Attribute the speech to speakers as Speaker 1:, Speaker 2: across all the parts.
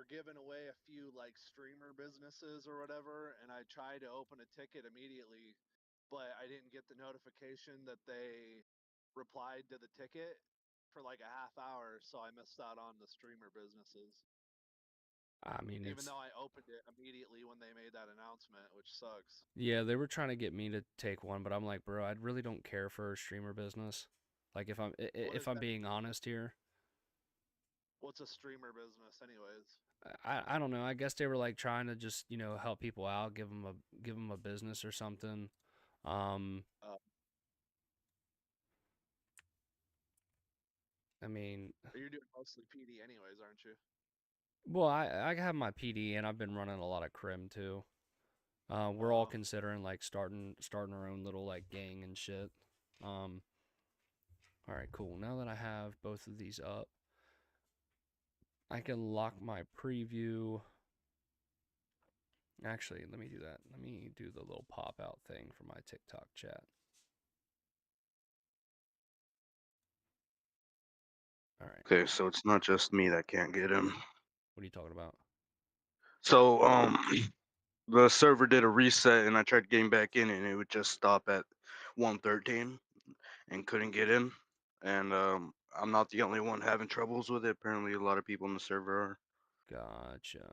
Speaker 1: were giving away a few like streamer businesses or whatever, and I tried to open a ticket immediately, but I didn't get the notification that they replied to the ticket for like a half hour, so I missed out on the streamer businesses.
Speaker 2: I mean,
Speaker 1: Even
Speaker 2: it's
Speaker 1: though I opened it immediately when they made that announcement, which sucks.
Speaker 2: yeah, they were trying to get me to take one, but I'm like, bro, I really don't care for a streamer business. Like
Speaker 1: What
Speaker 2: if
Speaker 1: does
Speaker 2: I'm
Speaker 1: that
Speaker 2: being
Speaker 1: mean?
Speaker 2: honest here,
Speaker 1: What's a streamer business, anyways?
Speaker 2: I don't know. I guess they were like trying to just help people out, give them a business or something. Um,
Speaker 1: Uh,
Speaker 2: I mean,
Speaker 1: you're doing mostly PD, anyways, aren't you?
Speaker 2: well, I have my PD and I've been running a lot of crim too. We're all
Speaker 1: Uh,
Speaker 2: considering like starting our own little like gang and shit. Um, all right, cool. Now that I have both of these up, I can lock my preview. Actually, let me do that. Let me do the little pop out thing for my TikTok chat. All right.
Speaker 3: Okay, so it's not just me that can't get in.
Speaker 2: What are you talking about?
Speaker 3: So the server did a reset and I tried getting back in and it would just stop at 113 and couldn't get in. And I'm not the only one having troubles with it. Apparently a lot of people in the server are.
Speaker 2: Gotcha.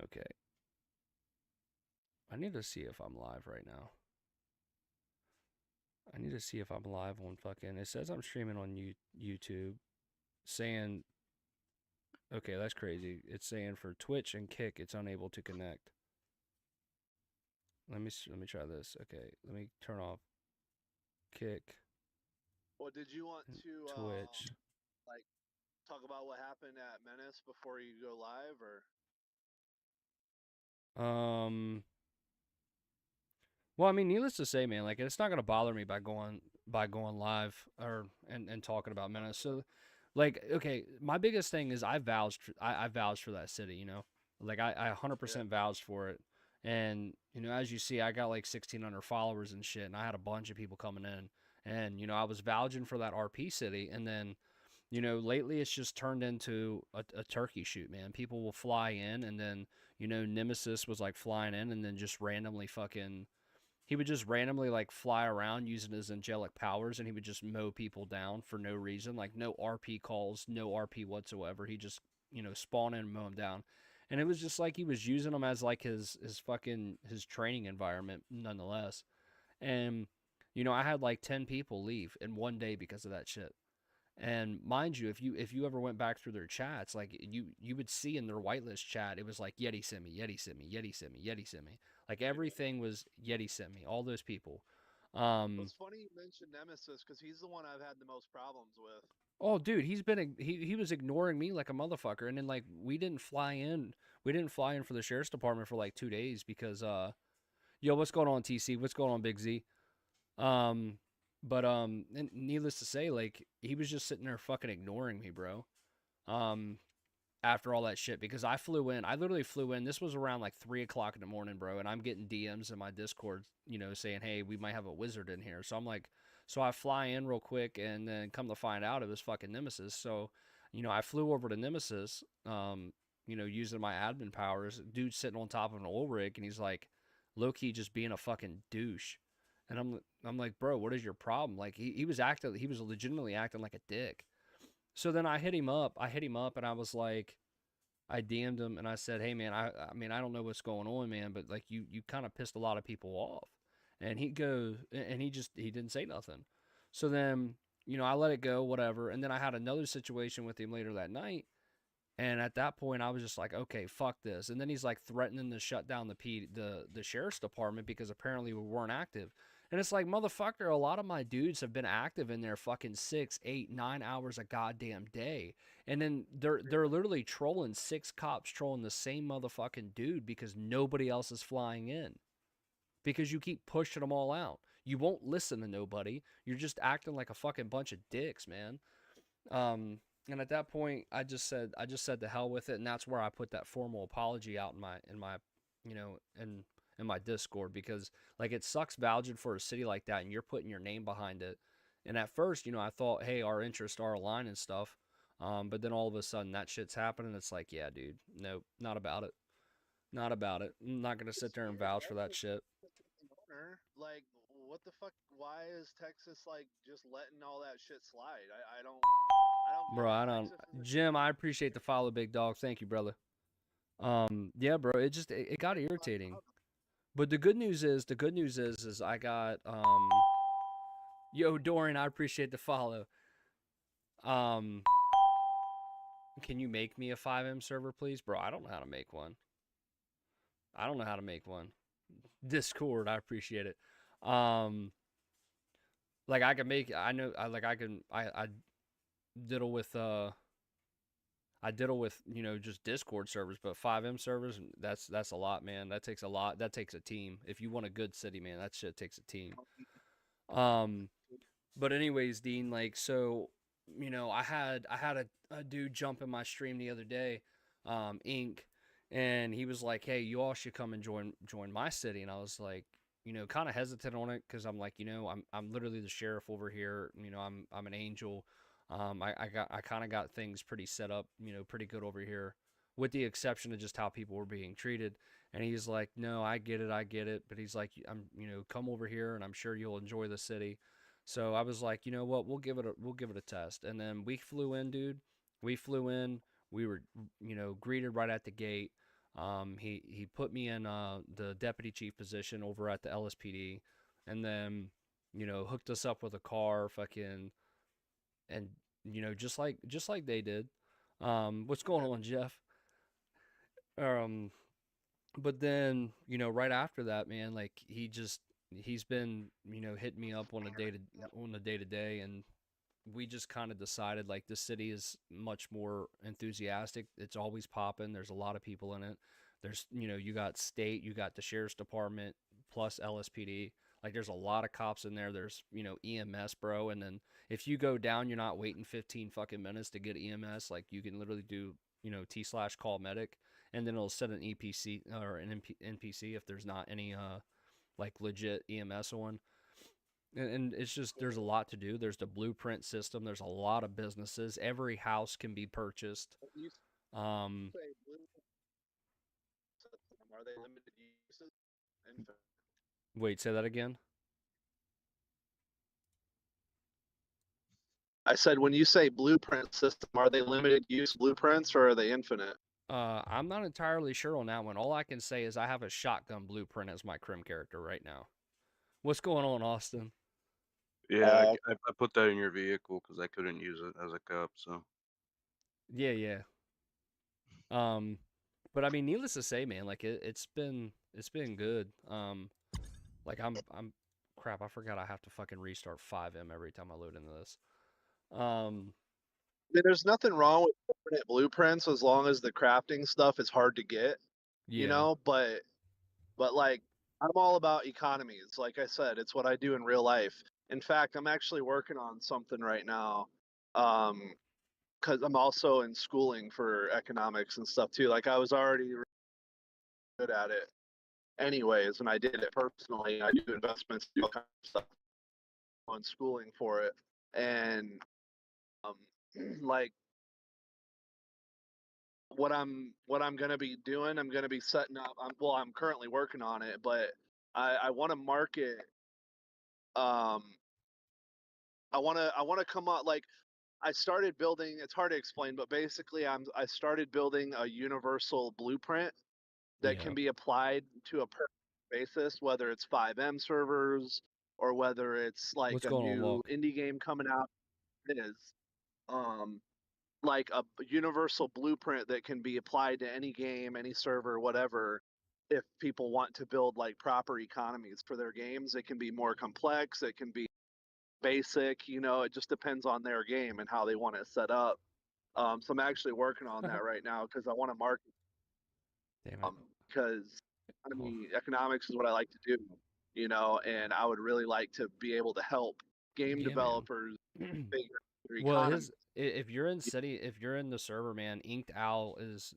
Speaker 2: Okay. I need to see if I'm live right now. I need to see if I'm live on fucking. It says I'm streaming on YouTube, saying, okay, that's crazy. It's saying for Twitch and Kick, it's unable to connect. Let me try this. Okay, let me turn off Kick
Speaker 1: well, did you want
Speaker 2: and
Speaker 1: to
Speaker 2: Twitch.
Speaker 1: like talk about what happened at Menace before you go live, or
Speaker 2: Um, well, I mean, needless to say, man, like it's not gonna bother me by going live or and talking about Menace.
Speaker 1: okay?
Speaker 2: So, like, okay, my biggest thing is I vouched for that city. Like I
Speaker 1: Yeah,
Speaker 2: 100% vouched for it. And as you see, I got like 1,600 followers and shit, and I had a bunch of people coming in, and I was vouching for that RP city, and then lately it's just turned into a turkey shoot, man. People will fly in, and then Nemesis was like flying in, and then just randomly fucking he would just randomly like fly around using his angelic powers and he would just mow people down for no reason, like no RP calls, no RP whatsoever. He just, spawn in and mow them down. And it was just like he was using them as like his fucking his training environment nonetheless. And I had like 10 people leave in one day because of that shit. And mind you, if you ever went back through their chats, like you would see in their whitelist chat, it was like Yeti sent me, Yeti sent me, Yeti sent me, Yeti sent me. Like
Speaker 1: yeah.
Speaker 2: everything was Yeti sent me. All those people.
Speaker 1: Well,
Speaker 2: Um,
Speaker 1: it's funny you mentioned Nemesis because he's the one I've had the most problems with.
Speaker 2: oh dude, he was ignoring me like a motherfucker. And then like we didn't fly in for the sheriff's department for like 2 days because yo, what's going on, TC? What's going on, Big Z? Um, but and needless to say, like he was just sitting there fucking ignoring me, bro. Um, after all that shit because I flew in. I literally flew in. This was around like 3 o'clock in the morning, bro. And I'm getting DMs in my Discord, saying, hey, we might have a wizard in here. So I'm like, so I fly in real quick and then come to find out it was fucking Nemesis. So, I flew over to Nemesis, using my admin powers. Dude sitting on top of an oil rig and he's like, low key just being a fucking douche. And I'm like, bro, what is your problem? Like he was legitimately acting like a dick. So then I hit him up. And I was like, I DM'd him and I said, "Hey man, I mean I don't know what's going on, man, but like you kind of pissed a lot of people off." And he goes and he didn't say nothing. So then, I let it go, whatever. And then I had another situation with him later that night. And at that point, I was just like, okay, fuck this. And then he's like threatening to shut down the sheriff's department because apparently we weren't active. And it's like, motherfucker, a lot of my dudes have been active in there fucking 6, 8, 9 hours a goddamn day. And then they're literally trolling 6 cops trolling the same motherfucking dude because nobody else is flying in. Because you keep pushing them all out. You won't listen to nobody. You're just acting like a fucking bunch of dicks, man. And at that point, I just said the hell with it, and that's where I put that formal apology out in my, you know, in my Discord because like it sucks vouching for a city like that, and you're putting your name behind it. And at first, I thought, hey, our interests are aligned and stuff. But then all of a sudden that shit's happening. It's like, yeah, dude, nope, not about it. Not about it. I'm not gonna sit
Speaker 1: It's
Speaker 2: there and
Speaker 1: weird,
Speaker 2: vouch for
Speaker 1: right?
Speaker 2: that shit.
Speaker 1: Like, what the fuck? Why is Texas like just letting all that shit slide? I don't get
Speaker 2: Bro,
Speaker 1: it.
Speaker 2: I don't.
Speaker 1: Texas is a
Speaker 2: Jim, I appreciate the follow, big dog. Thank you, brother. Yeah, bro, it got irritating. But the good news is I got yo, Dorian, I appreciate the follow. Um, can you make me a FiveM server, please, bro? I don't know how to make one. I don't know how to make one. Discord, I appreciate it. Um, like I can make. I know. I like. I can. I diddle with. I diddle with just Discord servers, but FiveM servers. That's a lot, man. That takes a lot. That takes a team. If you want a good city, man, that shit takes a team. Um, But anyways, Dean, like so, I had a dude jump in my stream the other day, Ink, and he was like, "Hey, you all should come and join my city." And I was like, kind of hesitant on it because I'm like, I'm literally the sheriff over here. I'm an angel. I kind of got things pretty set up, pretty good over here, with the exception of just how people were being treated. And he's like, "No, I get it, I get it." But he's like, come over here, and I'm sure you'll enjoy the city." So I was like, you know what, we'll give it a test. And then we flew in, dude. We flew in. We were, greeted right at the gate. He put me in the deputy chief position over at the LSPD, and then hooked us up with a car, fucking, and just like they did. What's going on, Jeff? Um, but then right after that, man, like he's been hitting me up on the day to day, and we just kind of decided like the city is much more enthusiastic. It's always popping. There's a lot of people in it. There's you got state, you got the sheriff's department plus LSPD. Like there's a lot of cops in there. There's EMS, bro. And then if you go down, you're not waiting 15 fucking minutes to get EMS. Like you can literally do T/call medic, and then it'll set an EPC or an NPC if there's not any like legit EMS on. And it's just there's a lot to do. There's the blueprint system. There's a lot of businesses. Every house can be purchased.
Speaker 1: When you
Speaker 2: Um,
Speaker 1: say blue system, are they limited uses? Infinite.
Speaker 2: Wait, say that again.
Speaker 1: I said, when you say blueprint system, are they limited use blueprints or are they infinite?
Speaker 2: I'm not entirely sure on that one. All I can say is I have a shotgun blueprint as my crim character right now. What's going on, Austin?
Speaker 3: Yeah, I put that in your vehicle because I couldn't use it as a cop. So
Speaker 2: Yeah, yeah. But I mean, needless to say, man, like it's been good. Like I'm crap. I forgot I have to fucking restart FiveM every time I load into this. Um,
Speaker 1: I mean, there's nothing wrong with infinite blueprints as long as the crafting stuff is hard to get,
Speaker 2: yeah,
Speaker 1: but like I'm all about economies. Like I said, it's what I do in real life. In fact, I'm actually working on something right now. Because I'm also in schooling for economics and stuff too. Like I was already really good at it anyways, and I did it personally. I do investments, do all kinds of stuff on schooling for it, and um, like what I'm gonna be doing, I'm gonna be setting up. I'm currently working on it, but I want to market. Um, I want to come up like I started building. It's hard to explain, but basically, I started building a universal blueprint that
Speaker 2: yeah.
Speaker 1: can be applied to a per basis, whether it's FiveM servers or whether it's like
Speaker 2: What's
Speaker 1: a
Speaker 2: going on,
Speaker 1: new
Speaker 2: Walk?
Speaker 1: indie game coming out. It is um, like a universal blueprint that can be applied to any game, any server, whatever. If people want to build like proper economies for their games, it can be more complex. It can be basic. It just depends on their game and how they want it set up. So I'm actually working on that right now because I want to market
Speaker 2: Damn it.
Speaker 1: because
Speaker 2: Hold
Speaker 1: economics is what I like to do, and I would really like to be able to help game
Speaker 2: Yeah, man.
Speaker 1: developers figure out their
Speaker 2: Well,
Speaker 1: economy.
Speaker 2: if you're in the server, man, Inked Owl is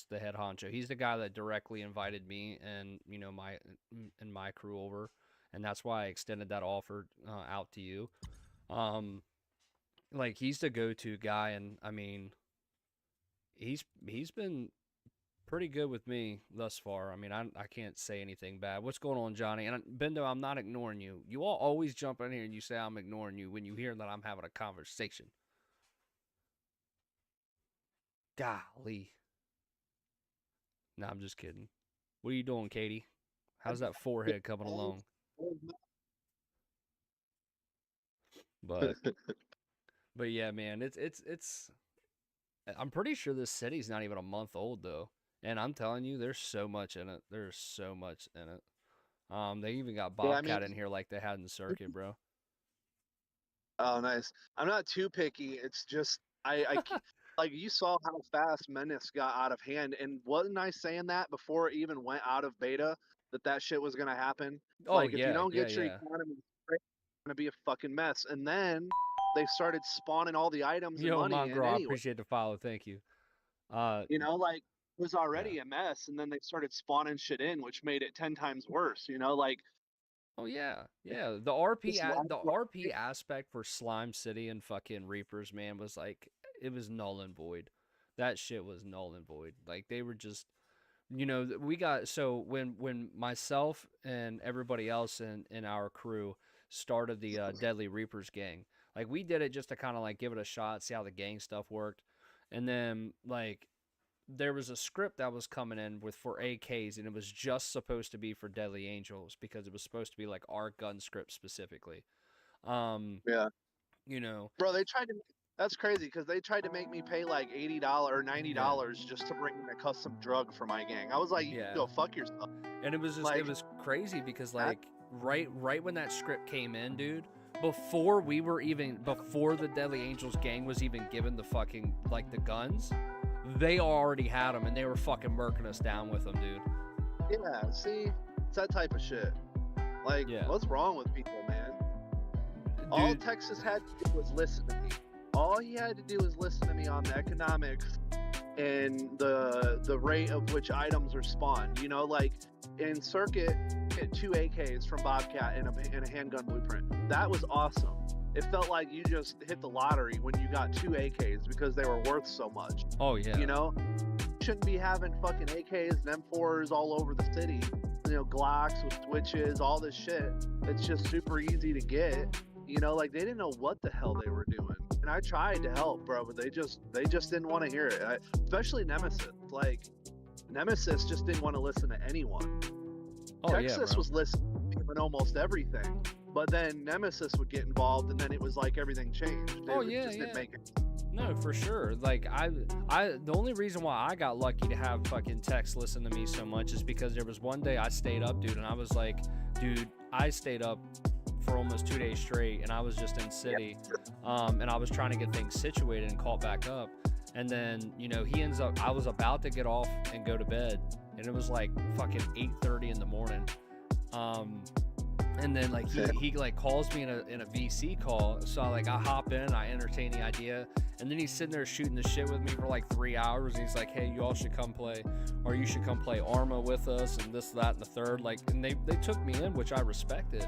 Speaker 2: the head honcho. He's the guy that directly invited me and my crew over, and that's why I extended that offer out to you. Um, like he's the go-to guy, and I mean, he's been pretty good with me thus far. I mean, I can't say anything bad. What's going on, Johnny? And Bendo, I'm not ignoring you. You all always jump in here and you say I'm ignoring you when you hear that I'm having a conversation. Golly. No, I'm just kidding. What are you doing, Katie? How's that forehead coming along? But yeah, man, it's I'm pretty sure this city's not even a month old though. And I'm telling you, there's so much in it. There's so much in it. They even got
Speaker 1: Yeah, I
Speaker 2: Bobcat
Speaker 1: mean,
Speaker 2: in here like they had in Circuit, bro.
Speaker 1: oh, nice. I'm not too picky. It's just like you saw how fast Menace got out of hand, and wasn't I saying that before it even went out of beta that shit was gonna happen?
Speaker 2: Oh
Speaker 1: Like if you
Speaker 2: yeah,
Speaker 1: don't
Speaker 2: yeah,
Speaker 1: get your
Speaker 2: yeah.
Speaker 1: economy straight, it's gonna be a fucking mess. And then they started spawning all the items and
Speaker 2: Yo,
Speaker 1: money in
Speaker 2: Mongro, I
Speaker 1: anyway.
Speaker 2: appreciate the follow. Thank you. Uh,
Speaker 1: You know, like it was
Speaker 2: yeah.
Speaker 1: already a mess, and then they started spawning shit in, which made it 10 times worse. You know, like
Speaker 2: Oh yeah, yeah. The
Speaker 1: like,
Speaker 2: RP aspect for Slime City and fucking Reapers, man, was like it was null and void. That shit was null and void. Like they were just, we got so when myself and everybody else in our crew started the Deadly Reapers gang, like we did it just to kind of like give it a shot, see how the gang stuff worked, and then like there was a script that was coming in with for AKs, and it was just supposed to be for Deadly Angels because it was supposed to be like our gun script specifically. Um,
Speaker 1: yeah.
Speaker 2: you know,
Speaker 1: Bro, they tried to. That's crazy because they tried to make me pay like $80 or
Speaker 2: yeah,
Speaker 1: $90 just to bring in a custom drug for my gang. I was like, you can
Speaker 2: yeah,
Speaker 1: go fuck yourself.
Speaker 2: and it
Speaker 1: Like
Speaker 2: was crazy because
Speaker 1: that.
Speaker 2: like right when that script came in, dude. Before the Deadly Angels gang was even given the fucking like the guns, they already had them and they were fucking murking us down with them, dude.
Speaker 1: Yeah, see, it's that type of shit. Like,
Speaker 2: Yeah,
Speaker 1: what's wrong with people, man? All
Speaker 2: dude.
Speaker 1: Texas had to do was listen to me. All he had to do was listen to me on the economics and the rate of which items are spawned. You know, like in Circuit, get 2 AKs from Bobcat and a handgun blueprint. That was awesome. It felt like you just hit the lottery when you got 2 AKs because they were worth so much.
Speaker 2: Oh yeah,
Speaker 1: You know, shouldn't be having fucking AKs and M4s all over the city. You know, Glocks with switches, all this shit. It's just super easy to get. You know, like they didn't know what the hell they were doing, and I tried to help, bro, but they just didn't want to hear it. Especially Nemesis. Like Nemesis just didn't want to listen to anyone.
Speaker 2: oh yeah,
Speaker 1: Texas
Speaker 2: bro.
Speaker 1: was listening to almost everything, but then Nemesis would get involved, and then it was like everything changed.
Speaker 2: Oh
Speaker 1: It
Speaker 2: yeah,
Speaker 1: just
Speaker 2: yeah.
Speaker 1: didn't make it.
Speaker 2: No, for sure. Like the only reason why I got lucky to have fucking Tex listen to me so much is because there was one day I stayed up, dude, and I was like, dude, I stayed up for almost 2 days straight, and I was just in city, and I was trying to get things situated and caught back up, and then he ends up. I was about to get off and go to bed, and it was like fucking 8:30 in the morning. And then like he like calls me in a VC call, so I hop in, I entertain the idea, and then he's sitting there shooting the shit with me for like 3 hours, and he's like, hey, you all should come play, or you should come play Arma with us, and this, that, and the third, like, and they took me in, which I respected.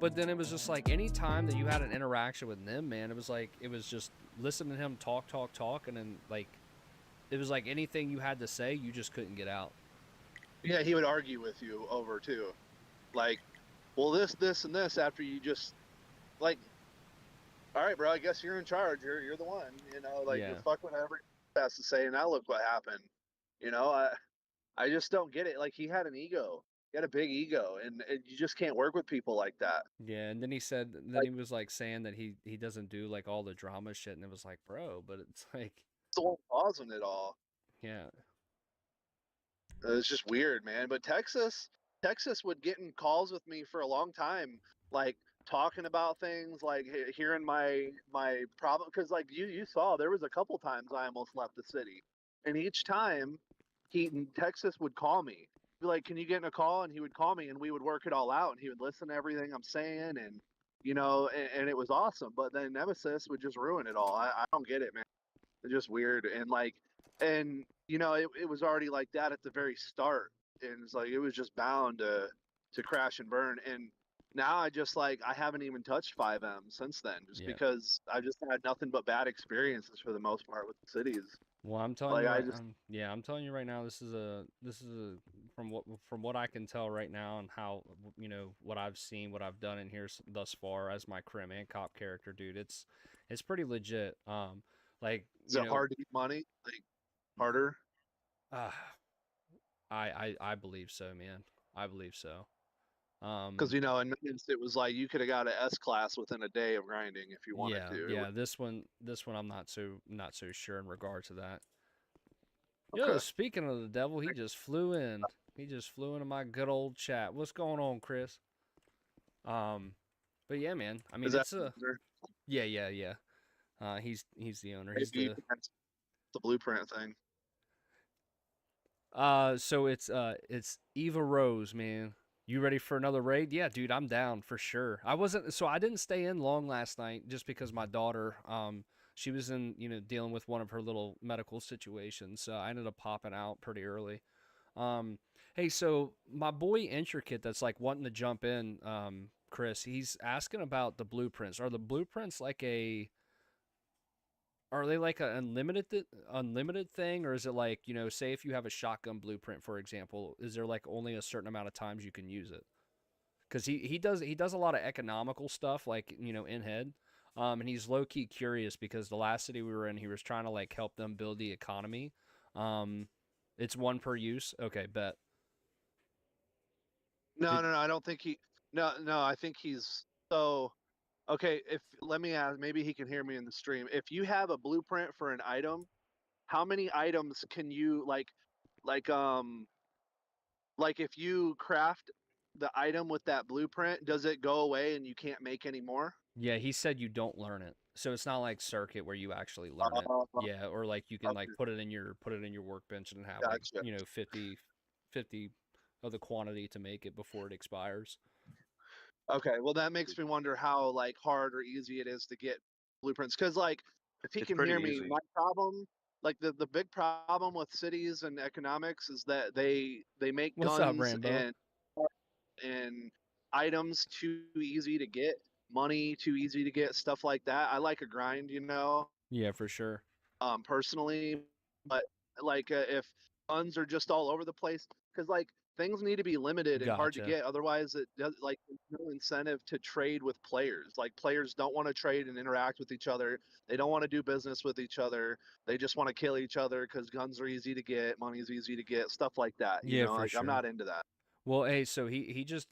Speaker 2: But then it was just like any time that you had an interaction with them, man, it was just listening to him talk, and then like it was like anything you had to say, you just couldn't get out.
Speaker 1: Yeah, he would argue with you over too, like, well, this, and this. After you just like, all right, bro, I guess you're in charge. You're the one. You know, like
Speaker 2: Yeah.
Speaker 1: you're fucking whatever he has to say. And now look what happened. You know, I just don't get it. Like he had an ego. He had a big ego, and you just can't work with people like that.
Speaker 2: Yeah, and then
Speaker 1: Like
Speaker 2: he was like saying that he doesn't do like all the drama shit, and it was like, bro, but it's like,
Speaker 1: it's the one causing it all.
Speaker 2: yeah,
Speaker 1: It's just weird, man. But Texas would get in calls with me for a long time, like talking about things, like hearing my problem. Because like you saw, there was a couple times I almost left the city, and each time Texas would call me, be like, "Can you get in a call?" And he would call me, and we would work it all out, and he would listen to everything I'm saying, and and it was awesome. But then Nemesis would just ruin it all. I don't get it, man. It's just weird, and like, and it was already like that at the very start, and it's like it was just bound to crash and burn. And now I just like I haven't even touched FiveM since then, just
Speaker 2: Yeah.
Speaker 1: because I've just had nothing but bad experiences for the most part with cities.
Speaker 2: Well, I'm telling
Speaker 1: Like
Speaker 2: you
Speaker 1: I
Speaker 2: right,
Speaker 1: just
Speaker 2: yeah, I'm telling you right now. This is a from what I can tell right now, and how what I've seen, what I've done in here thus far as my crim and cop character, dude. It's pretty legit. Like
Speaker 1: is it hard to get money? Like harder?
Speaker 2: uh, I believe so, man. I believe so.
Speaker 1: Because
Speaker 2: Um,
Speaker 1: in Minutes it was like you could have got an S class within a day of grinding if you wanted
Speaker 2: yeah,
Speaker 1: to. It
Speaker 2: yeah. This one, I'm not so sure in regard to that. Yo,
Speaker 1: okay.
Speaker 2: speaking of the devil, he just flew in. He just flew into my good old chat. What's going on, Chris? Um, but yeah, man. I
Speaker 1: Is
Speaker 2: mean,
Speaker 1: that
Speaker 2: it's a yeah, yeah, yeah. He's the owner. He's
Speaker 1: maybe
Speaker 2: the
Speaker 1: that's the blueprint thing?
Speaker 2: so it's Eva Rose, man. You ready for another raid? Yeah, dude, I'm down for sure. I didn't stay in long last night just because my daughter she was in, dealing with one of her little medical situations. So I ended up popping out pretty early. Um, hey, so my boy Intricate that's like wanting to jump in, Chris, he's asking about the blueprints. Are the blueprints like are they like an unlimited thing, or is it like, say if you have a shotgun blueprint, for example, is there like only a certain amount of times you can use it? Because he does a lot of economical stuff, like, in head. And he's low key curious because the last city we were in, he was trying to like help them build the economy. Um, it's one per use. Okay, bet.
Speaker 1: No,
Speaker 2: Did
Speaker 1: no, no. I don't think he. No, no. I think he's so. Okay, if let me ask, maybe he can hear me in the stream. If you have a blueprint for an item, how many items can you like like if you craft the item with that blueprint, does it go away and you can't make any more?
Speaker 2: Yeah, he said you don't learn it. So it's not like circuit where you actually learn it.
Speaker 1: Uh,
Speaker 2: Yeah, or like you can like
Speaker 1: okay,
Speaker 2: put it in your workbench and have like,
Speaker 1: gotcha.
Speaker 2: 50 of the quantity to make it before it expires.
Speaker 1: Okay, well that makes me wonder how like hard or easy it is to get blueprints. Because like if he
Speaker 3: It's
Speaker 1: can
Speaker 3: pretty
Speaker 1: hear me,
Speaker 3: easy.
Speaker 1: my problem, like the big problem with cities and economics is that they make
Speaker 2: What's up,
Speaker 1: guns
Speaker 2: Rambo?
Speaker 1: and items too easy to get, money too easy to get, stuff like that. I like a grind,
Speaker 2: Yeah, for sure.
Speaker 1: personally, but like if funds are just all over the place, because like things need to be limited and hard to
Speaker 2: Gotcha.
Speaker 1: get. Otherwise, it does like there's no incentive to trade with players. Like players don't want to trade and interact with each other. They don't want to do business with each other. They just want to kill each other because guns are easy to get, money's easy to get, stuff like that.
Speaker 2: Yeah, for
Speaker 1: Like I'm
Speaker 2: sure.
Speaker 1: not into that.
Speaker 2: Well, hey, so he just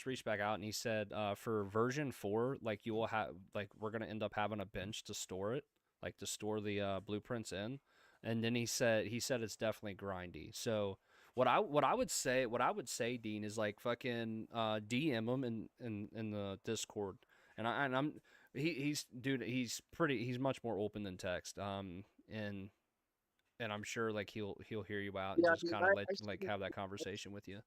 Speaker 2: reached back out and he said for version 4, like you will have like we're gonna end up having a bench to store it, like to store the blueprints in, and then he said it's definitely grindy. So what I would say, Dean, is like fucking DM him in the Discord, and I'm he's dude he's much more open than text, and I'm sure like he'll hear you out and
Speaker 1: Yeah, I
Speaker 2: just
Speaker 1: mean,
Speaker 2: kind of let
Speaker 1: I
Speaker 2: like
Speaker 1: see.
Speaker 2: have that conversation with you.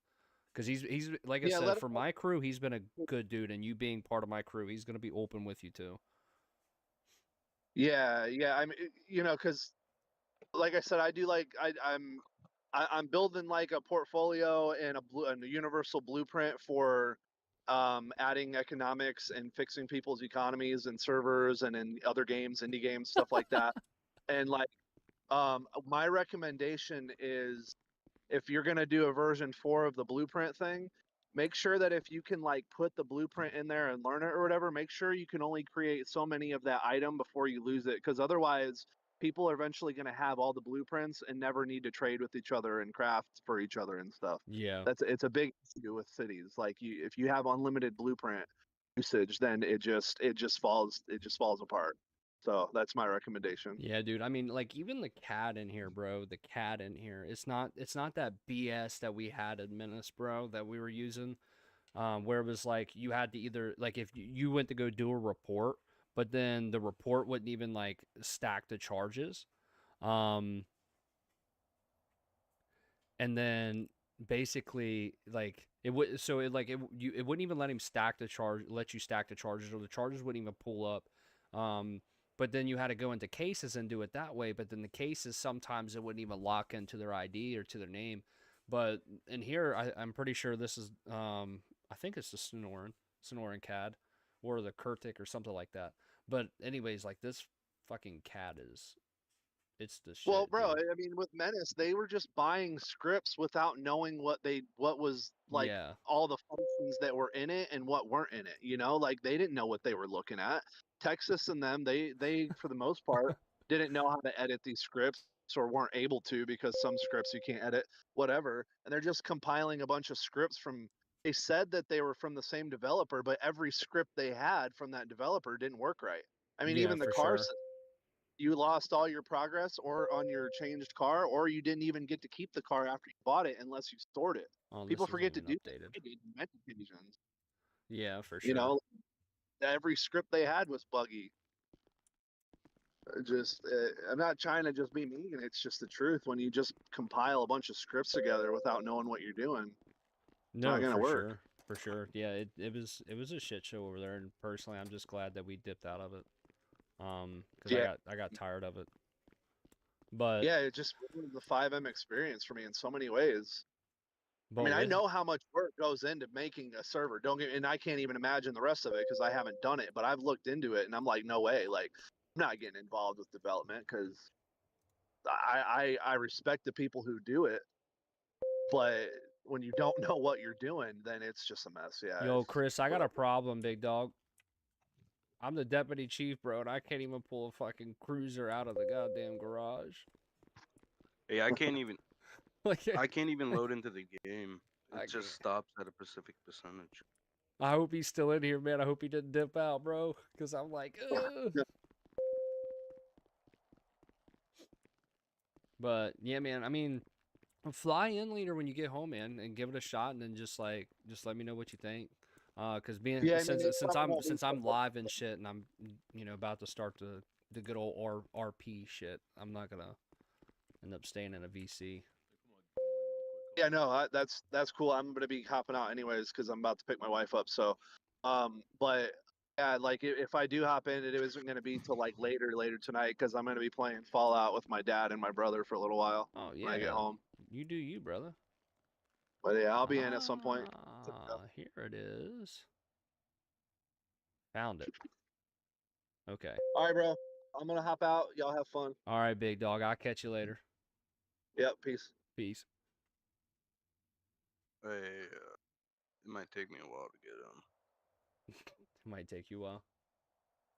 Speaker 2: Because he's like I
Speaker 1: Yeah,
Speaker 2: said,
Speaker 1: let
Speaker 2: for my crew, he's been a good dude, and you being part of my crew, he's gonna be open with you too.
Speaker 1: yeah, yeah. I mean, because like I said, I do like I'm building like a portfolio and a universal blueprint for adding economics and fixing people's economies and servers and in other games, indie games, stuff like that. And like my recommendation is if you're going to do a version 4 of the blueprint thing, make sure that if you can like put the blueprint in there and learn it or whatever, make sure you can only create so many of that item before you lose it, because otherwise people are eventually going to have all the blueprints and never need to trade with each other and craft for each other and stuff.
Speaker 2: Yeah,
Speaker 1: It's a big issue with cities. Like if you have unlimited blueprint usage, then it just falls apart. So that's my recommendation.
Speaker 2: yeah, dude. I mean, like even the cat in here, bro. The cat in here. It's not that BS that we had at Menace, bro, that we were using. Where it was like you had to either like if you went to go do a report, but then the report wouldn't even like stack the charges. Um, and then basically like it would so it like it wouldn't even let you stack the charges, or the charges wouldn't even pull up. But then you had to go into cases and do it that way, but then the cases sometimes it wouldn't even lock into their ID or to their name. But in here I'm pretty sure this is I think it's the Sonoran. Sonoran CAD or the Kurtic or something like that. But anyways, like this fucking CAD it's the
Speaker 1: Well,
Speaker 2: shit,
Speaker 1: bro,
Speaker 2: dude.
Speaker 1: I mean, with Menace, they were just buying scripts without knowing what was like
Speaker 2: Yeah.
Speaker 1: all the functions that were in it and what weren't in it. You know, like they didn't know what they were looking at. Texas and them, they for the most part didn't know how to edit these scripts or weren't able to because some scripts you can't edit, whatever. And they're just compiling a bunch of scripts from. They said that they were from the same developer, but every script they had from that developer didn't work right. I mean,
Speaker 2: Yeah,
Speaker 1: even the
Speaker 2: for
Speaker 1: car
Speaker 2: sure.
Speaker 1: you lost all your progress or on your changed car, or you didn't even get to keep the car after you bought it unless you stored it.
Speaker 2: Oh, this
Speaker 1: People
Speaker 2: isn't
Speaker 1: forget to
Speaker 2: even
Speaker 1: do that.
Speaker 2: updated.
Speaker 1: I did on many occasions.
Speaker 2: Yeah, for
Speaker 1: You
Speaker 2: sure.
Speaker 1: know, every script they had was buggy. I'm not trying to just be mean. It's just the truth. When you just compile a bunch of scripts together without knowing what you're doing, it's not
Speaker 2: No,
Speaker 1: gonna
Speaker 2: for
Speaker 1: work.
Speaker 2: sure. For sure. Yeah, it was a shit show over there, and personally I'm just glad that we dipped out of it. Because
Speaker 1: Yeah,
Speaker 2: I got tired of it. But
Speaker 1: yeah. It just ruined the FiveM experience for me in so many ways. I
Speaker 2: but
Speaker 1: mean, I
Speaker 2: with
Speaker 1: know how much work goes into making a server. Don't get, and I can't even imagine the rest of it because I haven't done it. But I've looked into it, and I'm like, no way. Like, I'm not getting involved with development because I respect the people who do it. But when you don't know what you're doing, then it's just a mess. Yeah,
Speaker 2: yo,
Speaker 1: it's
Speaker 2: Chris, I got a
Speaker 1: whatever.
Speaker 2: problem, big dog. I'm the deputy chief, bro, and I can't even pull a fucking cruiser out of the goddamn garage.
Speaker 3: Hey,
Speaker 2: Like,
Speaker 3: I can't even load into the game. It
Speaker 2: I
Speaker 3: just
Speaker 2: can't.
Speaker 3: stops at a specific percentage.
Speaker 2: I hope he's still in here, man. I hope he didn't dip out, bro. Because I'm like, ugh. But yeah, man. I mean, fly in later when you get home, man, and give it a shot, and then just let me know what you think. Cause being
Speaker 1: Yeah, I mean, it probably won't be
Speaker 2: since I'm
Speaker 1: till
Speaker 2: live and shit, and I'm about to start the good old RP shit, I'm not gonna end up staying in a VC.
Speaker 1: Yeah, no, that's cool. I'm gonna be hopping out anyways because I'm about to pick my wife up. So, but yeah, like if I do hop in, it isn't gonna be till like later tonight because I'm gonna be playing Fallout with my dad and my brother for a little while
Speaker 2: Oh
Speaker 1: when I get
Speaker 2: yeah,
Speaker 1: home.
Speaker 2: you do you, brother.
Speaker 1: But yeah, I'll be in at some point.
Speaker 2: Here it is. Found it. Okay.
Speaker 1: All right, bro. I'm gonna hop out. Y'all have fun.
Speaker 2: All right, big dog. I'll catch you later.
Speaker 1: Yep. Peace.
Speaker 2: Peace.
Speaker 3: Hey, it might take me a while to get
Speaker 2: It might take you a while.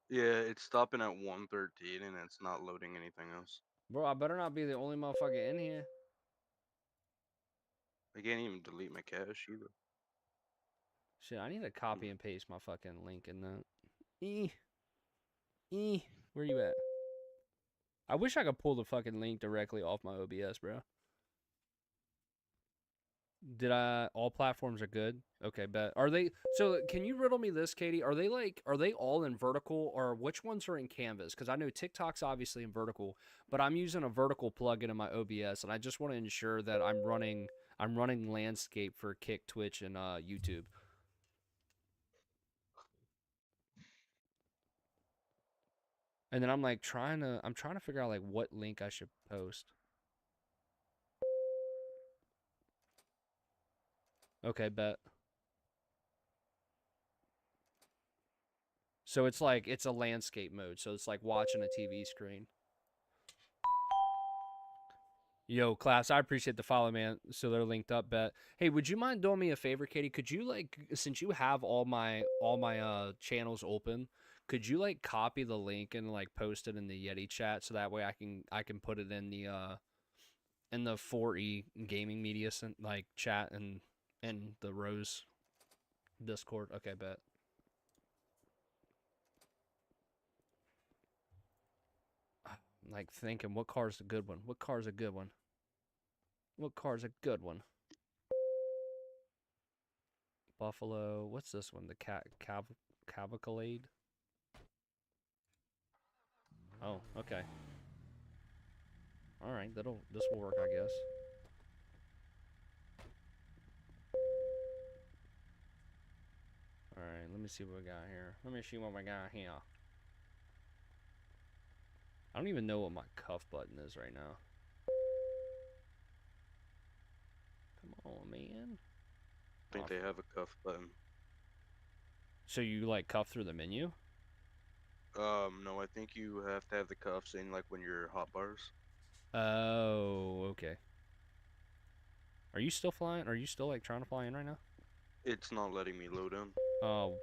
Speaker 3: Yeah, it's stopping at 113 and it's not loading anything else.
Speaker 2: Bro, I better not be the only motherfucker in here.
Speaker 3: I can't even delete my cache either.
Speaker 2: Shit, I need to copy and paste my fucking link in that. Where you at? I wish I could pull the fucking link directly off my OBS, bro. All platforms are good? Okay, bet. Are they, so can you riddle me this, Katie? Are they all in vertical or which ones are in canvas? Because I know TikTok's obviously in vertical, but I'm using a vertical plugin in my OBS and I just want to ensure that I'm running landscape for Kick, Twitch, and YouTube. And then I'm trying to figure out like what link I should post. Okay, bet. So it's a landscape mode. So it's like watching a TV screen. Yo, class, I appreciate the follow, man. So they're linked up, bet. Hey, would you mind doing me a favor, Katie? Could you since you have all my channels open, could you like copy the link and like post it in the Yeti chat so that way I can put it in the 4E gaming media like chat and the Rose Discord. Okay, bet. I'm like thinking, what car's a good one? What car's a good one? What car's a good one? Buffalo. What's this one? The Cavalcade. Oh, okay. All right, this will work, I guess. All right, let me see what we got here. Let me see what we got here. I don't even know what my cuff button is right now. Come on, man.
Speaker 3: I think they have a cuff button.
Speaker 2: So you like cuff through the menu?
Speaker 3: No, I think you have to have the cuffs in like when you're hot bars.
Speaker 2: Oh, okay. Are you still flying? Are you still like trying to fly in right now?
Speaker 3: It's not letting me load in.
Speaker 2: Oh,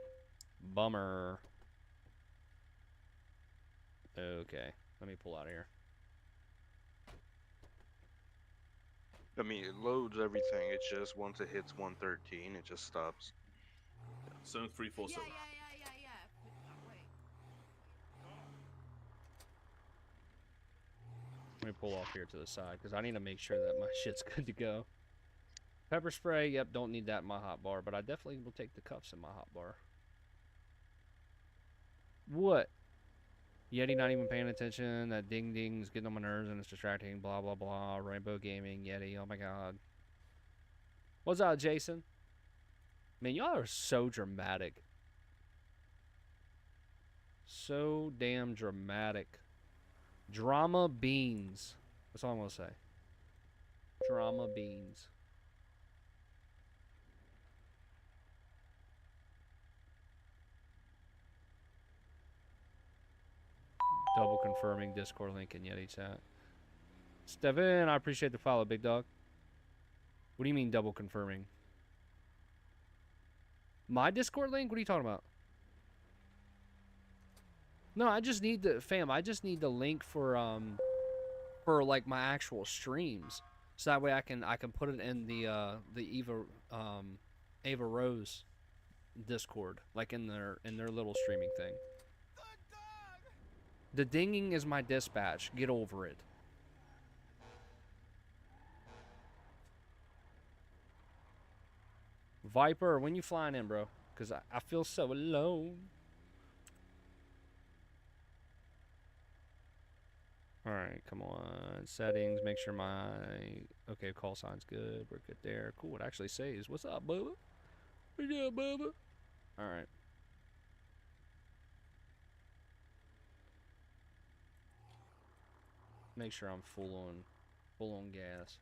Speaker 2: bummer. Okay, let me pull out of here.
Speaker 3: I mean, it loads everything. It's just once it hits 113, it just stops.
Speaker 4: 7347.
Speaker 5: Yeah. Wait.
Speaker 2: Let me pull off here to the side because I need to make sure that my shit's good to go. Pepper spray, yep, don't need that in my hot bar, but I definitely will take the cuffs in my hot bar. What? Yeti not even paying attention. That ding ding's getting on my nerves and it's distracting. Blah blah blah. Rainbow Gaming, Yeti. Oh my god. What's up, Jason? Man, y'all are so dramatic. So damn dramatic. Drama beans. That's all I'm gonna say. Drama beans. Double confirming Discord link in Yeti chat. Steven, I appreciate the follow, big dog. What do you mean double confirming? My Discord link? What are you talking about? No, I just need the I just need the link for like my actual streams. So that way I can put it in the Ava Rose Discord, like in their little streaming thing. The dinging is my dispatch. Get over it. Viper, when you flying in, bro? Because I feel so alone. Alright, come on. Settings, make sure my... Okay, call sign's good. We're good there. Cool, it actually says, what's up, Bubba? What's up, Bubba? Alright. Make sure I'm full on gas.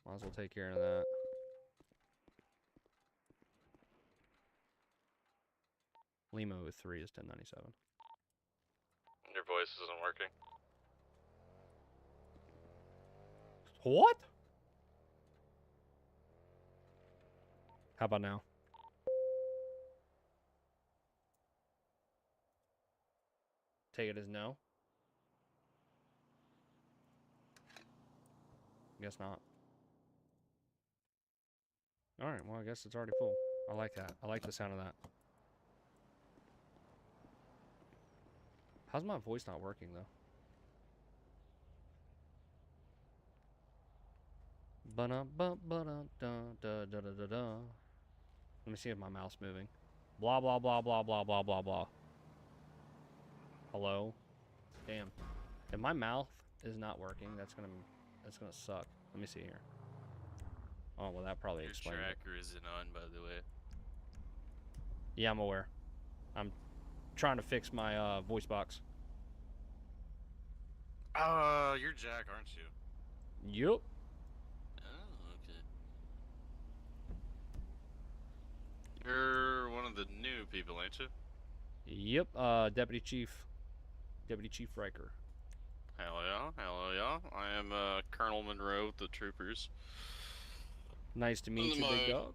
Speaker 2: Might as well take care of that. Lima 03 is 1097.
Speaker 6: Your voice isn't working.
Speaker 2: What? How about now? Take it as no? Guess not. Alright, well, I guess it's already full. I like that. I like the sound of that. How's my voice not working, though? Ba-da-ba-ba-da-da-da-da-da-da. Let me see if my mouth's moving. Blah, blah, blah, blah, blah, blah, blah, blah. Hello? Damn. If my mouth is not working, that's gonna suck. Let me see here. Oh, well, that probably explains it.
Speaker 6: Your tracker isn't on, by the way.
Speaker 2: Yeah, I'm aware. I'm trying to fix my voice box.
Speaker 6: You're Jack, aren't you?
Speaker 2: Yup.
Speaker 6: Oh, okay. You're one of the new people, ain't you?
Speaker 2: Yep, Deputy Chief Riker.
Speaker 6: Hell yeah. I am Colonel Monroe with the troopers.
Speaker 2: Nice to meet you, big dog.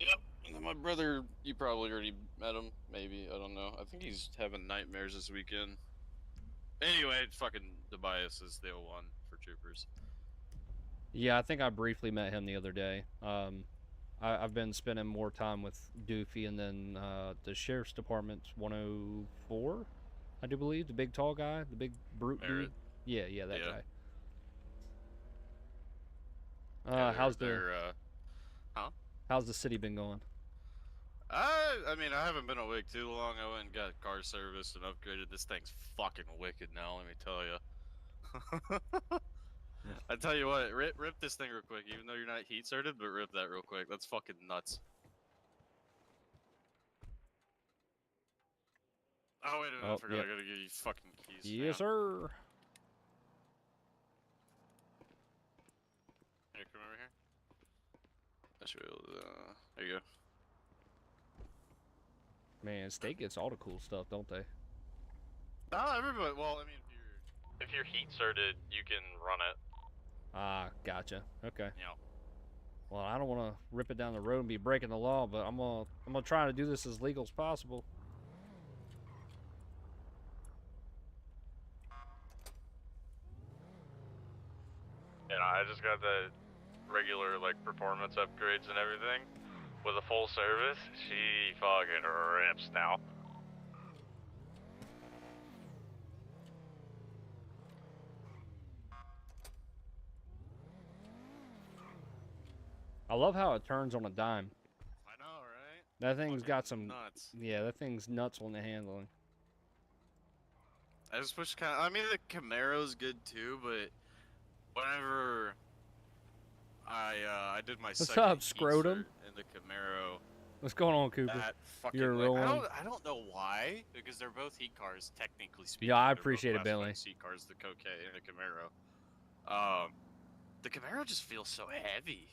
Speaker 6: Yep. And then my brother, you probably already met him, maybe, I don't know. I think he's having nightmares this weekend. Anyway, fucking Tobias is the 01 for troopers.
Speaker 2: Yeah, I think I briefly met him the other day. I've been spending more time with Doofy and then the Sheriff's Department's 104, I do believe. The big tall guy, the big brute dude. Yeah, that guy. How's the city been going?
Speaker 6: I mean, I haven't been awake too long. I went and got car service and upgraded. This thing's fucking wicked now, let me tell you. I tell you what, rip this thing real quick, even though you're not heat certed, but rip that real quick. That's fucking nuts. Oh, wait a minute, I forgot. I gotta give you fucking keys.
Speaker 2: Yes, sir.
Speaker 6: Here, come over here. I should be able to, there you go.
Speaker 2: Man, State gets all the cool stuff, don't they?
Speaker 6: No, everybody. Well, I mean, if you're heat certed, you can run it.
Speaker 2: Ah, gotcha. Okay.
Speaker 6: You know.
Speaker 2: Well, I don't want to rip it down the road and be breaking the law, but I'm gonna try to do this as legal as possible.
Speaker 6: And I just got the regular like performance upgrades and everything with a full service. She fucking rips now.
Speaker 2: I love how it turns on a dime.
Speaker 6: I know, right?
Speaker 2: That thing's got
Speaker 6: Fucking
Speaker 2: some
Speaker 6: nuts.
Speaker 2: Yeah, that thing's nuts on the handling.
Speaker 6: I just wish I mean, the Camaro's good too, but whenever I did my
Speaker 2: What's
Speaker 6: second
Speaker 2: up,
Speaker 6: heat
Speaker 2: Scrotum?
Speaker 6: cert in the Camaro,
Speaker 2: What's going on, Cooper?
Speaker 6: that fucking
Speaker 2: You're a real one.
Speaker 6: I don't know why, because they're both heat cars technically speaking.
Speaker 2: Yeah, I
Speaker 6: They're both
Speaker 2: appreciate it,
Speaker 6: class
Speaker 2: Bentley.
Speaker 6: one heat cars, the Coquette and the Camaro. The Camaro just feels so heavy.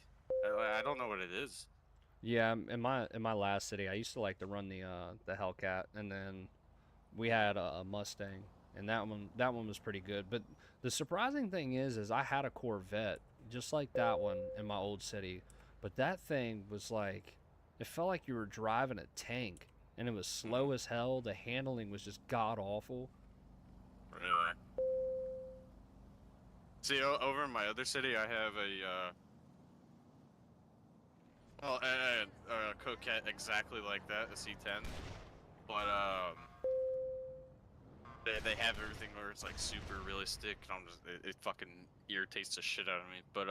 Speaker 6: I don't know what it is.
Speaker 2: Yeah, in my last city, I used to like to run the Hellcat, and then we had a Mustang, and that one was pretty good. But the surprising thing is I had a Corvette just like that one in my old city, but that thing was like, it felt like you were driving a tank, and it was slow as hell. The handling was just god awful.
Speaker 6: Really? See, over in my other city, I have a Coquette exactly like that, a C10, but they have everything where it's like super realistic, and it fucking irritates the shit out of me. But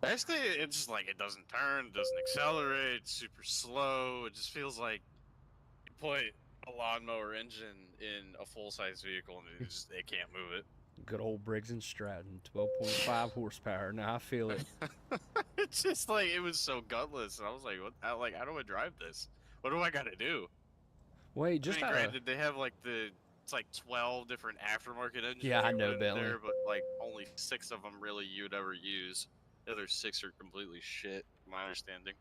Speaker 6: basically it's just like it doesn't turn, it doesn't accelerate, it's super slow. It just feels like you put a lawnmower engine in a full size vehicle and it can't move it.
Speaker 2: Good old Briggs and Stratton, 12.5 horsepower. Now I feel it.
Speaker 6: It's just like it was so gutless, and I was like, how do I drive this? What do I got to do?
Speaker 2: Wait, just
Speaker 6: I mean, granted, they have like it's like 12 different aftermarket engines.
Speaker 2: Yeah, I know,
Speaker 6: in
Speaker 2: Bentley.
Speaker 6: there, but like only 6 of them really you'd ever use. The other 6 are completely shit, my understanding.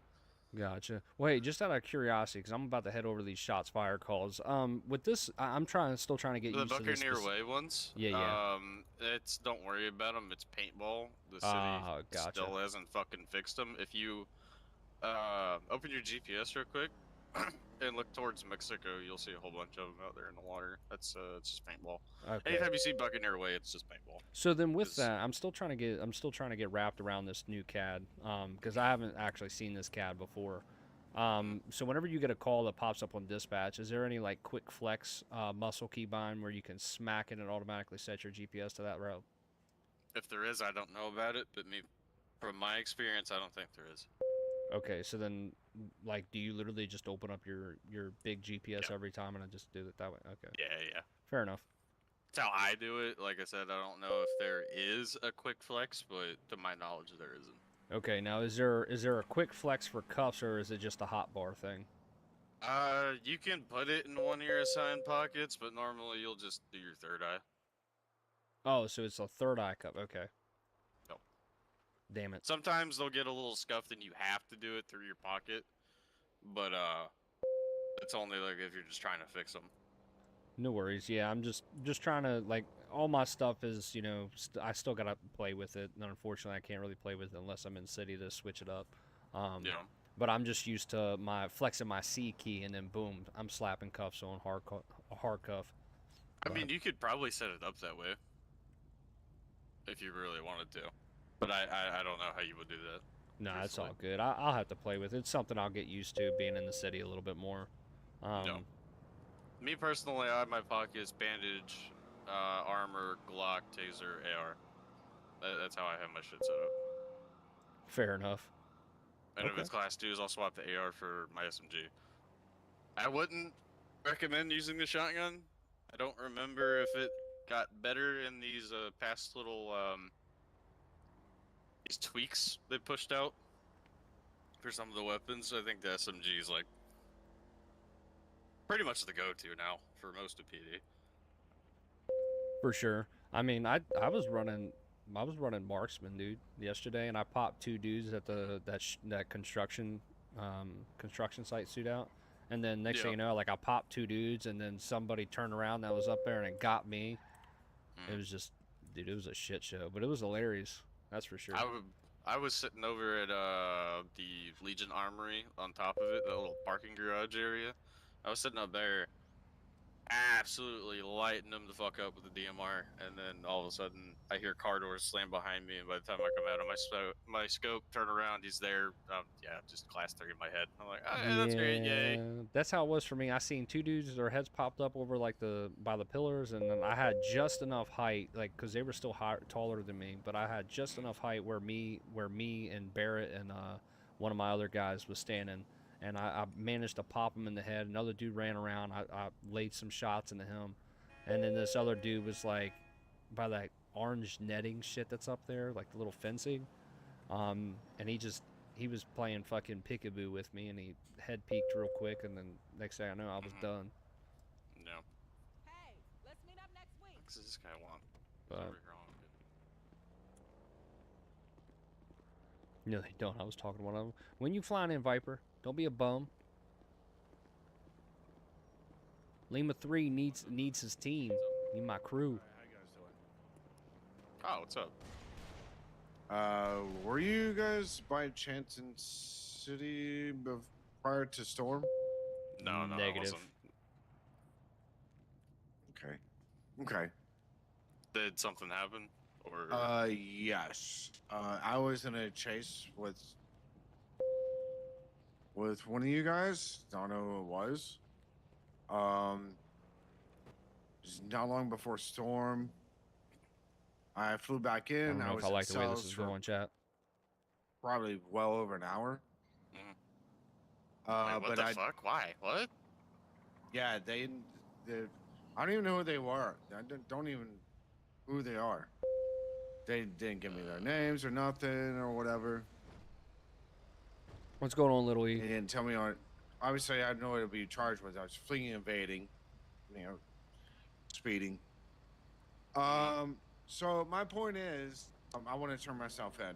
Speaker 2: Gotcha. Wait, just out of curiosity, because I'm about to head over to these shots fired calls. With this, I'm still trying to get
Speaker 6: The
Speaker 2: used to this.
Speaker 6: Buccaneer Way ones.
Speaker 2: Yeah.
Speaker 6: It's don't worry about them. It's paintball. The city
Speaker 2: Gotcha.
Speaker 6: still hasn't fucking fixed them. If you open your GPS real quick and look towards Mexico, you'll see a whole bunch of them out there in the water. It's just paintball.
Speaker 2: Okay.
Speaker 6: Anytime you see Buccaneer Way, it's just paintball.
Speaker 2: So then, with that, I'm still trying to get wrapped around this new CAD, because I haven't actually seen this CAD before. So whenever you get a call that pops up on dispatch, is there any like quick flex muscle keybind where you can smack it and automatically set your GPS to that route?
Speaker 6: If there is, I don't know about it, but from my experience, I don't think there is.
Speaker 2: Okay, so then, like, do you literally just open up your big GPS every time and I just do it that way? Okay.
Speaker 6: Yeah.
Speaker 2: Fair enough.
Speaker 6: That's how I do it. Like I said, I don't know if there is a quick flex, but to my knowledge, there isn't.
Speaker 2: Okay, now is there a quick flex for cuffs, or is it just a hot bar thing?
Speaker 6: You can put it in one of your assigned pockets, but normally you'll just do your third eye.
Speaker 2: Oh, so it's a third eye cup. Okay.
Speaker 6: Nope.
Speaker 2: Damn it.
Speaker 6: Sometimes they'll get a little scuffed and you have to do it through your pocket, but it's only like if you're just trying to fix them.
Speaker 2: No worries. Yeah, I'm just trying to, like, all my stuff is, you know, I still gotta play with it, and unfortunately I can't really play with it unless I'm in city to switch it up.
Speaker 6: Yeah.
Speaker 2: But I'm just used to flexing my C key, and then boom, I'm slapping cuffs on hard cuff.
Speaker 6: I mean, you could probably set it up that way if you really wanted to, but I don't know how you would do that.
Speaker 2: No, it's all good. I'll have to play with it. It's something I'll get used to, being in the city a little bit more.
Speaker 6: No. Me personally, I have my pockets, bandage, armor, Glock, taser, AR. That's how I have my shit set up.
Speaker 2: Fair enough.
Speaker 6: And if it's class 2s, I'll swap the AR for my SMG. I wouldn't recommend using the shotgun. I don't remember if it got better in these past little these tweaks they pushed out for some of the weapons. I think the SMG is like pretty much the go-to now for most of PD.
Speaker 2: For sure. I mean, I was running marksman, dude, yesterday, and I popped 2 dudes at that construction site shootout, And then next thing
Speaker 6: Yeah.
Speaker 2: you know, like I popped 2 dudes, and then somebody turned around that was up there and it got me. It was just, dude, it was a shit show, but it was hilarious. That's for sure.
Speaker 6: I was sitting over at the Legion Armory on top of it, that little parking garage area. I was sitting up there, absolutely lighting them the fuck up with the DMR, and then all of a sudden I hear car doors slam behind me, and by the time I come out of my scope, turn around, he's there. Yeah, just class 3 in my head. I'm like, oh, yeah, that's great, yay.
Speaker 2: That's how it was for me. I seen 2 dudes, their heads popped up over like by the pillars, and then I had just enough height, like, because they were still taller than me, but I had just enough height where me and Barrett and one of my other guys was standing, and I managed to pop him in the head. Another dude ran around. I laid some shots into him, and then this other dude was like by that orange netting shit that's up there, like the little fencing, and he was playing fucking peekaboo with me, and he head peeked real quick, and then next thing I know, I was done.
Speaker 6: No.
Speaker 5: Hey, let's meet up next week.
Speaker 6: What does this guy want? He's
Speaker 2: But
Speaker 6: over here all good.
Speaker 2: no, they don't. I was talking to one of them. When you flying in, Viper, don't be a bum. Lima 3 needs his team. Need my crew.
Speaker 7: How you guys doing?
Speaker 6: Oh, what's up?
Speaker 7: Were you guys by chance in city prior to storm?
Speaker 6: No, I
Speaker 2: Negative.
Speaker 6: wasn't.
Speaker 7: Okay. Okay.
Speaker 6: Did something happen? Or
Speaker 7: Yes. I was in a chase with one of you guys. Don't know who it was. Just not long before storm. I flew back
Speaker 2: I
Speaker 7: in.
Speaker 2: don't know
Speaker 7: was
Speaker 2: if I
Speaker 7: in
Speaker 2: like the way this
Speaker 7: cells
Speaker 2: is
Speaker 7: for
Speaker 2: going, chat.
Speaker 7: probably well over an hour.
Speaker 6: Wait, what
Speaker 7: but
Speaker 6: the fuck? Why? What?
Speaker 7: Yeah, they I don't even know who they were. I don't even who they are. They didn't give me their names or nothing or whatever.
Speaker 2: What's going on, Little
Speaker 7: They
Speaker 2: E?
Speaker 7: didn't tell me on. Obviously, I had no idea what to be charged with. I was fleeing, invading, speeding. So my point is, I want to turn myself in.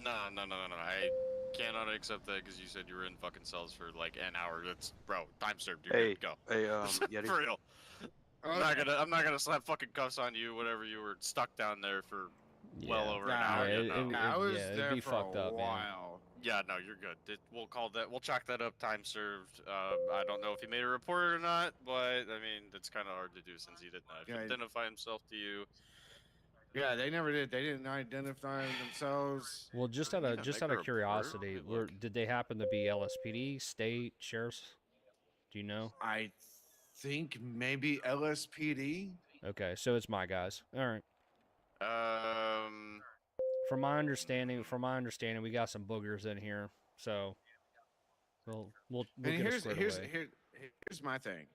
Speaker 6: No. I cannot accept that because you said you were in fucking cells for like an hour. That's bro, time served. You're good. Go.
Speaker 3: Hey, Yeti.
Speaker 6: For real. I'm not gonna slap fucking cuffs on you. Whatever, you were stuck down there for well over an hour.
Speaker 7: I was there
Speaker 2: it'd be
Speaker 7: for
Speaker 2: fucked
Speaker 7: a
Speaker 2: up, man.
Speaker 7: while.
Speaker 6: Yeah, no, you're good. We'll call that. We'll chalk that up. Time served. I don't know if he made a report or not, but I mean, it's kind of hard to do since he didn't identify himself to you.
Speaker 7: Yeah, they never did. They didn't identify themselves.
Speaker 2: Well, just out of curiosity, did they happen to be LSPD, state, sheriffs? Do you know?
Speaker 7: I think maybe LSPD.
Speaker 2: Okay, so it's my guys. All right. From my understanding, we got some boogers in here, so we'll get it squared away.
Speaker 7: Here's my thing.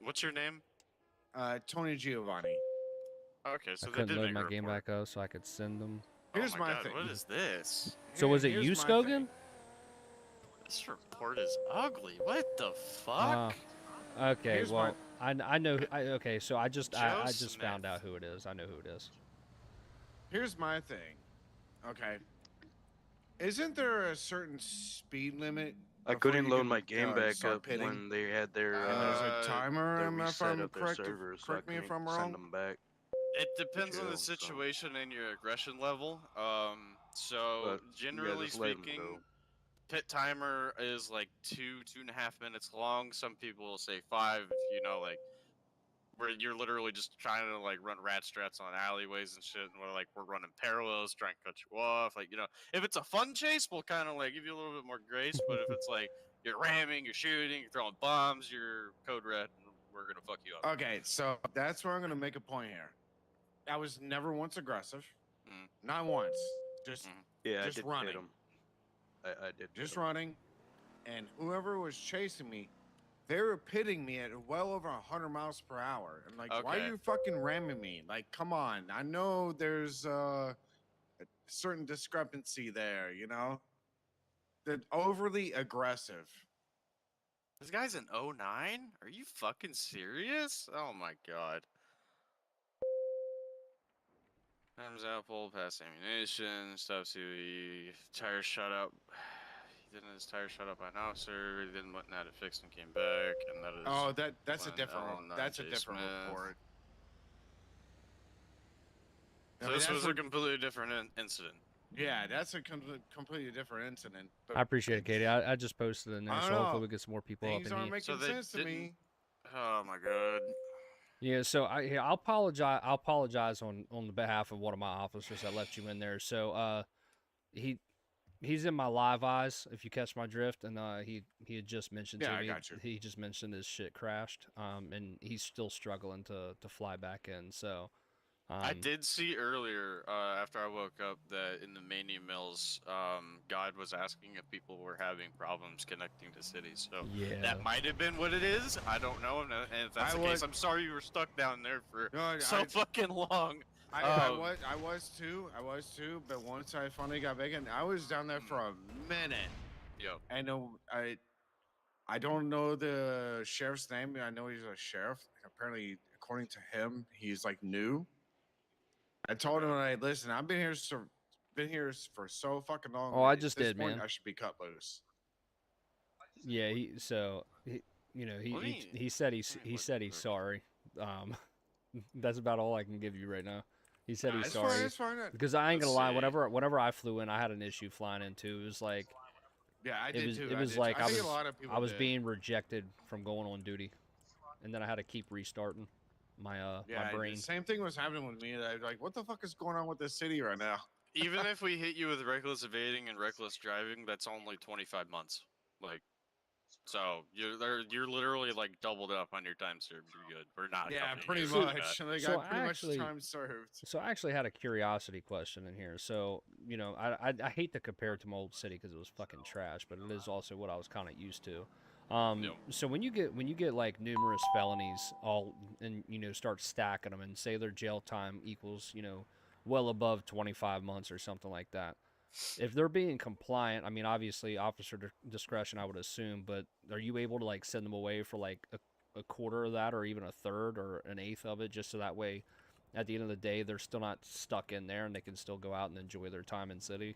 Speaker 6: What's your name?
Speaker 7: Tony Giovanni.
Speaker 6: Okay, so
Speaker 2: I
Speaker 6: they
Speaker 2: couldn't
Speaker 6: did
Speaker 2: load
Speaker 6: make
Speaker 2: my
Speaker 6: a
Speaker 2: game
Speaker 6: report.
Speaker 2: back up so I could send them.
Speaker 7: Here's
Speaker 6: oh my
Speaker 7: my
Speaker 6: God,
Speaker 7: thing.
Speaker 6: what is this?
Speaker 2: So was it
Speaker 7: Here's
Speaker 2: you,
Speaker 7: my
Speaker 2: Skogan?
Speaker 7: thing.
Speaker 6: This report is ugly. What the fuck?
Speaker 2: Okay,
Speaker 7: Here's
Speaker 2: well, I know. Okay, so I just
Speaker 6: Smith.
Speaker 2: found out who it is. I know who it is.
Speaker 7: Here's my thing. Okay. Isn't there a certain speed limit?
Speaker 3: I
Speaker 7: before
Speaker 3: couldn't
Speaker 7: you
Speaker 3: load
Speaker 7: can,
Speaker 3: my game back
Speaker 7: start
Speaker 3: up
Speaker 7: pitting?
Speaker 3: when they had their
Speaker 7: And there's a timer.
Speaker 3: their
Speaker 7: If
Speaker 3: reset
Speaker 7: I'm
Speaker 3: of their
Speaker 7: correct,
Speaker 3: servers, so
Speaker 7: correct
Speaker 3: I
Speaker 7: me if
Speaker 3: couldn't
Speaker 7: I'm wrong.
Speaker 3: send them back.
Speaker 6: It depends on
Speaker 3: jail,
Speaker 6: the
Speaker 3: so-
Speaker 6: situation and your aggression level. So
Speaker 3: But, yeah,
Speaker 6: generally
Speaker 3: just let 'em
Speaker 6: speaking,
Speaker 3: go.
Speaker 6: pit timer is like 2.5 minutes long. Some people will say 5. Like where you're literally just trying to like run rat strats on alleyways and shit, and we're running parallels, trying to cut you off. If it's a fun chase, we'll kind of like give you a little bit more grace. But if it's like you're ramming, you're shooting, you're throwing bombs, you're code red, and we're gonna fuck you up.
Speaker 7: Okay, so that's where I'm gonna make a point here. I was never once aggressive. Not once. Just
Speaker 3: Yeah,
Speaker 7: just
Speaker 3: I did
Speaker 7: running.
Speaker 3: hit 'em. I did.
Speaker 7: Just
Speaker 3: hit 'em.
Speaker 7: running. And whoever was chasing me, they were pitting me at well over 100 miles per hour. And like, why are
Speaker 6: Okay.
Speaker 7: you fucking ramming me? Like, come on. I know there's a certain discrepancy there, They're overly aggressive.
Speaker 6: This guy's an 09? Are you fucking serious? Oh my god. Time's out, pull, pass ammunition, stuff to the tire shut up. Then his tire shot up by an officer. He then went and had it fixed and came back, and that is.
Speaker 7: Oh, that's a
Speaker 6: when
Speaker 7: different
Speaker 6: L9
Speaker 7: that's a
Speaker 6: J
Speaker 7: different
Speaker 6: Smith.
Speaker 7: report. I
Speaker 6: So
Speaker 7: mean,
Speaker 6: this
Speaker 7: that's
Speaker 6: was a completely different incident.
Speaker 7: yeah, that's a completely different incident. But
Speaker 2: I appreciate it, Katie. I just posted in there,
Speaker 7: I
Speaker 2: so
Speaker 7: don't
Speaker 2: hopefully
Speaker 7: know.
Speaker 2: we get some more people up
Speaker 7: Things
Speaker 2: in
Speaker 7: aren't
Speaker 2: here.
Speaker 7: making
Speaker 6: So they
Speaker 7: sense to
Speaker 6: didn't.
Speaker 7: me.
Speaker 6: Oh my god.
Speaker 2: Yeah, so I'll apologize. I'll apologize on the behalf of one of my officers that left you in there. So he's in my live eyes, if you catch my drift, and he had just mentioned
Speaker 7: Yeah,
Speaker 2: to
Speaker 7: I
Speaker 2: me,
Speaker 7: got you.
Speaker 2: he just mentioned his shit crashed, and he's still struggling to fly back in. So
Speaker 6: I did see earlier, after I woke up, that in the main emails, God was asking if people were having problems connecting to cities. So
Speaker 2: yeah,
Speaker 6: that might have been what it is. I don't know. And if that's
Speaker 7: I
Speaker 6: the case,
Speaker 7: was-
Speaker 6: I'm sorry you were stuck down there for
Speaker 7: No,
Speaker 6: so fucking long.
Speaker 7: I was too. But once I finally got back in, I was down there for a minute.
Speaker 6: Yep.
Speaker 7: And I don't know the sheriff's name. I know he's a sheriff. Apparently, according to him, he's like new. I told him, "Hey, listen, I've been here for so fucking long.
Speaker 2: Oh, I
Speaker 7: At
Speaker 2: just
Speaker 7: this
Speaker 2: did,
Speaker 7: point,
Speaker 2: man.
Speaker 7: I should be cut loose."
Speaker 2: yeah. He you know,
Speaker 6: What do you
Speaker 2: he said
Speaker 6: mean,
Speaker 2: he's
Speaker 6: what-
Speaker 2: sorry. That's about all I can give you right now. He said he's
Speaker 7: It's
Speaker 2: sorry.
Speaker 7: fine. It's fine.
Speaker 2: Because I ain't
Speaker 6: Let's
Speaker 2: gonna lie,
Speaker 6: see.
Speaker 2: whenever I flew in, I had an issue flying in too. It was like
Speaker 7: Yeah, I
Speaker 2: it
Speaker 7: did
Speaker 2: was
Speaker 7: too.
Speaker 2: it
Speaker 7: I
Speaker 2: was
Speaker 7: did too.
Speaker 2: like
Speaker 7: I think a lot of people
Speaker 2: I was
Speaker 7: did.
Speaker 2: being rejected from going on duty, and then I had to keep restarting my
Speaker 7: Yeah,
Speaker 2: my brain.
Speaker 7: the same thing was happening with me. I was like, "What the fuck is going on with this city right now?"
Speaker 6: Even if we hit you with reckless evading and reckless driving, that's only 25 months. Like, so you're literally like doubled up on your time served. You're good. We're not.
Speaker 7: Yeah,
Speaker 6: helping
Speaker 7: pretty
Speaker 6: you
Speaker 2: So-
Speaker 6: with
Speaker 7: much.
Speaker 6: that.
Speaker 7: Like,
Speaker 2: so
Speaker 7: I pretty
Speaker 2: actually-
Speaker 7: much time served.
Speaker 2: So I actually had a curiosity question in here. So you know, I hate to compare it to my old city because it was fucking trash, but it is also what I was kind of used to.
Speaker 6: Yep.
Speaker 2: So when you get like numerous felonies all and you know start stacking them and say their jail time equals you know well above 25 months or something like that. If they're being compliant, I mean obviously officer discretion I would assume, but are you able to like send them away for like a quarter of that or even a third or an eighth of it just so that way at the end of the day they're still not stuck in there and they can still go out and enjoy their time in city?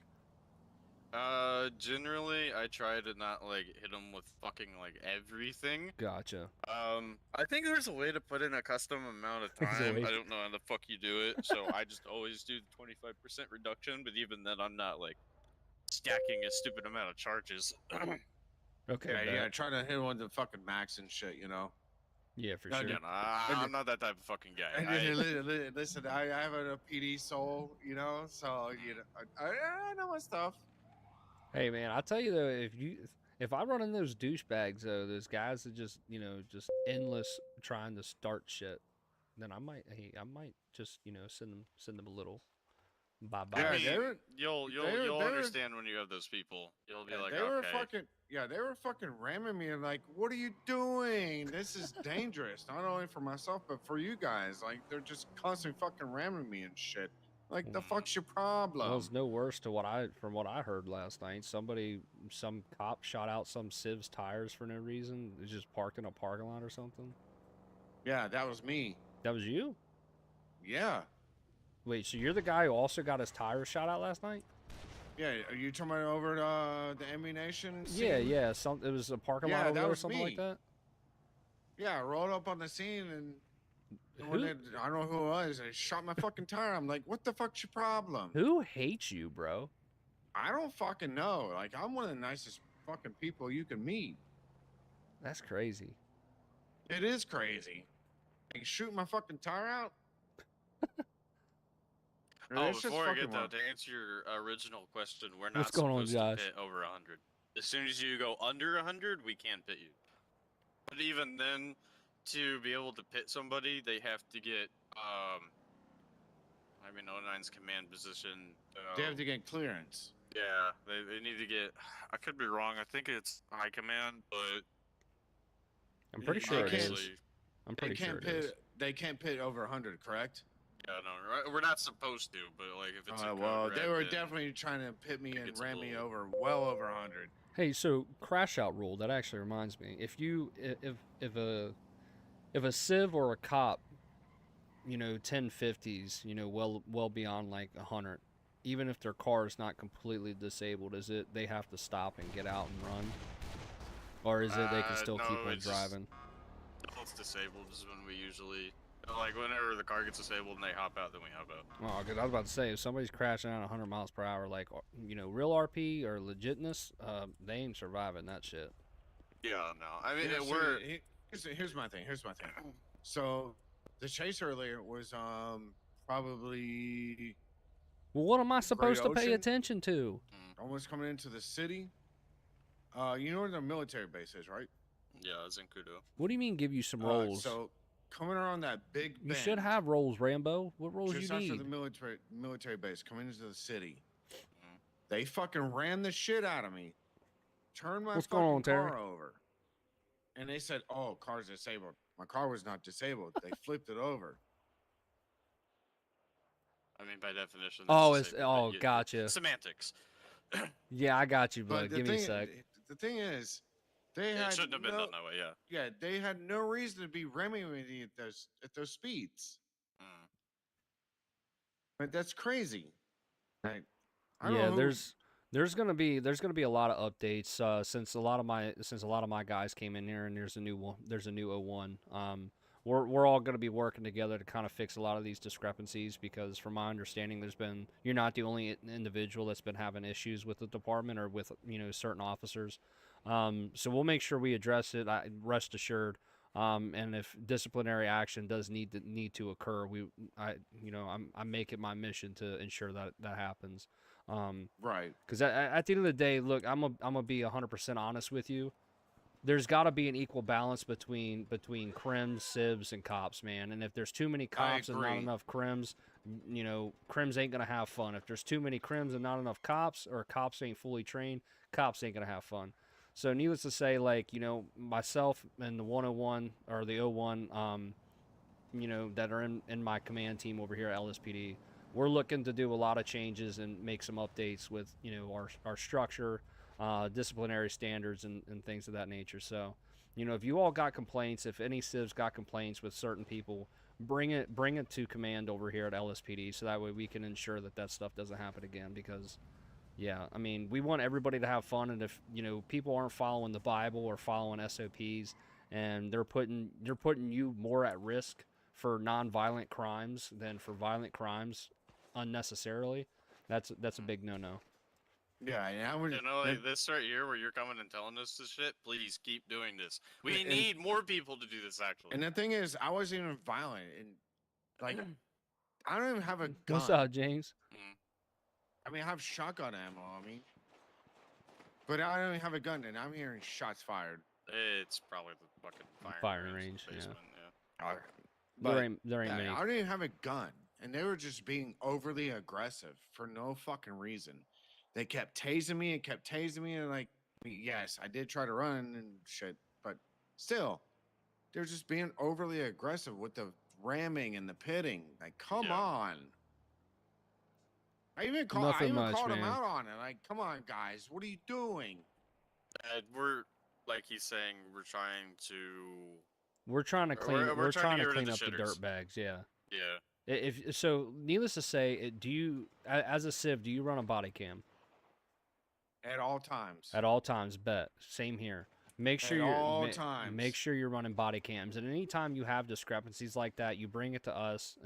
Speaker 6: Generally, I try to not like hit them with fucking like everything.
Speaker 2: Gotcha.
Speaker 6: I think there's a way to put in a custom amount of
Speaker 2: There's a
Speaker 6: time.
Speaker 2: way.
Speaker 6: I don't know how the fuck you do it, so I just always do the 25% reduction. But even then, I'm not like stacking a stupid amount of charges.
Speaker 2: Okay.
Speaker 7: Yeah,
Speaker 2: bet.
Speaker 7: yeah. Trying to hit one of the fucking max and shit, you know.
Speaker 2: Yeah, for
Speaker 7: No,
Speaker 2: sure.
Speaker 7: no.
Speaker 6: I'm not that type of fucking guy.
Speaker 7: Listen, I have a PD soul, you know, so you know, I know my stuff.
Speaker 2: Hey man, I'll tell you though, if I run in those douchebags though, those guys that just you know just endless trying to start shit, then I might just you know send them a little bye bye.
Speaker 7: Yeah,
Speaker 6: I
Speaker 7: they
Speaker 6: mean,
Speaker 7: were-
Speaker 6: you'll
Speaker 7: they were-
Speaker 6: understand when you have those people. You'll be like,
Speaker 7: They were
Speaker 6: okay.
Speaker 7: they were fucking ramming me and like, what are you doing? This is dangerous, not only for myself but for you guys. Like, they're just constantly fucking ramming me and shit. Like, the fuck's your problem?
Speaker 2: Well, it's no worse to from what I heard last night. Some cop shot out some Civ's tires for no reason. It was just parked in a parking lot or something.
Speaker 7: Yeah, that was me.
Speaker 2: That was you?
Speaker 7: Yeah.
Speaker 2: Wait, so you're the guy who also got his tires shot out last night?
Speaker 7: Yeah, are you talking about over at the ammunition scene?
Speaker 2: Yeah, yeah. It was a parking lot
Speaker 7: Yeah,
Speaker 2: over
Speaker 7: that
Speaker 2: there or
Speaker 7: was
Speaker 2: something like
Speaker 7: me.
Speaker 2: that.
Speaker 7: Yeah, I rolled up on the scene and
Speaker 2: Who-
Speaker 7: I don't know who it was. They shot my fucking tire. I'm like, what the fuck's your problem?
Speaker 2: Who hates you, bro?
Speaker 7: I don't fucking know. Like, I'm one of the nicest fucking people you can meet.
Speaker 2: That's crazy.
Speaker 7: It is crazy. Like, shoot my fucking tire out.
Speaker 6: Oh,
Speaker 7: It's just
Speaker 6: before I
Speaker 7: fucking
Speaker 6: get though,
Speaker 7: wrong.
Speaker 6: to answer your original question, we're not
Speaker 2: What's going on,
Speaker 6: supposed
Speaker 2: Josh?
Speaker 6: to pit over 100. As soon as you go under 100, we can pit you. But even then, to be able to pit somebody, they have to get I mean, 09's command position.
Speaker 7: They have to get clearance.
Speaker 6: Yeah, they need to get. I could be wrong. I think it's high command, but
Speaker 2: I'm pretty
Speaker 7: They
Speaker 2: sure it
Speaker 7: can't-
Speaker 2: is. I'm
Speaker 7: They
Speaker 2: pretty sure
Speaker 7: can't
Speaker 2: it is.
Speaker 7: pit. They can't pit over 100, correct?
Speaker 6: yeah, no, we're not supposed to. But like, if it's a code
Speaker 7: Well, they
Speaker 6: red,
Speaker 7: were
Speaker 6: then-
Speaker 7: definitely trying to pit me and
Speaker 6: it's a
Speaker 7: ram me
Speaker 6: little-
Speaker 7: over well over 100.
Speaker 2: Hey, so crash out rule. That actually reminds me. If a civ or a cop, you know, 1050s, you know, well beyond like 100, even if their car is not completely disabled, is it they have to stop and get out and run, or is it they can still
Speaker 6: no,
Speaker 2: keep on
Speaker 6: it's just-
Speaker 2: driving?
Speaker 6: Until it's disabled is when we usually, like, whenever the car gets disabled and they hop out, then we hop out.
Speaker 2: Oh, because I was about to say, if somebody's crashing out 100 miles per hour, like, you know, real RP or legitness, they ain't surviving that shit.
Speaker 6: Yeah, no. I mean,
Speaker 7: Yeah, so
Speaker 6: we're
Speaker 7: here's my thing. So the chase earlier was probably
Speaker 2: Well, what am I
Speaker 7: Great
Speaker 2: supposed to pay
Speaker 7: Ocean?
Speaker 2: attention to?
Speaker 7: almost coming into the city. You know where the military base is, right?
Speaker 6: yeah, it's in Kudo.
Speaker 2: What do you mean give you some rolls?
Speaker 7: So coming around that big bend,
Speaker 2: you should have rolls, Rambo. What rolls
Speaker 7: just
Speaker 2: you
Speaker 7: after
Speaker 2: need?
Speaker 7: the military base, coming into the city.
Speaker 6: Mhm.
Speaker 7: They fucking ran the shit out of me. Turned my
Speaker 2: What's going
Speaker 7: fucking
Speaker 2: on, Terry?
Speaker 7: car over. And they said, "Oh, car's disabled." My car was not disabled. They flipped it over.
Speaker 6: I mean, by definition.
Speaker 2: Oh,
Speaker 6: that's
Speaker 2: it's
Speaker 6: disabled, but
Speaker 2: gotcha.
Speaker 6: Semantics.
Speaker 2: Yeah, I got you,
Speaker 7: But
Speaker 2: bud. Give me a sec.
Speaker 7: the thing is, they
Speaker 6: It
Speaker 7: had
Speaker 6: shouldn't have been done that way. Yeah.
Speaker 7: yeah, they had no reason to be ramming me at those speeds.
Speaker 6: Mm.
Speaker 7: But that's crazy. Like, I don't
Speaker 2: Yeah,
Speaker 7: know who,
Speaker 2: there's gonna be a lot of updates since a lot of my guys came in here, and there's a new one. There's a new 01. We're all gonna be working together to kind of fix a lot of these discrepancies, because from my understanding, you're not the only individual that's been having issues with the department or with, you know, certain officers. So we'll make sure we address it. Rest assured. And if disciplinary action does need to occur, I make it my mission to ensure that that happens.
Speaker 7: right.
Speaker 2: Because at the end of the day, look, I'm gonna be 100% honest with you. There's got to be an equal balance between crims, civs, and cops, man. And if there's too many cops and not
Speaker 7: agree.
Speaker 2: enough crims, you know, crims ain't gonna have fun. If there's too many crims and not enough cops, or cops ain't fully trained, cops ain't gonna have fun. So needless to say, like, you know, myself and the 101 or the 01, you know, that are in my command team over here at LSPD, we're looking to do a lot of changes and make some updates with, you know, our structure, disciplinary standards, and things of that nature. So, you know, if you all got complaints, if any civs got complaints with certain people, bring it to command over here at LSPD, so that way we can ensure that that stuff doesn't happen again. Because, yeah, I mean, we want everybody to have fun, and if, you know, people aren't following the Bible or following SOPs, and they're putting you more at risk for non-violent crimes than for violent crimes unnecessarily, that's a big no-no.
Speaker 7: Yeah, and I would.
Speaker 6: You know, like this right here, where you're coming and telling us this shit. Please keep doing this. We need more people to do this. Actually,
Speaker 7: And the thing is, I wasn't even violent, and like, I don't even have a gun.
Speaker 2: What's up, James?
Speaker 6: Mm.
Speaker 7: I mean, I have shotgun ammo. I mean, but I don't even have a gun, and I'm hearing shots fired.
Speaker 6: It's probably the fucking
Speaker 2: Firing range,
Speaker 6: basement. Yeah.
Speaker 7: Alright.
Speaker 2: There ain't many.
Speaker 7: I don't even have a gun, and they were just being overly aggressive for no fucking reason. They kept tasing me and kept tasing me, and like, yes, I did try to run and shit, but still, they're just being overly aggressive with the ramming and the pitting. Like, come
Speaker 6: Yeah.
Speaker 7: on. I even called
Speaker 2: Nothing much,
Speaker 7: them
Speaker 2: man.
Speaker 7: out on it. Like, come on, guys, what are you doing?
Speaker 6: We're like he's saying, we're trying to.
Speaker 2: We're trying to clean.
Speaker 6: We're
Speaker 2: We're trying to
Speaker 6: get rid
Speaker 2: clean
Speaker 6: of
Speaker 2: up
Speaker 6: the
Speaker 2: the
Speaker 6: shitters.
Speaker 2: dirt bags. Yeah.
Speaker 6: Yeah.
Speaker 2: If so, needless to say, do you, as a civ, do you run a body cam
Speaker 7: At all times.
Speaker 2: at all times? Bet. Same here. Make sure
Speaker 7: At
Speaker 2: you're
Speaker 7: all times.
Speaker 2: make sure you're running body cams, and anytime you have discrepancies like that, you bring it to us.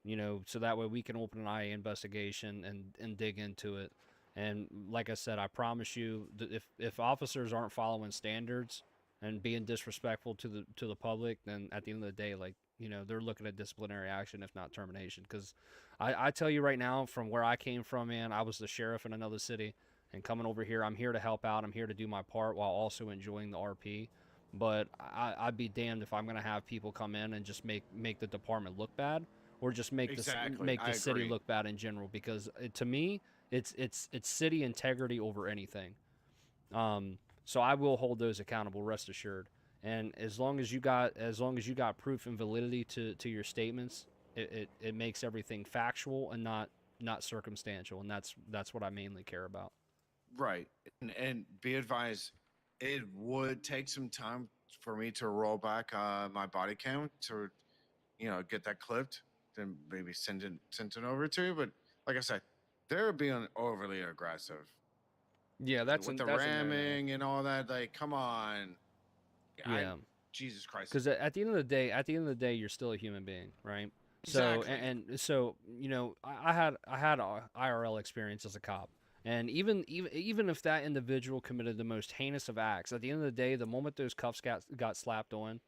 Speaker 2: You know, so that way we can open an IA investigation and dig into it. And like I said, I promise you that if officers aren't following standards and being disrespectful to the public, then at the end of the day, like, you know, they're looking at disciplinary action, if not termination. Because I tell you right now, from where I came from, man, I was the sheriff in another city, and coming over here, I'm here to help out. I'm here to do my part while also enjoying the RP. But I'd be damned if I'm gonna have people come in and just make the department look bad, or just make
Speaker 7: Exactly.
Speaker 2: the
Speaker 7: I
Speaker 2: city
Speaker 7: agree.
Speaker 2: look bad in general. Because to me, it's city integrity over anything. So I will hold those accountable, rest assured. And as long as you got proof and validity to your statements, it makes everything factual and not circumstantial, and that's what I mainly care about.
Speaker 7: Right. And be advised, it would take some time for me to roll back my body cam to, you know, get that clipped, then maybe send it over to you. But like I said, they're being overly aggressive
Speaker 2: Yeah, that's
Speaker 7: with the
Speaker 2: that's a no-no.
Speaker 7: ramming and all that. Like, come on.
Speaker 2: Yeah.
Speaker 7: Jesus Christ.
Speaker 2: Because at the end of the day, you're still a human being, right? So
Speaker 7: Exactly.
Speaker 2: and so I had a IRL experience as a cop, and even if that individual committed the most heinous of acts, at the end of the day, the moment those cuffs got slapped on,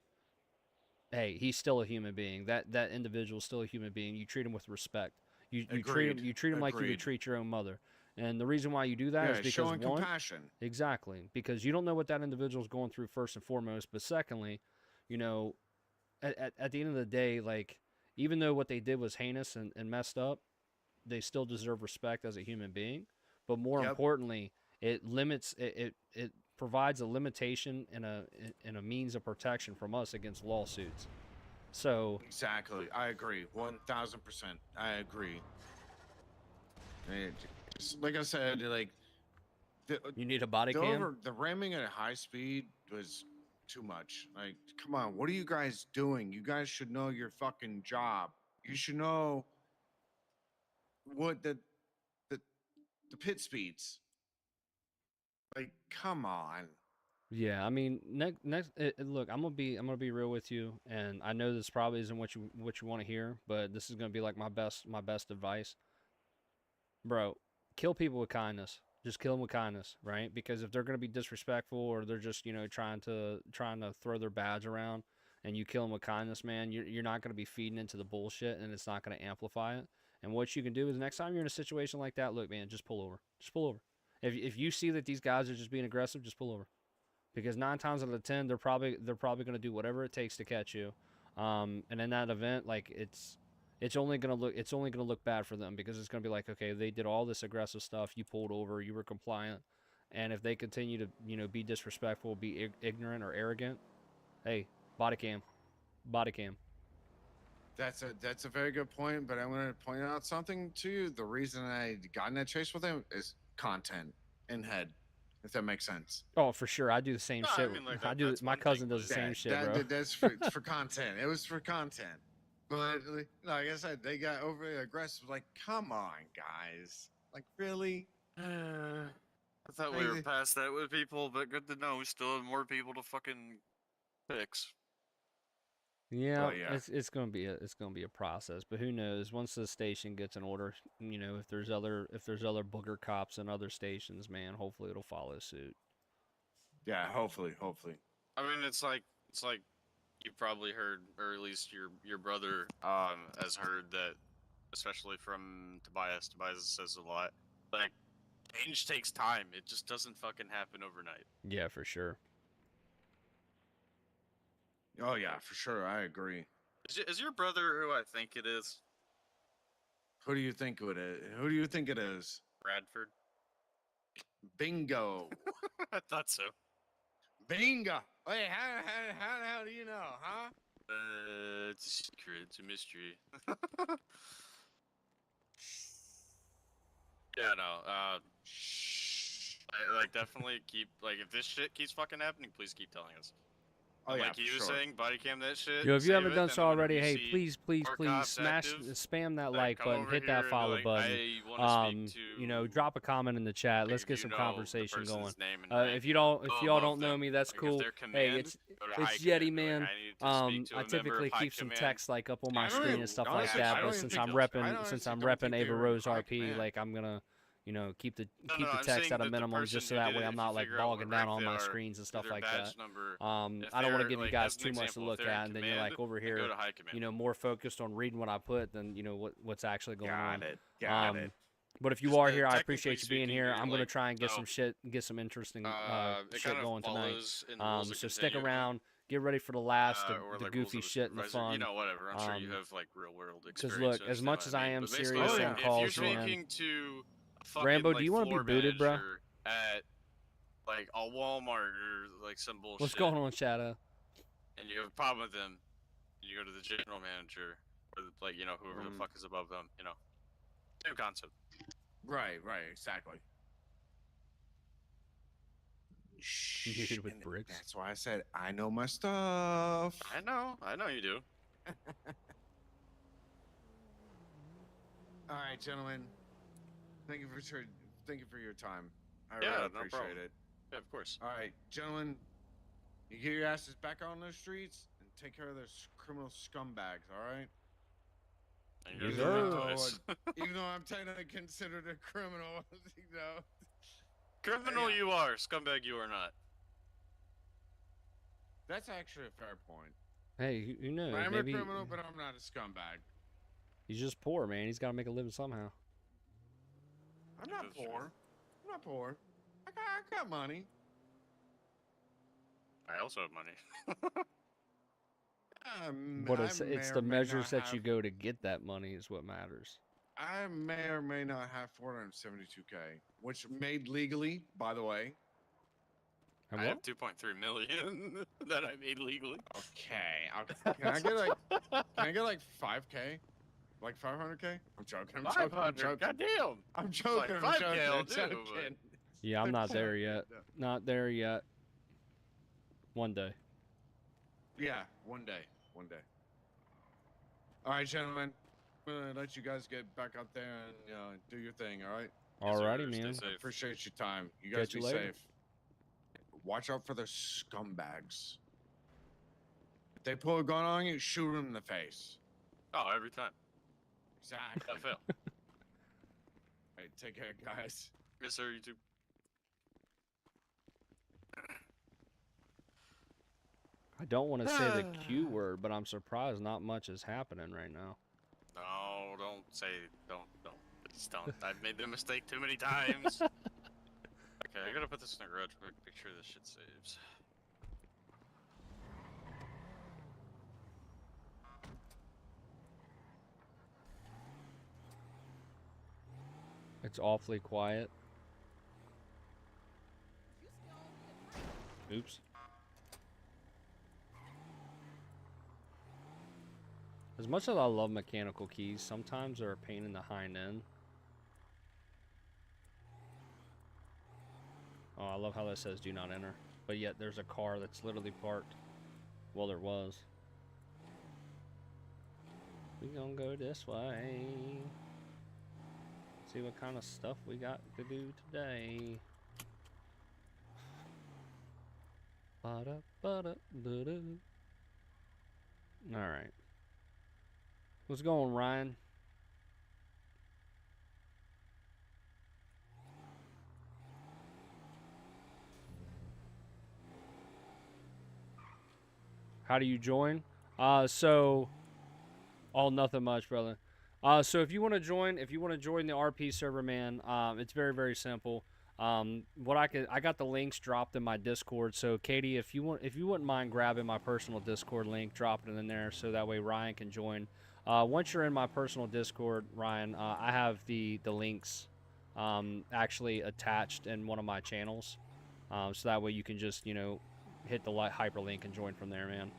Speaker 2: hey, he's still a human being. That individual is still a human being. You treat him with respect. You treat him like you would treat your own mother. And the reason why you do that is because
Speaker 7: showing
Speaker 2: one,
Speaker 7: compassion.
Speaker 2: exactly, because you don't know what that individual is going through first and foremost. But secondly, at the end of the day, like, even though what they did was heinous and messed up, they still deserve respect as a human being. But more importantly, it provides a limitation and a means of protection from us against lawsuits. So
Speaker 7: Exactly. I agree. 1000%. I agree. Like I said, like
Speaker 2: you need a body cam.
Speaker 7: the ramming at high speed was too much. Like, come on, what are you guys doing? You guys should know your fucking job. You should know what the pit speeds. Like, come on.
Speaker 2: Yeah, I mean, next look, I'm gonna be real with you, and I know this probably isn't what you want to hear, but this is gonna be like my best advice, bro. Kill people with kindness. Just kill them with kindness, right? Because if they're gonna be disrespectful or they're just trying to throw their badge around, and you kill them with kindness, man, you're not gonna be feeding into the bullshit, and it's not gonna amplify it. And what you can do is next time you're in a situation like that, look, man, just pull over. Just pull over. If you see that these guys are just being aggressive, just pull over. Because 9 times out of 10, they're probably going to do whatever it takes to catch you, and in that event, like it's only going to look bad for them because it's going to be like, okay, they did all this aggressive stuff, you pulled over, you were compliant, and if they continue to be disrespectful, be ignorant or arrogant, hey, body cam.
Speaker 7: That's a very good point, but I'm going to point out something to you. The reason I got in that chase with him is content in head, if that makes sense.
Speaker 2: Oh, for sure, I do the same shit.
Speaker 6: I mean, like,
Speaker 2: I do.
Speaker 6: that's
Speaker 2: My
Speaker 6: one
Speaker 2: cousin
Speaker 6: thing,
Speaker 2: does the
Speaker 6: but-
Speaker 2: same shit, bro.
Speaker 7: That's for content. It was for content. But like I said, they got overly aggressive. Like, come on, guys. Like, really?
Speaker 6: I thought we were past that with people, but good to know we still have more people to fucking fix.
Speaker 2: Yeah,
Speaker 7: yeah.
Speaker 2: it's gonna be a process, but who knows? Once the station gets an order, if there's other booger cops in other stations, man, hopefully it'll follow suit.
Speaker 7: Yeah, hopefully.
Speaker 6: I mean, it's like you probably heard, or at least your brother has heard that, especially from Tobias. Tobias says a lot. Like, change takes time. It just doesn't fucking happen overnight.
Speaker 2: Yeah, for sure.
Speaker 7: Oh yeah, for sure. I agree.
Speaker 6: Is your brother who I think it is?
Speaker 7: Who do you think it is? Who do you think it is?
Speaker 6: Bradford.
Speaker 7: Bingo.
Speaker 6: I thought so.
Speaker 7: Bingo. Wait, how the hell do you know, huh?
Speaker 6: It's a secret. It's a mystery. Yeah, no. Like, definitely keep, like, if this shit keeps fucking happening, please keep telling us.
Speaker 7: Oh
Speaker 6: And
Speaker 7: yeah,
Speaker 6: like you
Speaker 7: for
Speaker 6: were
Speaker 7: sure.
Speaker 6: saying, body cam that shit.
Speaker 2: Yo, if you
Speaker 6: save
Speaker 2: haven't
Speaker 6: it,
Speaker 2: done so
Speaker 6: and then whenever
Speaker 2: already,
Speaker 6: you
Speaker 2: hey,
Speaker 6: see
Speaker 2: please
Speaker 6: more cops
Speaker 2: smash
Speaker 6: active,
Speaker 2: spam that
Speaker 6: like,
Speaker 2: like
Speaker 6: come
Speaker 2: button,
Speaker 6: over
Speaker 2: hit
Speaker 6: here
Speaker 2: that
Speaker 6: and be
Speaker 2: follow
Speaker 6: like,
Speaker 2: button.
Speaker 6: I wanna speak to,
Speaker 2: Drop a comment in the chat.
Speaker 6: like,
Speaker 2: Let's
Speaker 6: if
Speaker 2: get
Speaker 6: you
Speaker 2: some
Speaker 6: know the
Speaker 2: conversation going.
Speaker 6: person's name and rank
Speaker 2: If y'all don't know
Speaker 6: them.
Speaker 2: me, that's
Speaker 6: Like, if
Speaker 2: cool.
Speaker 6: they're
Speaker 2: Hey,
Speaker 6: command,
Speaker 2: it's
Speaker 6: go to high
Speaker 2: Yeti,
Speaker 6: command, be like,
Speaker 2: man.
Speaker 6: I need to speak to a
Speaker 2: I
Speaker 6: member
Speaker 2: typically
Speaker 6: of high
Speaker 2: keep some
Speaker 6: command.
Speaker 2: text like up on my
Speaker 7: I don't
Speaker 2: screen
Speaker 7: even-
Speaker 2: and stuff
Speaker 7: honestly,
Speaker 2: like
Speaker 6: I
Speaker 2: that.
Speaker 6: don't
Speaker 2: But
Speaker 6: even
Speaker 2: since
Speaker 6: think
Speaker 2: I'm
Speaker 6: those- I
Speaker 2: repping
Speaker 7: honestly
Speaker 2: I'm
Speaker 7: don't
Speaker 2: repping
Speaker 7: think they
Speaker 2: Ava
Speaker 7: were
Speaker 2: Rose
Speaker 7: high
Speaker 2: RP,
Speaker 7: command.
Speaker 2: like I'm gonna keep the
Speaker 6: No,
Speaker 2: keep the
Speaker 6: I'm
Speaker 2: text
Speaker 6: saying
Speaker 2: at a
Speaker 6: that the
Speaker 2: minimum
Speaker 6: person
Speaker 2: just so
Speaker 6: who
Speaker 2: that
Speaker 6: did
Speaker 2: way
Speaker 6: it,
Speaker 2: I'm
Speaker 6: if
Speaker 2: not
Speaker 6: you
Speaker 2: like
Speaker 6: figure out what
Speaker 2: bogging down
Speaker 6: rank
Speaker 2: on
Speaker 6: they
Speaker 2: my
Speaker 6: are,
Speaker 2: screens and stuff
Speaker 6: their
Speaker 2: like
Speaker 6: badge
Speaker 2: that.
Speaker 6: number, if
Speaker 2: I don't want to
Speaker 6: they're,
Speaker 2: give you
Speaker 6: like,
Speaker 2: guys
Speaker 6: as an
Speaker 2: too much to
Speaker 6: example, if
Speaker 2: look
Speaker 6: they're in
Speaker 2: at, and then you're
Speaker 6: command,
Speaker 2: like over
Speaker 6: then
Speaker 2: here,
Speaker 6: go to high command.
Speaker 2: more focused on reading what I put than what's actually going on.
Speaker 7: Got it.
Speaker 2: But if you
Speaker 6: Just,
Speaker 2: are here, I
Speaker 6: technically
Speaker 2: appreciate you being
Speaker 6: speaking,
Speaker 2: here.
Speaker 6: you're,
Speaker 2: I'm gonna
Speaker 6: like,
Speaker 2: try and get
Speaker 6: so,
Speaker 2: some interesting
Speaker 6: it
Speaker 2: shit
Speaker 6: kind of
Speaker 2: going tonight.
Speaker 6: follows in the rules of
Speaker 2: So stick
Speaker 6: continuum,
Speaker 2: around. Get ready for the last,
Speaker 6: or
Speaker 2: the
Speaker 6: like
Speaker 2: goofy
Speaker 6: rules of a
Speaker 2: shit and the
Speaker 6: supervisor. You
Speaker 2: fun.
Speaker 6: know, whatever. I'm sure you have like real world
Speaker 2: Because
Speaker 6: experience.
Speaker 2: look,
Speaker 6: You
Speaker 2: as much
Speaker 6: understand
Speaker 2: as I
Speaker 6: what
Speaker 2: am
Speaker 6: mean. But basically,
Speaker 2: serious
Speaker 6: like,
Speaker 2: on
Speaker 6: if
Speaker 2: calls,
Speaker 6: you're
Speaker 2: man.
Speaker 6: speaking to a fucking,
Speaker 2: Rambo,
Speaker 6: like,
Speaker 2: do you want to be
Speaker 6: floor
Speaker 2: booted, bro?
Speaker 6: manager at like a Walmart or like some bullshit,
Speaker 2: What's going on, Shadow?
Speaker 6: and you have a problem with them, you go to the general manager or the, like, whoever the fuck is above them. Same concept.
Speaker 7: Right, exactly.
Speaker 2: Muted with
Speaker 7: And
Speaker 2: bricks.
Speaker 7: that's why I said I know my stuff.
Speaker 6: I know you do.
Speaker 7: All right, gentlemen. Thank you for your time. I
Speaker 6: Yeah,
Speaker 7: really
Speaker 6: no
Speaker 7: appreciate
Speaker 6: problem.
Speaker 7: it.
Speaker 6: Yeah, of course.
Speaker 7: All right, gentlemen, you get your asses back on those streets and take care of those criminal scumbags. All right.
Speaker 6: And
Speaker 2: Yes,
Speaker 6: you
Speaker 7: Even
Speaker 6: guys are
Speaker 2: sir.
Speaker 6: nice.
Speaker 7: even though I'm technically considered a criminal, you know.
Speaker 6: Criminal
Speaker 7: Yeah,
Speaker 6: you are, scumbag you are not.
Speaker 7: that's actually a fair point.
Speaker 2: Hey, who knows?
Speaker 7: I'm a
Speaker 2: Maybe
Speaker 7: criminal, but I'm not a scumbag.
Speaker 2: he's just poor, man. He's got to make a living somehow.
Speaker 7: I'm
Speaker 6: That
Speaker 7: not
Speaker 6: is true.
Speaker 7: poor. I'm not poor. I got money.
Speaker 6: I also have money.
Speaker 2: But
Speaker 7: I
Speaker 2: it's
Speaker 7: may
Speaker 2: the
Speaker 7: or may
Speaker 2: measures
Speaker 7: not
Speaker 2: that you
Speaker 7: have.
Speaker 2: go to get that money is what matters.
Speaker 7: I may or may not have 472K, which made legally, by the way.
Speaker 2: And
Speaker 6: I
Speaker 2: what?
Speaker 6: have 2.3 million that I made legally.
Speaker 7: Okay. Can I get like 5K? Like 500K? I'm joking. I'm joking. I'm
Speaker 6: 500.
Speaker 7: joking.
Speaker 6: Goddamn.
Speaker 7: I'm joking.
Speaker 6: Like
Speaker 7: I'm
Speaker 6: 5K
Speaker 7: joking.
Speaker 6: I'll
Speaker 7: I'm
Speaker 6: do,
Speaker 7: joking.
Speaker 2: Yeah, I'm not there yet.
Speaker 7: No.
Speaker 2: Not there yet. One day.
Speaker 7: Yeah, one day. One day. All right, gentlemen. I'm gonna let you guys get back out there and do your thing. All right.
Speaker 6: Yes, sir.
Speaker 2: Alrighty,
Speaker 6: Stay
Speaker 2: man.
Speaker 6: safe.
Speaker 7: I appreciate your time. You guys
Speaker 2: Catch you
Speaker 7: be
Speaker 2: later.
Speaker 7: safe. Watch out for the scumbags. If they pull a gun on you, shoot them in the face.
Speaker 6: Oh, every time.
Speaker 7: Exactly.
Speaker 6: I fail.
Speaker 7: Hey, take care, guys.
Speaker 6: Yes, sir. You too.
Speaker 2: I don't want to say the Q word, but I'm surprised not much is happening right now.
Speaker 6: No, don't say, don't, please don't. I've made the mistake too many times. Okay, I gotta put this in the garage quick. Make sure this shit saves.
Speaker 2: It's awfully quiet. Oops. As much as I love mechanical keys, sometimes they're a pain in the hind end. Oh, I love how that says do not enter. But yet there's a car that's literally parked. Well, there was. We gonna go this way. See what kind of stuff we got to do today. Alright. What's going, Ryan? How do you join? So all nothing much, brother. So if you want to join, the RP server, man, it's very, very simple. I got the links dropped in my Discord. So Katie, if you wouldn't mind grabbing my personal Discord link, dropping it in there, so that way Ryan can join. Once you're in my personal Discord, Ryan, I have the links actually attached in one of my channels, so that way you can just hit the hyperlink and join from there, man.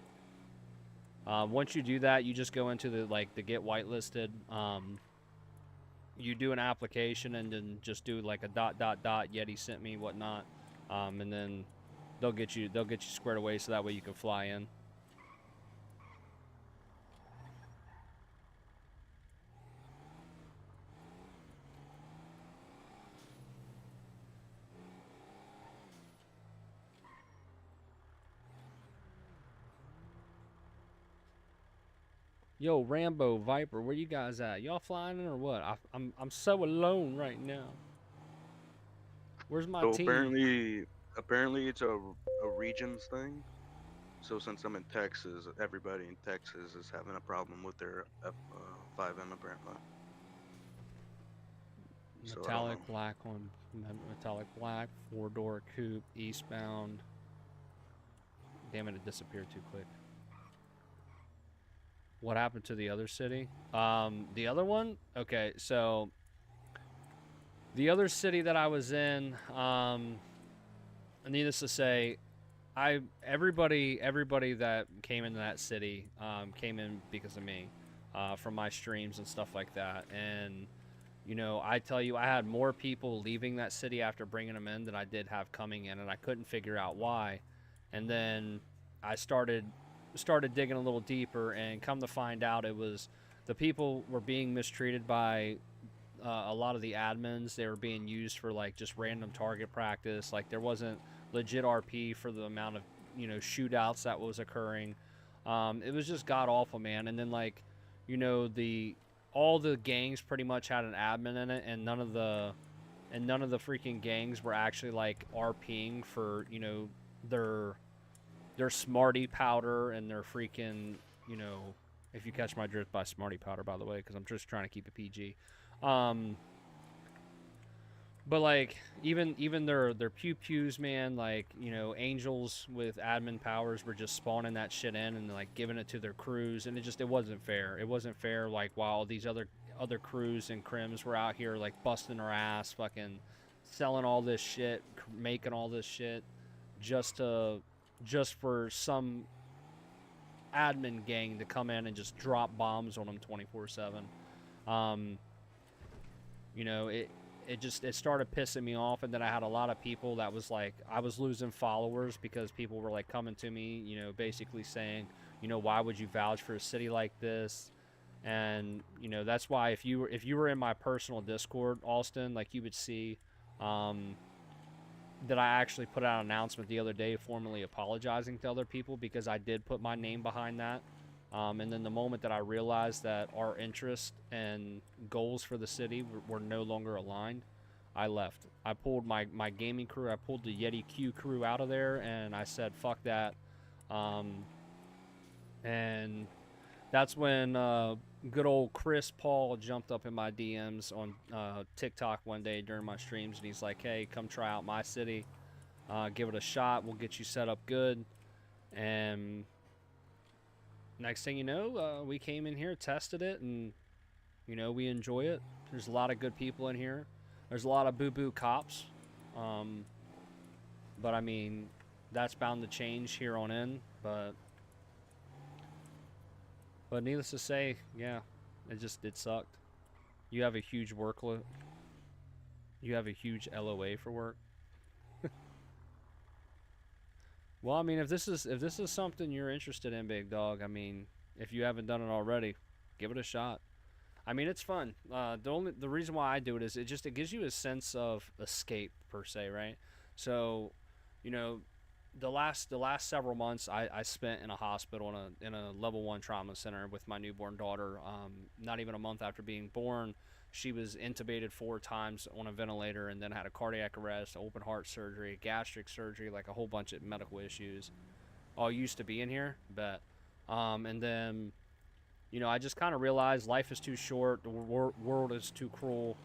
Speaker 2: Once you do that, you just go into the get whitelisted. You do an application and then just do like a ... Yeti sent me whatnot, and then they'll get you squared away so that way you can fly in. Yo, Rambo, Viper, where you guys at? Y'all flying in or what? I'm so alone right now. Where's my
Speaker 3: So
Speaker 2: team?
Speaker 3: apparently it's a regions thing. So since I'm in Texas, everybody in Texas is having a problem with their FiveM apparently. So I don't
Speaker 2: Metallic
Speaker 3: know.
Speaker 2: black on metallic black, 4-door coupe, eastbound. Damn it, it disappeared too quick. What happened to the other city? The other one? Okay, so the other city that I was in, needless to say, everybody that came into that city came in because of me, from my streams and stuff like that. And I tell you, I had more people leaving that city after bringing them in than I did have coming in, and I couldn't figure out why. And then I started digging a little deeper, and come to find out, it was the people were being mistreated by a lot of the admins, they were being used for like just random target practice. Like there wasn't legit RP for the amount of shootouts that was occurring. It was just god awful, man. And then like all the gangs pretty much had an admin in it, and none of the freaking gangs were actually like RPing for their smarty powder and their freaking if you catch my drift by smarty powder, by the way, because I'm just trying to keep it PG. But like even their pew pews, man, like angels with admin powers were just spawning that shit in and like giving it to their crews, and it wasn't fair. It wasn't fair. Like while these other crews and crims were out here like busting their ass, fucking selling all this shit, making all this shit, just for some admin gang to come in and just drop bombs on them 24/7. It started pissing me off, and then I had a lot of people that was like, I was losing followers because people were like coming to me, basically saying, why would you vouch for a city like this? And that's why if you were in my personal Discord, Austin, like you would see that I actually put out an announcement the other day formally apologizing to other people because I did put my name behind that. And then the moment that I realized that our interests and goals for the city were no longer aligned, I left. I pulled my gaming crew, I pulled the Yeti Q crew out of there, and I said, fuck that. And that's when good old Chris Paul jumped up in my DMs on TikTok one day during my streams, and he's like, hey, come try out my city. Give it a shot. We'll get you set up good. And next thing you know, we came in here, tested it, and, we enjoy it. There's a lot of good people in here. There's a lot of boo-boo cops. But, I mean, that's bound to change here on in. But needless to say, yeah, it sucked. You have a huge workload. You have a huge LOA for work. Well, I mean, if this is something you're interested in, big dog, I mean, if you haven't done it already, give it a shot. I mean, it's fun. The reason why I do it is it gives you a sense of escape per se, right? So, the last several months I spent in a hospital in a level 1 trauma center with my newborn daughter. Not even a month after being born, she was intubated 4 times on a ventilator and then had a cardiac arrest, open heart surgery, gastric surgery, like a whole bunch of medical issues. All used to be in here, but and then I just kind of realized life is too short, the world is too cruel.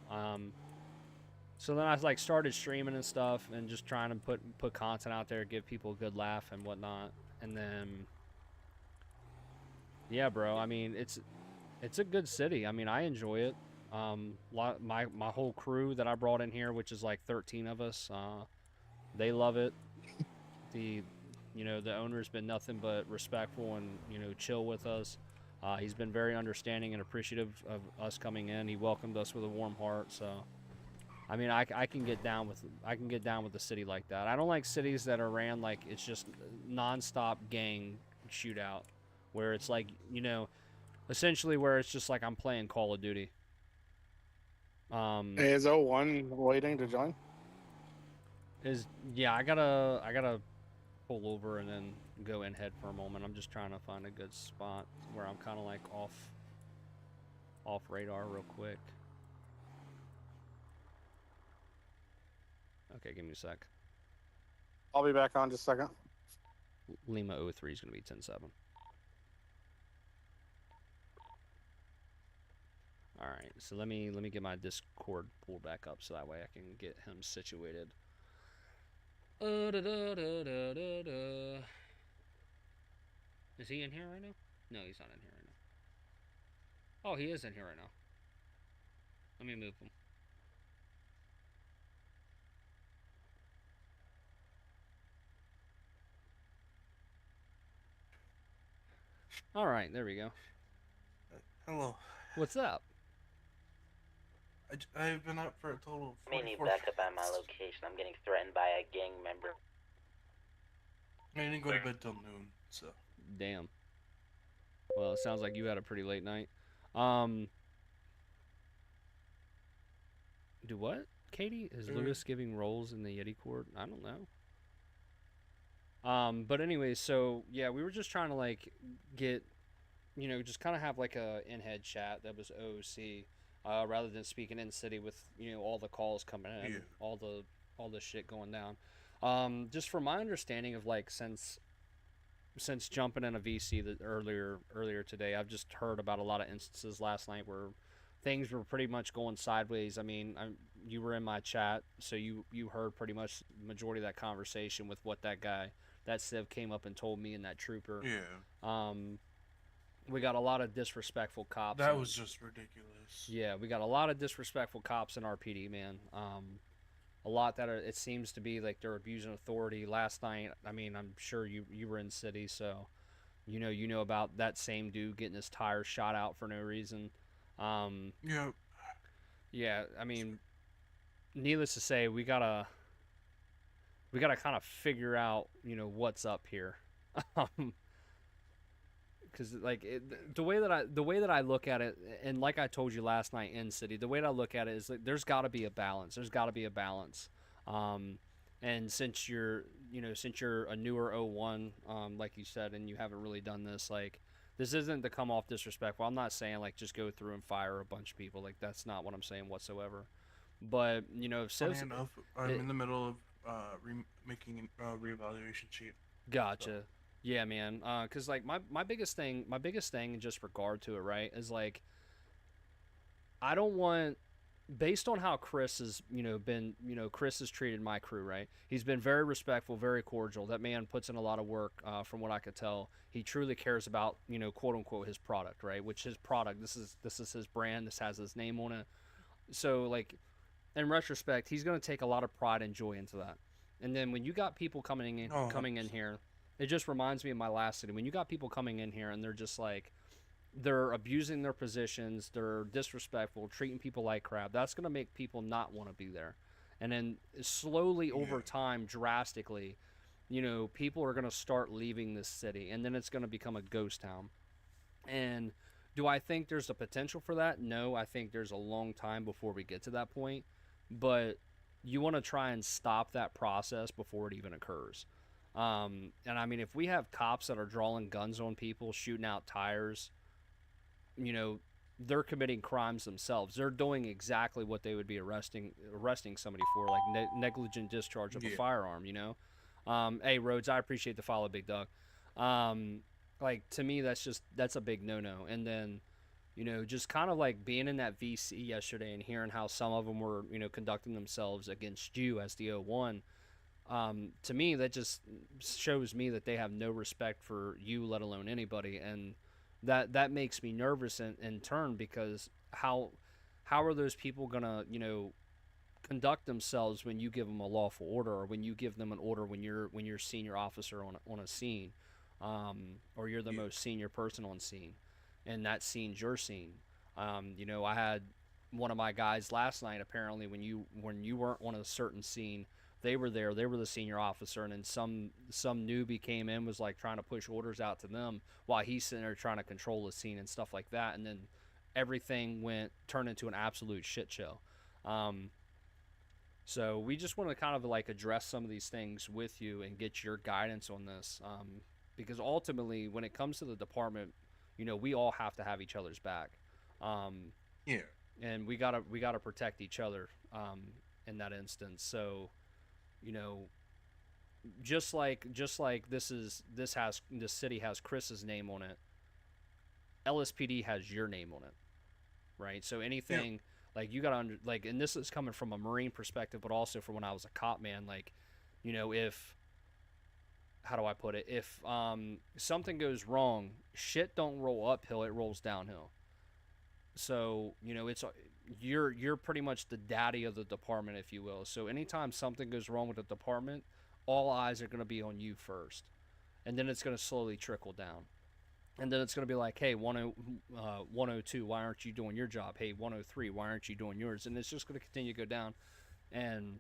Speaker 2: So then I like started streaming and stuff and just trying to put content out there, give people a good laugh and whatnot. And then, yeah, bro. I mean, it's a good city. I mean, I enjoy it. My whole crew that I brought in here, which is like 13 of us, they love it. The owner's been nothing but respectful and chill with us. He's been very understanding and appreciative of us coming in. He welcomed us with a warm heart. So. I mean, I can get down with the city like that. I don't like cities that are ran like it's just nonstop gang shootout, where it's like essentially where it's just like I'm playing Call of Duty.
Speaker 8: Hey, is 01 waiting to join?
Speaker 2: Yeah, I gotta pull over and then go in head for a moment. I'm just trying to find a good spot where I'm kind of like off radar real quick. Okay, give me a sec.
Speaker 8: I'll be back on just a second.
Speaker 2: Lima 03 is going to be 10-7. Alright, so let me get my Discord pulled back up so that way I can get him situated. Is he in here right now? No, he's not in here right now. Oh, he is in here right now. Let me move him. All right, there we go.
Speaker 9: Hello.
Speaker 2: What's up?
Speaker 9: I've been up for a total of 44
Speaker 10: May need backup at my location. I'm getting threatened by a gang member.
Speaker 9: I didn't go to bed till noon, so.
Speaker 2: Damn. Well, it sounds like you had a pretty late night. Do what, Katie? Is Lewis giving roles in the Yeti Court? I don't know. But anyway, so yeah, we were just trying to like get, just kind of have like a in-head chat that was OOC, rather than speaking in city with all the calls coming in, all the shit going down. Just from my understanding of like since jumping in a VC that earlier today, I've just heard about a lot of instances last night where things were pretty much going sideways. I mean, you were in my chat, so you heard pretty much the majority of that conversation with what that Civ came up and told me and that trooper.
Speaker 9: Yeah.
Speaker 2: We got a lot of disrespectful cops.
Speaker 9: That was just ridiculous.
Speaker 2: Yeah, we got a lot of disrespectful cops in our PD, man. A lot that it seems to be like they're abusing authority. Last night, I mean, I'm sure you were in city, so you know about that same dude getting his tires shot out for no reason.
Speaker 9: Yep.
Speaker 2: Yeah, I mean, needless to say, we gotta kind of figure out what's up here. Because like the way that I look at it, and like I told you last night in city, the way that I look at it is like there's got to be a balance. And since you're a newer 01, like you said, and you haven't really done this, like this isn't to come off disrespectful. I'm not saying like just go through and fire a bunch of people. Like that's not what I'm saying whatsoever. But if
Speaker 9: Funny enough, I'm in the middle of making a reevaluation sheet.
Speaker 2: Gotcha.
Speaker 9: So.
Speaker 2: Yeah, man. Cause like my biggest thing in just regard to it, right, is like I don't want, based on how Chris has been, Chris has treated my crew, right? He's been very respectful, very cordial. That man puts in a lot of work. From what I could tell, he truly cares about quote unquote his product, right? Which his product, this is his brand. This has his name on it. So like, in retrospect, he's gonna take a lot of pride and joy into that. And then when you got people coming in here. It just reminds me of my last city. When you got people coming in here and they're just like, they're abusing their positions, they're disrespectful, treating people like crap, that's going to make people not want to be there. And then slowly over time, drastically, people are going to start leaving this city. And then it's going to become a ghost town. And do I think there's a potential for that? No, I think there's a long time before we get to that point. But you want to try and stop that process before it even occurs. And I mean, if we have cops that are drawing guns on people, shooting out tires, they're committing crimes themselves. They're doing exactly what they would be arresting somebody for, like negligent discharge of a firearm. Hey Rhodes, I appreciate the follow, big dog. Like to me, that's a big no-no. And then, just kind of like being in that VC yesterday and hearing how some of them were, conducting themselves against you as the 01. To me, that just shows me that they have no respect for you, let alone anybody, and that makes me nervous in turn, because how are those people gonna conduct themselves when you give them a lawful order, or when you give them an order when you're senior officer on a scene, or you're the most senior person on scene, and that scene's your scene. I had one of my guys last night, apparently when you weren't on a certain scene. They were there. They were the senior officer, and then some newbie came in, was like trying to push orders out to them while he's sitting there trying to control the scene and stuff like that. And then everything turned into an absolute shit show. So we just want to kind of like address some of these things with you and get your guidance on this, because ultimately, when it comes to the department, we all have to have each other's back. And we gotta protect each other in that instance. So. Just like this city has Chris's name on it, LSPD has your name on it, right? So anything like you gotta and this is coming from a Marine perspective, but also from when I was a cop, man. Like, if how do I put it? If something goes wrong, shit don't roll uphill; it rolls downhill. So it's. You're pretty much the daddy of the department, if you will. So anytime something goes wrong with the department, all eyes are going to be on you first. And then it's going to slowly trickle down. And then it's going to be like, hey, 102, why aren't you doing your job? Hey, 103, why aren't you doing yours? And it's just going to continue to go down. And,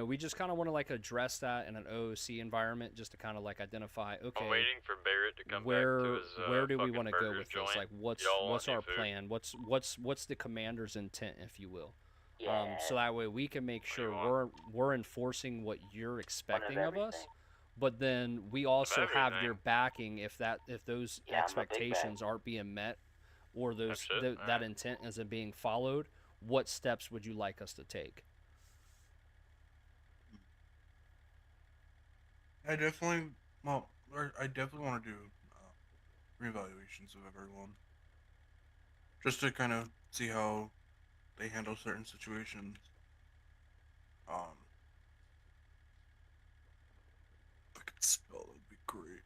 Speaker 2: we just kind of want to like address that in an OOC environment, just to kind of like identify, okay, I'm waiting for Barrett to come back to his, where do we want to go with this? Like, what's our plan? What's the commander's intent, if you will?
Speaker 10: Yeah.
Speaker 2: So that way we can make
Speaker 6: What do you
Speaker 2: sure we're enforcing what you're expecting of us.
Speaker 10: everything.
Speaker 2: But then we also have your
Speaker 6: everything.
Speaker 2: backing if those
Speaker 10: Yeah, I'm a big bag.
Speaker 2: expectations aren't being met, or
Speaker 6: shit?
Speaker 2: that
Speaker 6: Alright.
Speaker 2: intent isn't being followed. What steps would you like us to take?
Speaker 9: I definitely want to do reevaluations of everyone, just to kind of see how they handle certain situations. If I could spell, it would be great.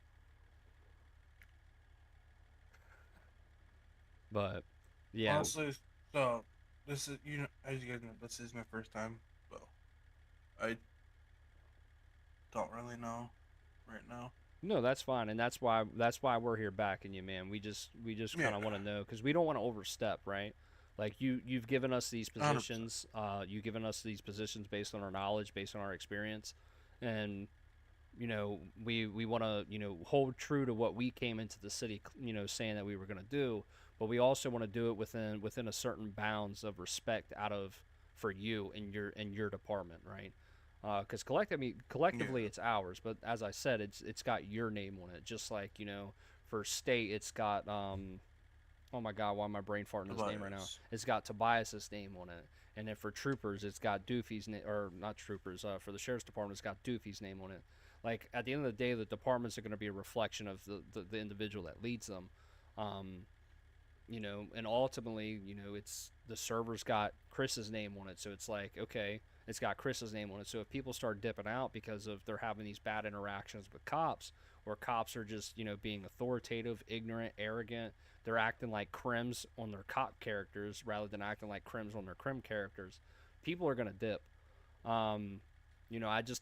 Speaker 2: But yeah,
Speaker 9: Honestly, so this is, you know, as you guys know, this is my first time, so I don't really know right now.
Speaker 2: no, that's fine, and that's why we're here backing you, man. We just kind of want to know because we don't want to overstep, right? Like you've given us these
Speaker 9: 100%.
Speaker 2: positions, you've given us these positions based on our knowledge, based on our experience, and you know we want to hold true to what we came into the city saying that we were going to do, but we also want to do it within a certain bounds of respect out of for you and your department, right? Because collectively it's ours, but as I said, it's got your name on it, just like for state it's got oh my god, why am I brain farting his name right now? It's got Tobias's name on it, and then for troopers it's got Doofy's name, or not troopers, for the sheriff's department it's got Doofy's name on it. Like at the end of the day, the departments are going to be a reflection of the individual that leads them. And ultimately, it's the server's got Chris's name on it, so it's like, okay, it's got Chris's name on it. So if people start dipping out because of they're having these bad interactions with cops, or cops are just being authoritative, ignorant, arrogant, they're acting like crims on their cop characters rather than acting like crims on their crim characters, people are gonna dip. I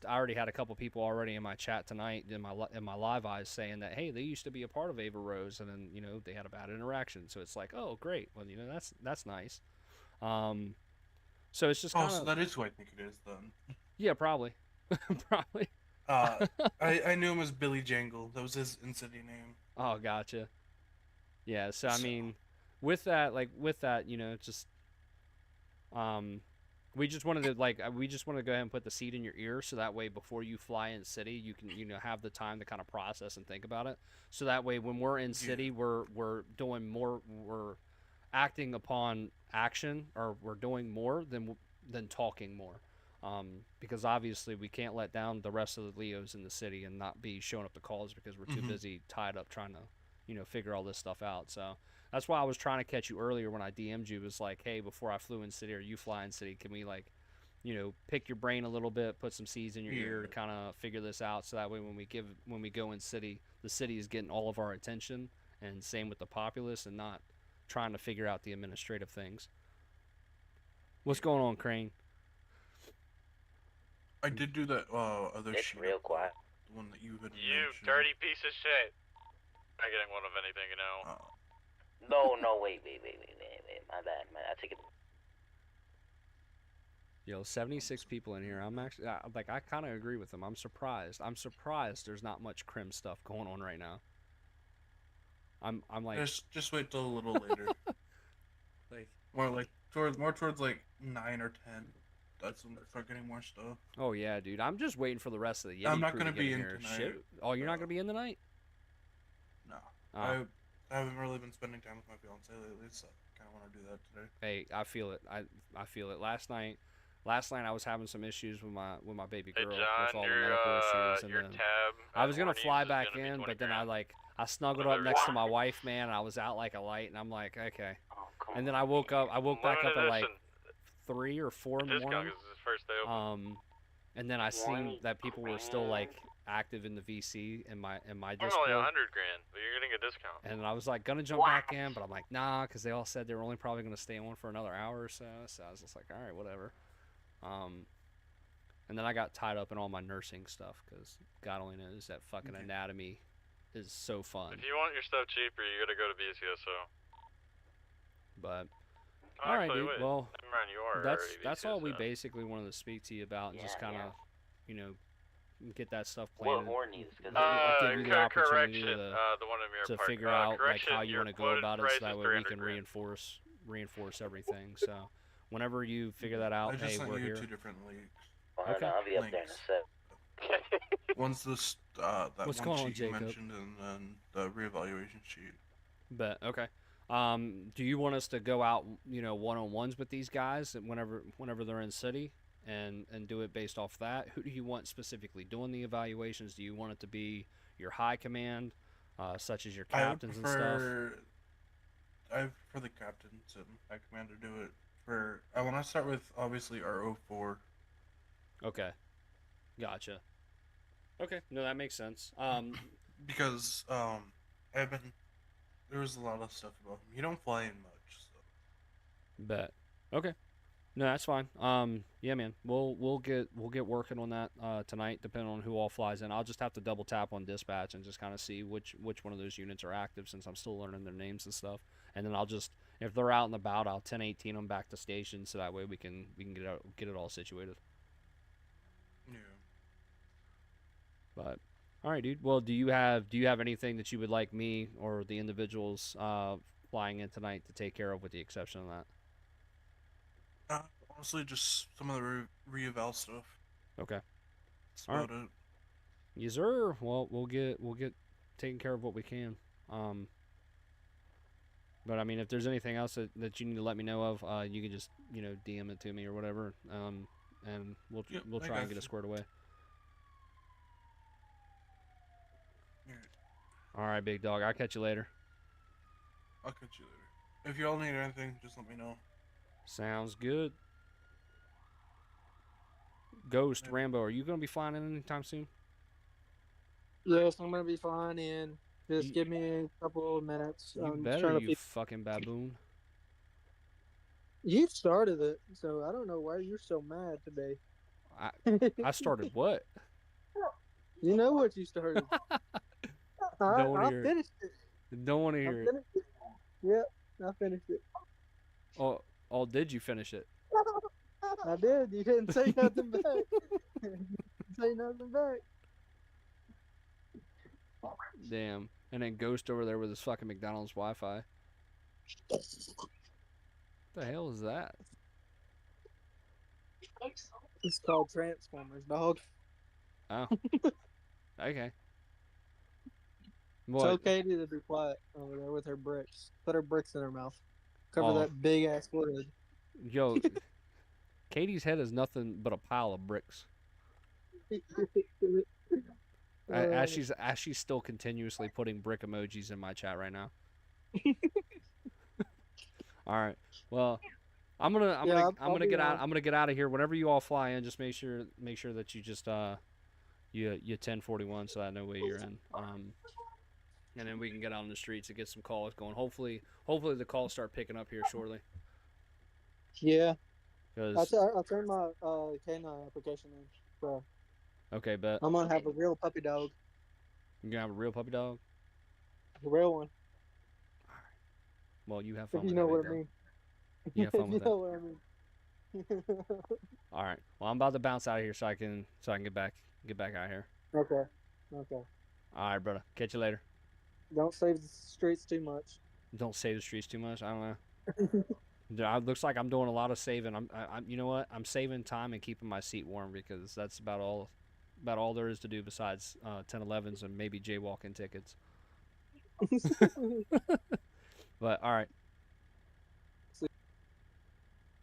Speaker 2: already had a couple people already in my chat tonight in my live eyes saying that, hey, they used to be a part of Ava Rose, and then they had a bad interaction. So it's like, oh great, well that's nice. So it's just
Speaker 9: so that is who I think it is then.
Speaker 2: Yeah, probably. Probably.
Speaker 9: I knew him as Billy Jangle. That was his in-city name.
Speaker 2: Oh, gotcha. Yeah, so I mean, with that, just we just wanted to go ahead and put the seed in your ear, so that way before you fly in city, you can have the time to kind of process and think about it. So that way when we're in city, we're doing more, we're acting upon action, or we're doing more than talking more. Because obviously we can't let down the rest of the Leos in the city and not be showing up to calls because we're too busy tied up trying to figure all this stuff out. So that's why I was trying to catch you earlier when I DM'd you. Was like, hey, before I flew in city or you fly in city, can we pick your brain a little bit, put some seeds in your ear to kind of figure this out, so that way when we go in city, the city is getting all of our attention, and same with the populace, and not trying to figure out the administrative things. What's going on, Crane?
Speaker 9: I did do that other
Speaker 10: It's
Speaker 9: sheet.
Speaker 10: real quiet.
Speaker 9: The one that you had
Speaker 6: You
Speaker 9: mentioned.
Speaker 6: dirty piece of shit. Not getting one of anything,
Speaker 10: No, wait. My bad. I take it.
Speaker 2: Yo, 76 people in here. I'm actually I kind of agree with them. I'm surprised. There's not much crim stuff going on right now. I'm like,
Speaker 9: just wait till a little later. more towards like 9 or 10. That's when they start getting more stuff.
Speaker 2: oh yeah, dude. I'm just waiting for the rest of the Yeti
Speaker 9: I'm not
Speaker 2: crew
Speaker 9: gonna
Speaker 2: to get
Speaker 9: be
Speaker 2: in
Speaker 9: in
Speaker 2: here.
Speaker 9: tonight.
Speaker 2: Shit. Oh, you're not gonna be in tonight?
Speaker 9: No.
Speaker 2: Oh.
Speaker 9: I haven't really been spending time with my fiance lately, so I kind of want to do that today.
Speaker 2: Hey, I feel it. I feel it. Last night I was having some issues with my baby girl,
Speaker 6: Hey John,
Speaker 2: with all the medical issues, and
Speaker 6: your
Speaker 2: then
Speaker 6: tab
Speaker 2: I was gonna
Speaker 6: Hornies
Speaker 2: fly
Speaker 6: is
Speaker 2: back
Speaker 6: gonna be
Speaker 2: in,
Speaker 6: 20
Speaker 2: but then
Speaker 6: grand.
Speaker 2: I snuggled up next to my wife, man, and I was out like a light, and I'm like, okay. And then I woke back up at like 3 or 4 in the morning. And then I seen that people were still like active in the VC in my Discord.
Speaker 6: Only 100 grand, but you're getting a discount.
Speaker 2: And I was like gonna jump back in, but I'm like, nah, because they all said they were only probably gonna stay on for another hour or so. So I was just like, all right, whatever. And then I got tied up in all my nursing stuff, because God only knows that fucking anatomy is so fun.
Speaker 6: If you want your stuff cheaper, you gotta go to BCSO.
Speaker 2: But all right, dude. Well, that's all we
Speaker 6: BCSO.
Speaker 2: basically wanted to speak to you about, and just kind of, get that stuff
Speaker 10: What
Speaker 2: planned.
Speaker 10: Hornies?
Speaker 2: Give you the opportunity
Speaker 6: correction. The one in
Speaker 2: to
Speaker 6: Mirror Park.
Speaker 2: figure out like
Speaker 6: Correction,
Speaker 2: how you
Speaker 6: your
Speaker 2: want to go
Speaker 6: quoted
Speaker 2: about it,
Speaker 6: price
Speaker 2: so that
Speaker 6: is
Speaker 2: way we
Speaker 6: 300
Speaker 2: can
Speaker 6: grand.
Speaker 2: reinforce everything. So Whenever you figure that out,
Speaker 9: I just
Speaker 2: hey,
Speaker 9: sent
Speaker 2: we're
Speaker 9: you
Speaker 2: here.
Speaker 9: 2 different links.
Speaker 10: Well,
Speaker 2: Okay.
Speaker 10: no, I'll be up there in a
Speaker 9: Links.
Speaker 10: sec.
Speaker 9: One's this that
Speaker 2: What's
Speaker 9: one
Speaker 2: going on,
Speaker 9: sheet you
Speaker 2: Jacob?
Speaker 9: mentioned, and then the reevaluation sheet.
Speaker 2: Bet. Okay. Do you want us to go out, one-on-ones with these guys whenever they're in city, and do it based off that? Who do you want specifically doing the evaluations? Do you want it to be your high command, such as your captains and stuff?
Speaker 9: I prefer the captains and high command to do it. I want to start with obviously our 04.
Speaker 2: Okay. Gotcha. Okay. No, that makes sense.
Speaker 9: Because there was a lot of stuff about him. You don't fly in much, so.
Speaker 2: Bet. Okay. No, that's fine. Yeah, man. We'll get working on that tonight, depending on who all flies in. I'll just have to double tap on dispatch and just kind of see which one of those units are active, since I'm still learning their names and stuff. And then I'll just, if they're out and about, I'll 1018 them back to station, so that way we can get it all situated.
Speaker 9: Yeah.
Speaker 2: But all right, dude. Well, do you have anything that you would like me or the individuals flying in tonight to take care of, with the exception of that?
Speaker 9: Honestly, just some of the re-eval stuff.
Speaker 2: Okay.
Speaker 9: That's
Speaker 2: All
Speaker 9: about
Speaker 2: right.
Speaker 9: it.
Speaker 2: Yes, sir. Well, we'll get taken care of what we can. But I mean, if there's anything else that you need to let me know of, you can just DM it to me or whatever. And we'll
Speaker 9: Yep,
Speaker 2: we'll
Speaker 9: I
Speaker 2: try and
Speaker 9: got
Speaker 2: get it
Speaker 9: you.
Speaker 2: squared away.
Speaker 9: Alright,
Speaker 2: All right, big dog. I'll catch you later.
Speaker 9: I'll catch you later. If y'all need anything, just let me know.
Speaker 2: Sounds good. Ghost
Speaker 9: Yeah.
Speaker 2: Rambo, are you gonna be flying in anytime soon?
Speaker 8: Yes, I'm gonna be flying in. Just
Speaker 2: You-
Speaker 8: give me a couple of minutes.
Speaker 2: You
Speaker 8: I'm just
Speaker 2: better,
Speaker 8: trying to
Speaker 2: you
Speaker 8: feed.
Speaker 2: fucking baboon.
Speaker 8: You started it, so I don't know why you're so mad today.
Speaker 2: I started what?
Speaker 8: You know what you started.
Speaker 2: Don't want to
Speaker 8: I
Speaker 2: hear it.
Speaker 8: finished it.
Speaker 2: Don't want to
Speaker 8: I
Speaker 2: hear it.
Speaker 8: finished it. Yep, I finished it.
Speaker 2: Oh, did you finish it?
Speaker 8: I did. You didn't say nothing back. You didn't say nothing back.
Speaker 2: Damn. And then Ghost over there with his fucking McDonald's Wi-Fi. What the hell is that?
Speaker 8: It's called Transformers, dog.
Speaker 2: Oh. Okay.
Speaker 8: Tell
Speaker 2: What?
Speaker 8: Katie to be quiet over there with her bricks. Put her bricks in her mouth. Cover
Speaker 2: Oh.
Speaker 8: that big ass forehead.
Speaker 2: Yo, Katie's head is nothing but a pile of bricks. As she's still continuously putting brick emojis in my chat right now. All right. Well, I'm gonna get out. I'm gonna get out of here. Whenever you all fly in, just make sure that you just you 1041, so I know where you're in. And then we can get out on the streets and get some calls going. Hopefully the calls start picking up here shortly.
Speaker 8: Yeah.
Speaker 2: Cause
Speaker 8: I'll turn my canine application in. So
Speaker 2: okay, bet
Speaker 8: I'm gonna have a real puppy dog.
Speaker 2: you're gonna have a real puppy dog.
Speaker 8: A real one.
Speaker 2: Well, you have
Speaker 8: If
Speaker 2: fun
Speaker 8: you
Speaker 2: with
Speaker 8: know
Speaker 2: that,
Speaker 8: what
Speaker 2: big
Speaker 8: I
Speaker 2: dog.
Speaker 8: mean.
Speaker 2: You have fun with
Speaker 8: You
Speaker 2: that.
Speaker 8: know what I mean.
Speaker 2: All right. Well, I'm about to bounce out of here so I can get back out of here.
Speaker 8: Okay.
Speaker 2: All right, brother. Catch you later.
Speaker 8: Don't save the streets too much.
Speaker 2: Don't save the streets too much. I don't know. It looks like I'm doing a lot of saving. I'm you know what? I'm saving time and keeping my seat warm, because that's about all there is to do besides 1011s and maybe jaywalking tickets. But all right.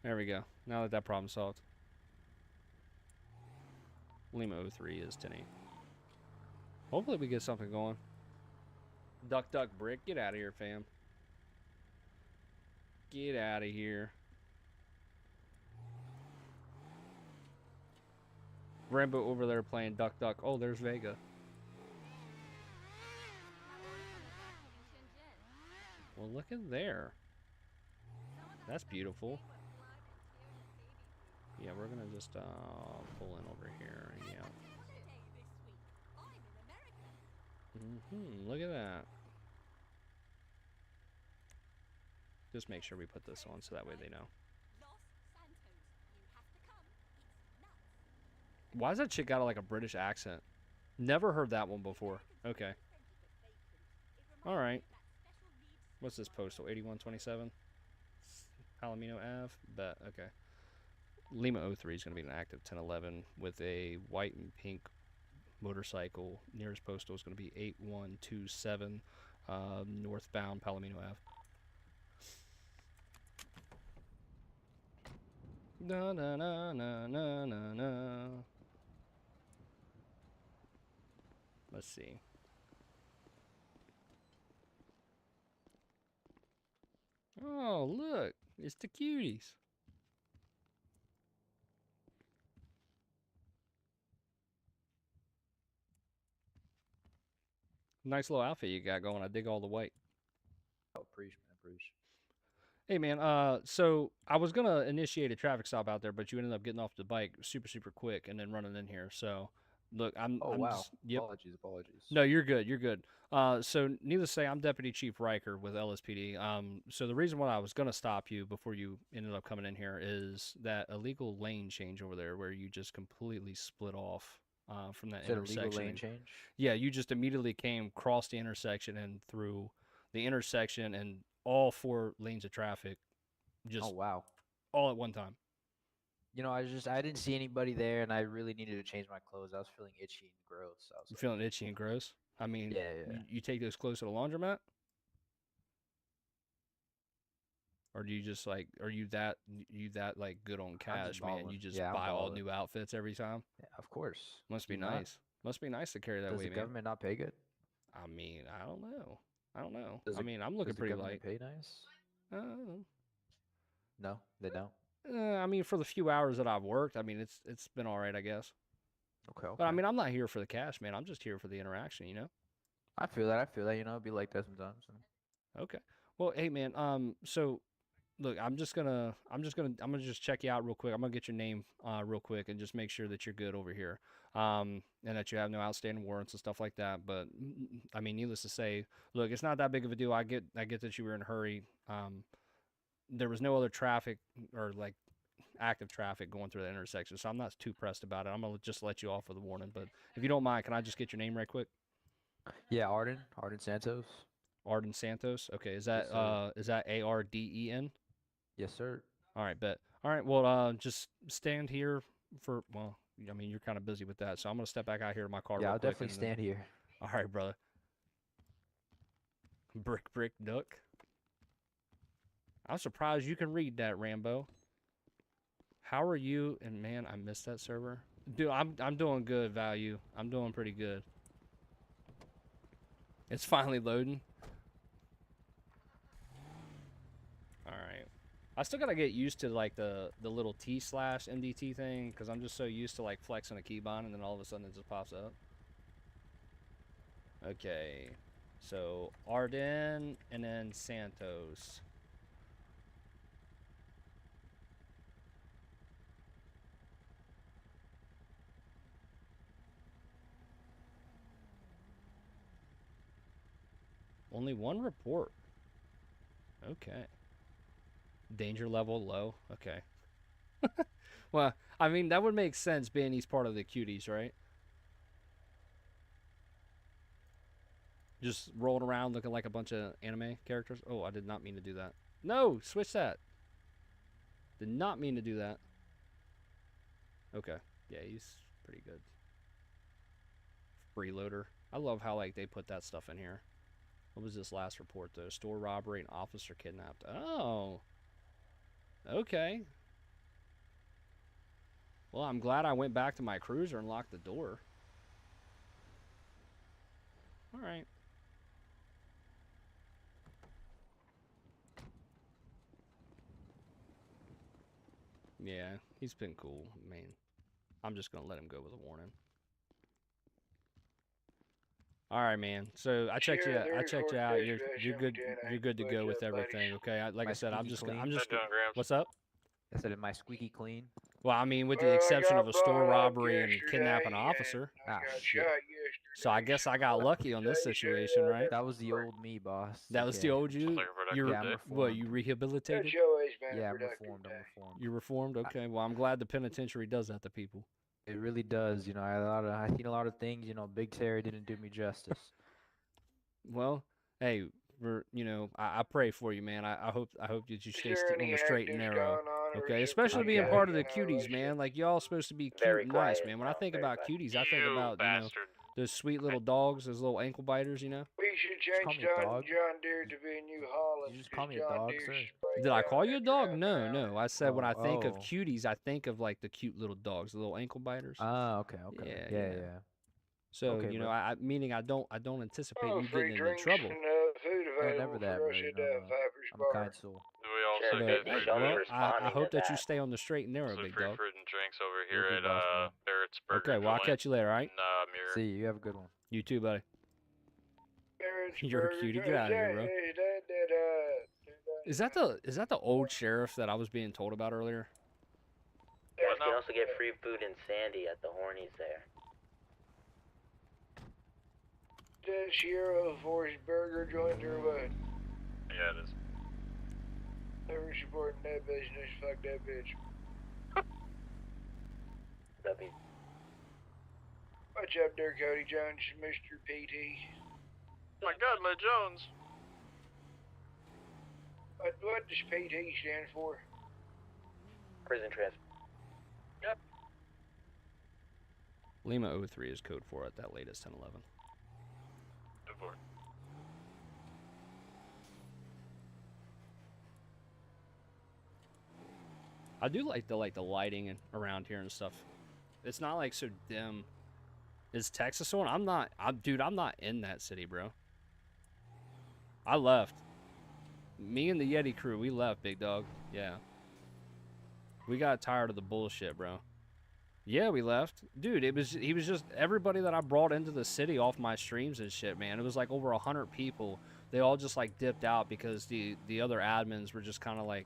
Speaker 2: There we go. Now that problem's solved. Lima 03 is 10-8. Hopefully we get something going. Duck, brick. Get out of here, fam. Get out of here. Rambo over there playing duck. Oh, there's Vega. Well, look at there. That's beautiful. Yeah, we're gonna just pull in over here. Yeah. Look at that. Just make sure we put this on so that way they know. Why does that chick got like a British accent? Never heard that one before. Okay. All right. What's this postal? 8127. Palomino Ave. Bet. Okay. Lima 03 is going to be an active 1011 with a white and pink motorcycle. Nearest postal is going to be 8127 northbound Palomino Ave. Na na na na na na na. Let's see. Oh, look. It's the cuties. Nice little outfit you got going. I dig all the white.
Speaker 11: Oh, appreciate.
Speaker 2: Hey man, so I was gonna initiate a traffic stop out there, but you ended up getting off the bike super quick and then running in here. So, look, I'm
Speaker 11: wow.
Speaker 2: just yep.
Speaker 11: Apologies.
Speaker 2: No, you're good. You're good. So needless to say, I'm Deputy Chief Riker with LSPD. So the reason why I was gonna stop you before you ended up coming in here is that illegal lane change over there, where you just completely split off from that
Speaker 11: Is that a
Speaker 2: intersection.
Speaker 11: legal lane
Speaker 2: and-
Speaker 11: change?
Speaker 2: Yeah, you just immediately came across the intersection and through the intersection and all 4 lanes of traffic, just
Speaker 11: Oh wow.
Speaker 2: all at one time.
Speaker 11: You know, I didn't see anybody there, and I really needed to change my clothes. I was feeling itchy and gross. So I was
Speaker 2: You
Speaker 11: like,
Speaker 2: feeling itchy and gross? I mean,
Speaker 11: yeah.
Speaker 2: You take those clothes to the laundromat, or do you just like, are you that like good on cash, man? You
Speaker 11: balling.
Speaker 2: just
Speaker 11: Yeah, I'm
Speaker 2: buy all
Speaker 11: balling.
Speaker 2: new outfits every time.
Speaker 11: Yeah, of course.
Speaker 2: Must
Speaker 11: Do
Speaker 2: be
Speaker 11: you not?
Speaker 2: nice. Must be nice to carry that
Speaker 11: Does
Speaker 2: way,
Speaker 11: the
Speaker 2: man.
Speaker 11: government not pay good?
Speaker 2: I mean, I don't know.
Speaker 11: Does
Speaker 2: I mean, I'm looking
Speaker 11: the
Speaker 2: pretty
Speaker 11: government
Speaker 2: light.
Speaker 11: pay nice?
Speaker 2: Uh,
Speaker 11: No, they don't.
Speaker 2: I mean, for the few hours that I've worked, I mean, it's been all right, I guess.
Speaker 11: Okay.
Speaker 2: But I mean, I'm not here for the cash, man. I'm just here for the interaction, you know.
Speaker 11: I feel that. You know, it'd be like that sometimes.
Speaker 2: Okay. Well, hey, man. So look, I'm gonna just check you out real quick. I'm gonna get your name real quick and just make sure that you're good over here, and that you have no outstanding warrants and stuff like that. But I mean, needless to say, look, it's not that big of a deal. I get that you were in a hurry. There was no other traffic or like active traffic going through the intersection, so I'm not too pressed about it. I'm gonna just let you off with a warning. But if you don't mind, can I just get your name right quick?
Speaker 11: Yeah, Arden Santos.
Speaker 2: Arden Santos. Okay, is
Speaker 11: Yes,
Speaker 2: that
Speaker 11: sir.
Speaker 2: is that ARDEN?
Speaker 11: Yes, sir.
Speaker 2: All right, bet. All right, well, just stand here for, well, I mean, you're kind of busy with that, so I'm going to step back out here to my car
Speaker 11: Yeah,
Speaker 2: real
Speaker 11: I'll
Speaker 2: quick.
Speaker 11: definitely
Speaker 2: and then-
Speaker 11: stand here.
Speaker 2: All right, brother. Brick, duck. I'm surprised you can read that, Rambo. How are you? And man, I missed that server. Dude, I'm doing good, Value. I'm doing pretty good. It's finally loading. All right. I still gotta get used to like the little T/MDT thing because I'm just so used to like flexing a keybind and then all of a sudden it just pops up. Okay, so Arden and then Santos. Only one report. Okay. Danger level low. Okay. Well, I mean, that would make sense being he's part of the cuties, right? Just rolling around looking like a bunch of anime characters. Oh, I did not mean to do that. No, switch that. Did not mean to do that. Okay. Yeah, he's pretty good. Freeloader. I love how like they put that stuff in here. What was this last report though? Store robbery and officer kidnapped. Oh. Okay. Well, I'm glad I went back to my cruiser and locked the door. All right. Yeah, he's been cool. I mean, I'm just gonna let him go with a warning. All right, man. So I checked you. I checked you out. You're good. You're good to go with everything. Okay. Like I said, I'm just. What's up?
Speaker 11: I said, am I squeaky clean?
Speaker 2: Well, I mean, with the exception of a store robbery and kidnapping an officer.
Speaker 11: Ah, shit.
Speaker 2: So I guess I got lucky on this situation, right?
Speaker 11: That was the old me, boss.
Speaker 2: That was the old you. You're
Speaker 11: Yeah, I'm
Speaker 2: what?
Speaker 11: reformed.
Speaker 2: You rehabilitated?
Speaker 11: Yeah, I'm reformed. I'm reformed.
Speaker 2: You reformed? Okay. Well, I'm glad the penitentiary does that to people.
Speaker 11: It really does. You know, I seen a lot of things. You know, Big Terry didn't do me justice.
Speaker 2: Well, hey, I pray for you, man. I hope that you stay
Speaker 12: there
Speaker 2: on
Speaker 12: any
Speaker 2: the straight and
Speaker 12: actives
Speaker 2: narrow.
Speaker 12: going on, or
Speaker 2: Okay,
Speaker 12: is it
Speaker 2: especially
Speaker 12: pretty
Speaker 2: being
Speaker 11: Okay.
Speaker 2: part of the
Speaker 12: you know,
Speaker 2: cuties,
Speaker 12: like
Speaker 2: man.
Speaker 12: shit?
Speaker 2: Like y'all supposed to be cute
Speaker 11: Very
Speaker 2: and nice,
Speaker 11: quiet
Speaker 2: man. When I
Speaker 11: now,
Speaker 2: think
Speaker 11: very
Speaker 2: about
Speaker 11: quiet.
Speaker 2: cuties, I think about
Speaker 6: bastard.
Speaker 2: those sweet little dogs, those little ankle biters.
Speaker 12: We should
Speaker 11: Just call
Speaker 12: change
Speaker 11: me a dog.
Speaker 12: John Deere to be New Holland.
Speaker 11: You just call me a
Speaker 12: John
Speaker 11: dog,
Speaker 12: Deere's
Speaker 11: sir?
Speaker 12: break
Speaker 2: Did I
Speaker 12: down
Speaker 2: call you a
Speaker 12: after
Speaker 2: dog?
Speaker 12: half an
Speaker 2: No,
Speaker 12: hour.
Speaker 2: no. I said when I think of
Speaker 11: Oh.
Speaker 2: cuties, I think of like the cute little dogs, the little ankle biters.
Speaker 11: Ah, okay.
Speaker 2: Yeah. So
Speaker 11: Okay, bro.
Speaker 2: meaning I don't anticipate
Speaker 12: Oh,
Speaker 2: you
Speaker 12: free
Speaker 2: getting into
Speaker 12: drinks
Speaker 2: trouble.
Speaker 12: and food
Speaker 11: No,
Speaker 12: available
Speaker 11: never that,
Speaker 12: for
Speaker 11: bro.
Speaker 12: us
Speaker 11: You
Speaker 12: at
Speaker 11: know
Speaker 12: Viper's
Speaker 11: I'm a
Speaker 12: Bar.
Speaker 11: kind soul.
Speaker 6: We also
Speaker 11: Sheriff
Speaker 6: get
Speaker 11: Deputy,
Speaker 6: free
Speaker 11: show me
Speaker 6: food.
Speaker 2: Well, I
Speaker 11: responding
Speaker 2: hope
Speaker 11: to
Speaker 2: that you
Speaker 11: that.
Speaker 2: stay on the straight and narrow,
Speaker 6: Also
Speaker 2: big
Speaker 6: free
Speaker 2: dog.
Speaker 6: fruit and drinks over
Speaker 11: You're a
Speaker 6: here
Speaker 11: good
Speaker 6: at
Speaker 11: boss, man.
Speaker 6: Barrett's Burger
Speaker 2: Okay, well I'll
Speaker 6: Joint
Speaker 2: catch you later, all right?
Speaker 6: in Muir.
Speaker 11: See you. You have a good one.
Speaker 2: You too, buddy.
Speaker 12: Barrett's
Speaker 2: You're a
Speaker 12: Burger
Speaker 2: cutie.
Speaker 12: Joint.
Speaker 2: Get out of here, bro.
Speaker 12: Is that
Speaker 2: Is that the old sheriff that I was being told about earlier?
Speaker 10: You can also get free food in Sandy at the Hornies there.
Speaker 12: the Sierra Forest Burger Joint or what?
Speaker 6: Yeah, it is.
Speaker 12: Never supporting that business. Fuck that bitch.
Speaker 10: W.
Speaker 12: What's up there, Cody Jones, Mr. PT?
Speaker 6: My God, my Jones.
Speaker 12: What does PT stand for?
Speaker 10: Prison trip.
Speaker 6: Yep.
Speaker 2: Lima 03 is code for at that latest 1011.
Speaker 6: Good for it.
Speaker 2: I do like the lighting and around here and stuff. It's not like so dim. Is Texas one? I'm not in that city, bro. I left. Me and the Yeti crew, we left, big dog. Yeah. We got tired of the bullshit, bro. Yeah, we left. Dude, he was just everybody that I brought into the city off my streams and shit, man. It was like over 100 people. They all just like dipped out because the other admins were just kind of like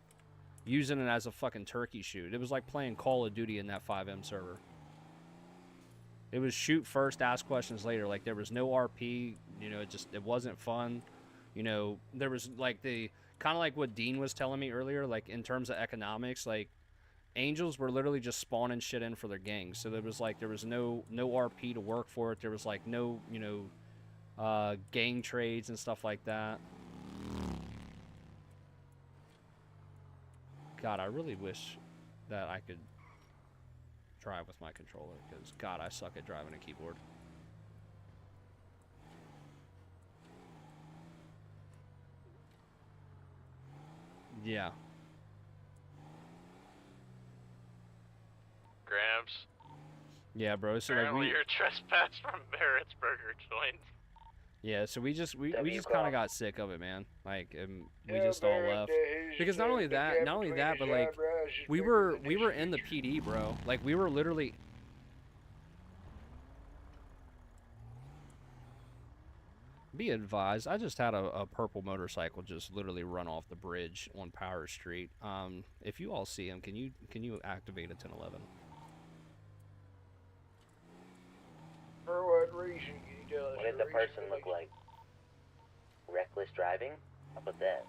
Speaker 2: using it as a fucking turkey shoot. It was like playing Call of Duty in that FiveM server. It was shoot first, ask questions later. Like there was no RP, it wasn't fun. There was like the kind of like what Dean was telling me earlier, like in terms of economics, like Angels were literally just spawning shit in for their gangs. So there was no RP to work for it. There was like no, gang trades and stuff like that. God, I really wish that I could drive with my controller, because God, I suck at driving a keyboard. Yeah.
Speaker 6: Gramps.
Speaker 2: Yeah, bro. So
Speaker 6: Apparently
Speaker 2: like
Speaker 6: you're trespassed from Barrett's Burger Joint.
Speaker 2: yeah, so we just kind of got sick of it, man. Like we
Speaker 12: Yeah,
Speaker 2: just all
Speaker 12: Barrett,
Speaker 2: left.
Speaker 12: his,
Speaker 2: Because not only
Speaker 12: the gap between
Speaker 2: that,
Speaker 12: his
Speaker 2: but like
Speaker 12: eyebrows is
Speaker 2: we
Speaker 12: bigger
Speaker 2: were
Speaker 12: than his
Speaker 2: in the PD, bro. Like we were literally. Be advised, I just had a purple motorcycle just literally run off the bridge on Power Street. If you all see him, can you activate a 1011?
Speaker 12: For what reason? Can you tell us?
Speaker 10: What did the person look like? Reckless driving? How about that?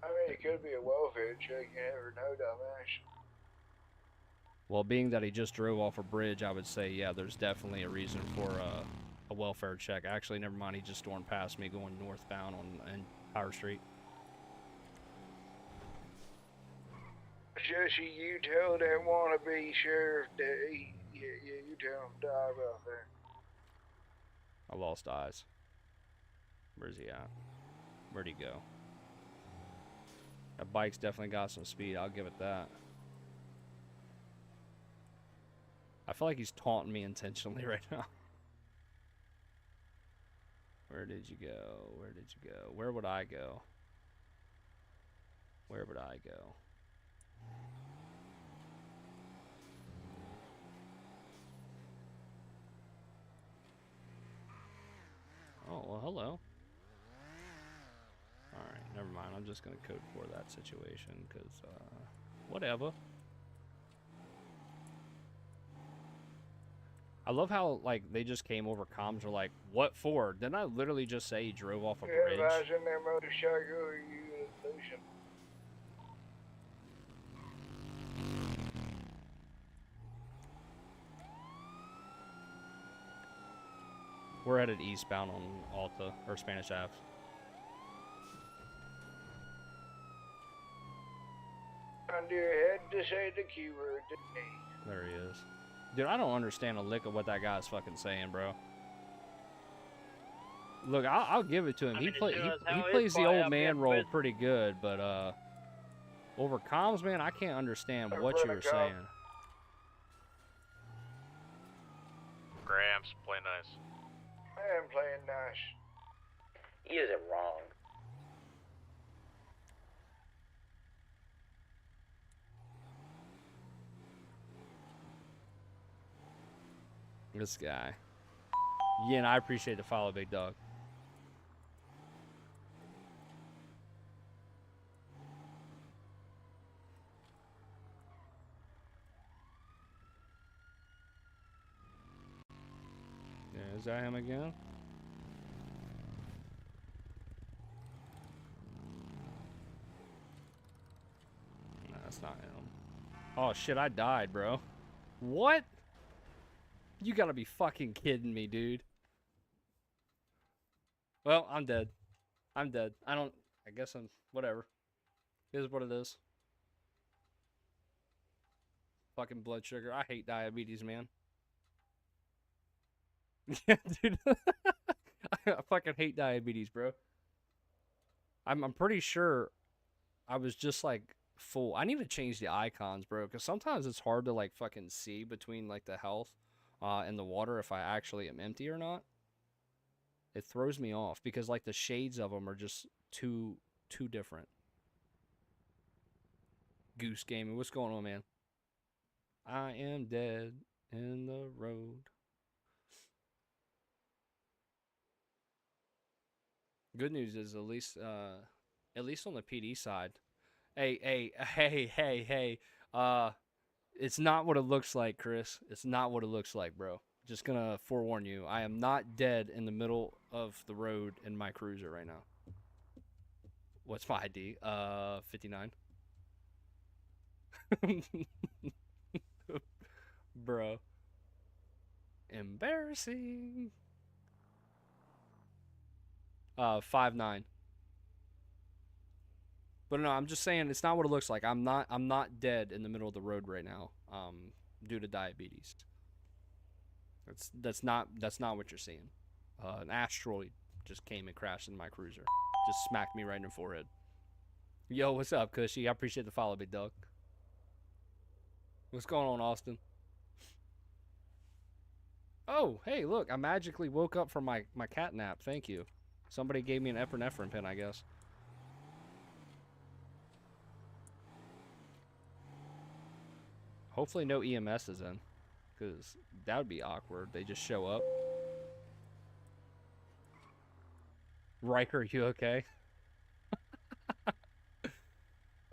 Speaker 12: I mean, it could be a welfare check. You never know, dumbass.
Speaker 2: Well, being that he just drove off a bridge, I would say, yeah, there's definitely a reason for a welfare check. Actually, never mind, he just stormed past me going northbound on Power Street.
Speaker 12: Jesse, you tell that wannabe sheriff that you tell him to dive out there.
Speaker 2: I lost eyes. Where's he at? Where'd he go? That bike's definitely got some speed, I'll give it that. I feel like he's taunting me intentionally right now. Where did you go? Where did you go? Where would I go? Where would I go? Oh, well, hello. Alright, never mind. I'm just going to code for that situation, because, whatever. I love how, like, they just came over comms, were like, what for? Didn't I literally just say he drove off a bridge?
Speaker 12: If I was in that motorcycle, or you lose him.
Speaker 2: We're headed eastbound on Alta, or Spanish Ave.
Speaker 12: dear, had to say the keyword today.
Speaker 2: There he is. Dude, I don't understand a lick of what that guy's fucking saying, bro. Look, I'll give it to him. He plays the old man role pretty good, but over comms, man, I can't understand what you were saying.
Speaker 6: Gramps, play nice.
Speaker 12: I am playing nice.
Speaker 10: He isn't wrong.
Speaker 2: This guy. Yeah, and I appreciate the follow, big dog. Yeah, is that him again? No, that's not him. Oh shit, I died, bro. What? You gotta be fucking kidding me, dude. Well, I'm dead. I'm dead. I guess I'm, whatever. It is what it is. Fucking blood sugar. I hate diabetes, man. Yeah, dude. I fucking hate diabetes, bro. I'm pretty sure I was just like full. I need to change the icons, bro, because sometimes it's hard to like fucking see between like the health and the water if I actually am empty or not. It throws me off because like the shades of them are just too different. Goose Gaming, what's going on, man? I am dead in the road. Good news is at least on the PD side. Hey, it's not what it looks like, Chris. It's not what it looks like, bro. Just gonna forewarn you. I am not dead in the middle of the road in my cruiser right now. What's my ID? 59. Bro. Embarrassing. 5'9". But no, I'm just saying it's not what it looks like. I'm not dead in the middle of the road right now. Due to diabetes. That's not what you're seeing. An asteroid just came and crashed into my cruiser. Just smacked me right in the forehead. Yo, what's up, Cushy? I appreciate the follow, big dog. What's going on, Austin? Oh, hey, look, I magically woke up from my cat nap. Thank you. Somebody gave me an epinephrine pin, I guess. Hopefully no EMS is in, because that would be awkward. They just show up. Riker, you okay?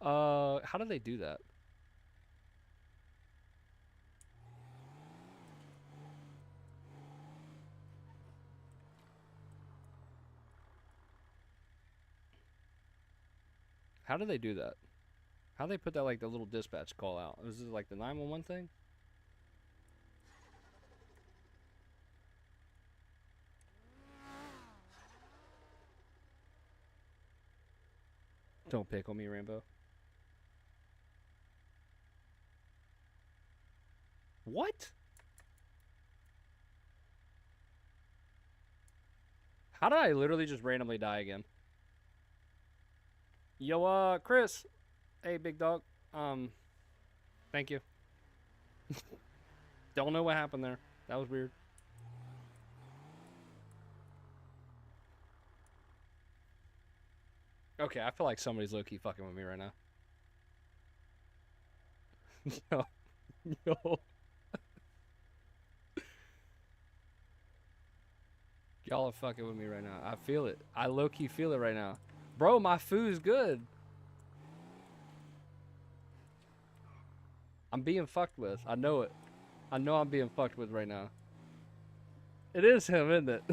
Speaker 2: How do they do that? How do they do that? How do they put that, like, the little dispatch call out? Is it like the 911 thing? Don't pick on me, Rambo. What? How did I literally just randomly die again? Yo, Chris. Hey, big dog. Thank you. Don't know what happened there. That was weird. Okay, I feel like somebody's low-key fucking with me right now. Yo. Y'all are fucking with me right now. I feel it. I low-key feel it right now. Bro, my food's good. I'm being fucked with. I know it. I know I'm being fucked with right now. It is him, isn't it?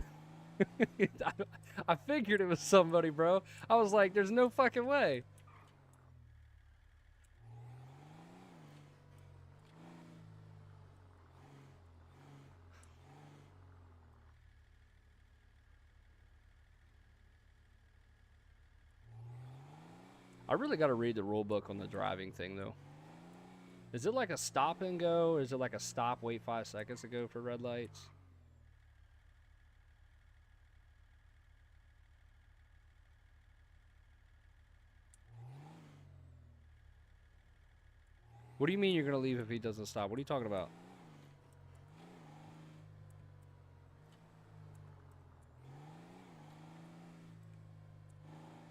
Speaker 2: I figured it was somebody, bro. I was like, there's no fucking way. I really got to read the rule book on the driving thing, though. Is it like a stop and go, or is it like a stop, wait 5 seconds to go for red lights? What do you mean you're gonna leave if he doesn't stop? What are you talking about?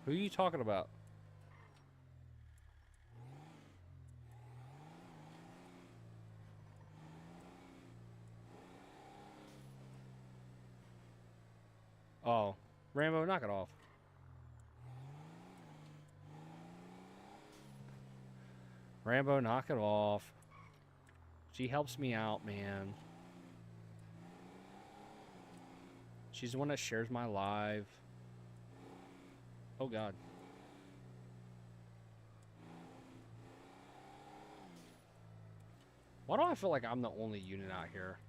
Speaker 2: Who are you talking about? Oh, Rambo, knock it off. Rambo, knock it off. She helps me out, man. She's the one that shares my live. Oh, God. Why do I feel like I'm the only unit out here?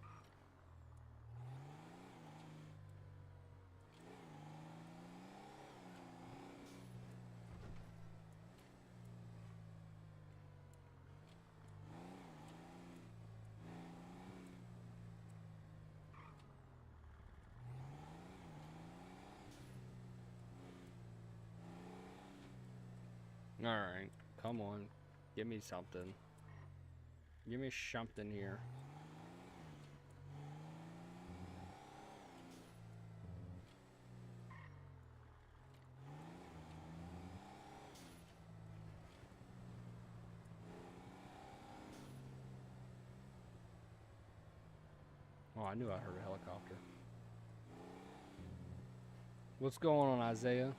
Speaker 2: Alright, come on. Give me something. Give me something here. Oh, I knew I heard a helicopter. What's going on, Isaiah?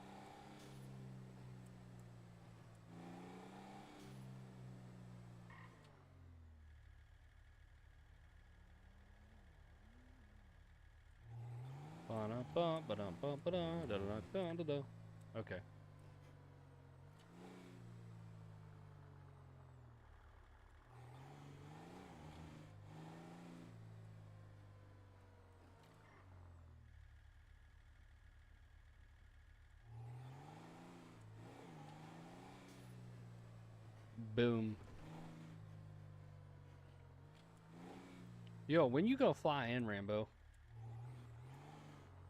Speaker 2: Okay. Boom. Yo, when you go fly in, Rambo?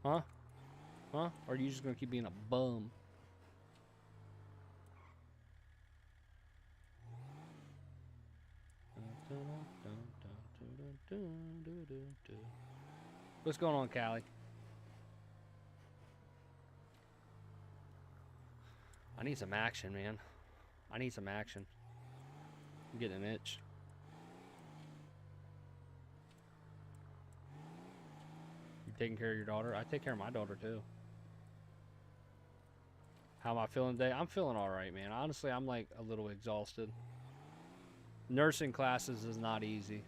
Speaker 2: Huh? Huh? Or are you just gonna keep being a bum? What's going on, Callie? I need some action, man. I need some action. I'm getting an itch. You taking care of your daughter? I take care of my daughter too. How am I feeling today? I'm feeling all right, man. Honestly, I'm like a little exhausted. Nursing classes is not easy.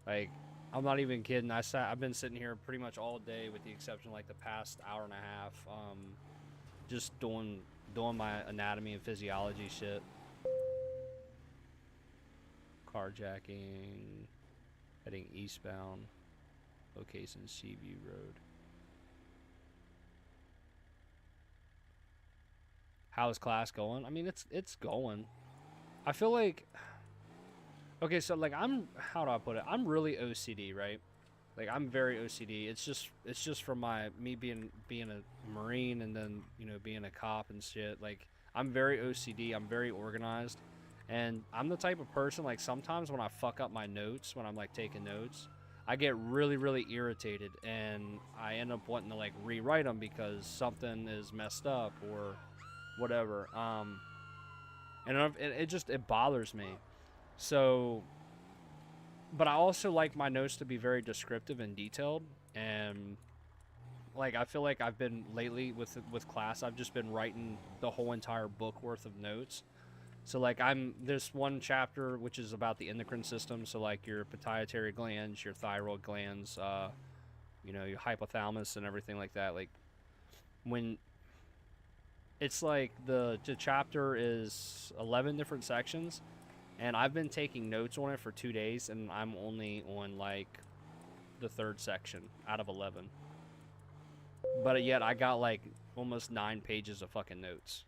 Speaker 2: Like, I'm not even kidding. I've been sitting here pretty much all day, with the exception of like the past hour and a half, just doing my anatomy and physiology shit. Carjacking, heading eastbound, location Seaview Road. How's class going? I mean, it's going. I feel like, okay, so like how do I put it? I'm really OCD, right? Like, I'm very OCD. It's just from me being a Marine, and then, you know, being a cop and shit. Like, I'm very OCD. I'm very organized. And I'm the type of person, like, sometimes when I fuck up my notes, when I'm like taking notes, I get really, really irritated, and I end up wanting to like rewrite them because something is messed up or whatever. And it bothers me. So, but I also like my notes to be very descriptive and detailed. And like, I feel like I've been lately with class, I've just been writing the whole entire book worth of notes. So like, there's one chapter which is about the endocrine system. So like your pituitary glands, your thyroid glands, you know, your hypothalamus and everything like that. Like, when it's like the chapter is 11 different sections, and I've been taking notes on it for 2 days, and I'm only on like the 3rd section out of 11. But yet I got like almost 9 pages of fucking notes.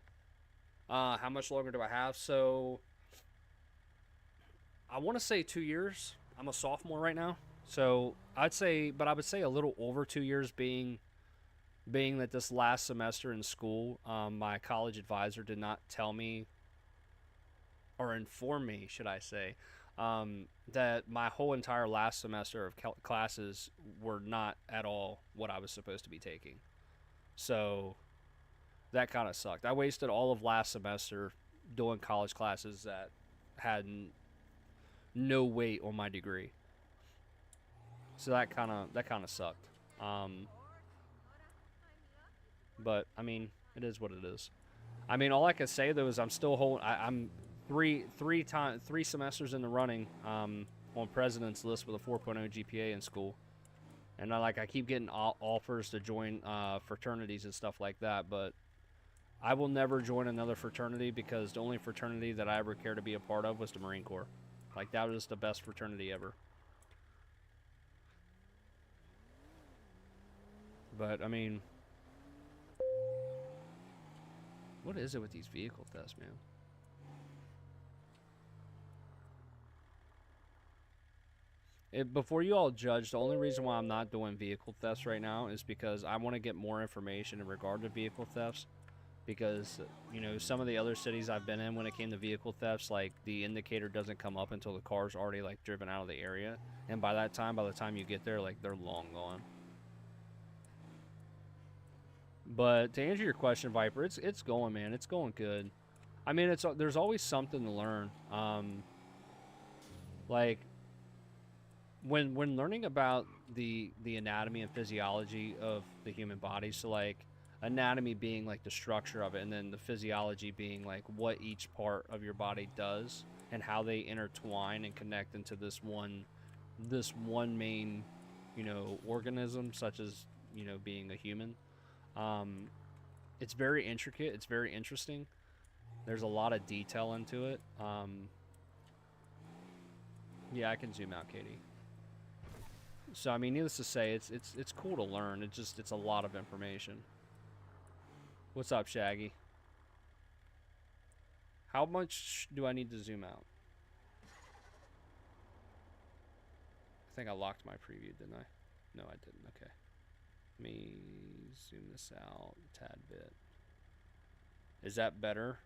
Speaker 2: How much longer do I have? So I want to say 2 years. I'm a sophomore right now, so I would say a little over 2 years, being that this last semester in school, my college advisor did not tell me or inform me, should I say, that my whole entire last semester of classes were not at all what I was supposed to be taking. So that kind of sucked. I wasted all of last semester doing college classes that had no weight on my degree. So that kind of sucked. But I mean, it is what it is. I mean, all I can say though is I'm still holding. I'm three semesters in the running on president's list with a 4.0 GPA in school, and I keep getting offers to join fraternities and stuff like that. But I will never join another fraternity because the only fraternity that I ever cared to be a part of was the Marine Corps. Like, that was the best fraternity ever. But I mean, what is it with these vehicle tests, man? Before you all judge, the only reason why I'm not doing vehicle thefts right now is because I want to get more information in regard to vehicle thefts. Because, you know, some of the other cities I've been in when it came to vehicle thefts, like, the indicator doesn't come up until the car's already, like, driven out of the area. And by the time you get there, like, they're long gone. But to answer your question, Viper, it's going, man. It's going good. I mean, there's always something to learn. Like, when learning about the anatomy and physiology of the human body, so like anatomy being like the structure of it, and then the physiology being like what each part of your body does and how they intertwine and connect into this one main, you know, organism, such as, you know, being a human. It's very intricate. It's very interesting. There's a lot of detail into it. Yeah, I can zoom out, Katie. So I mean, needless to say, it's cool to learn. It's a lot of information. What's up, Shaggy? How much do I need to zoom out? I think I locked my preview, didn't I? No, I didn't. Okay. Let me zoom this out a tad bit. Is that better?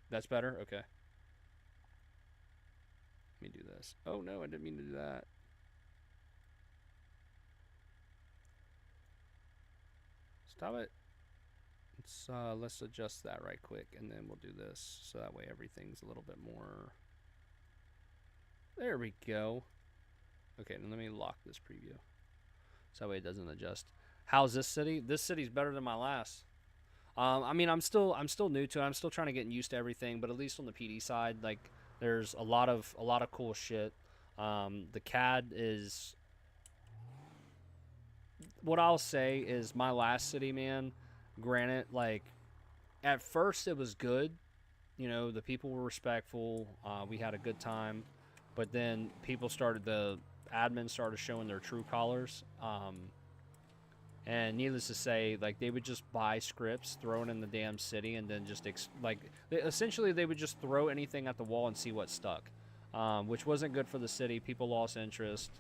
Speaker 2: That's better? Okay. Let me do this. Oh no, I didn't mean to do that. Stop it. Let's adjust that right quick, and then we'll do this, so that way everything's a little bit more. There we go. Okay, then let me lock this preview, so that way it doesn't adjust. How's this city? This city's better than my last. I mean, I'm still new to it. I'm still trying to get used to everything, but at least on the PD side, like, there's a lot of cool shit. The CAD is. What I'll say is my last city, man. Granted, like, at first it was good. You know, the people were respectful. We had a good time, but then the admins started showing their true colors. And needless to say, like, they would just buy scripts, throw it in the damn city, and then just essentially they would just throw anything at the wall and see what stuck, which wasn't good for the city. People lost interest,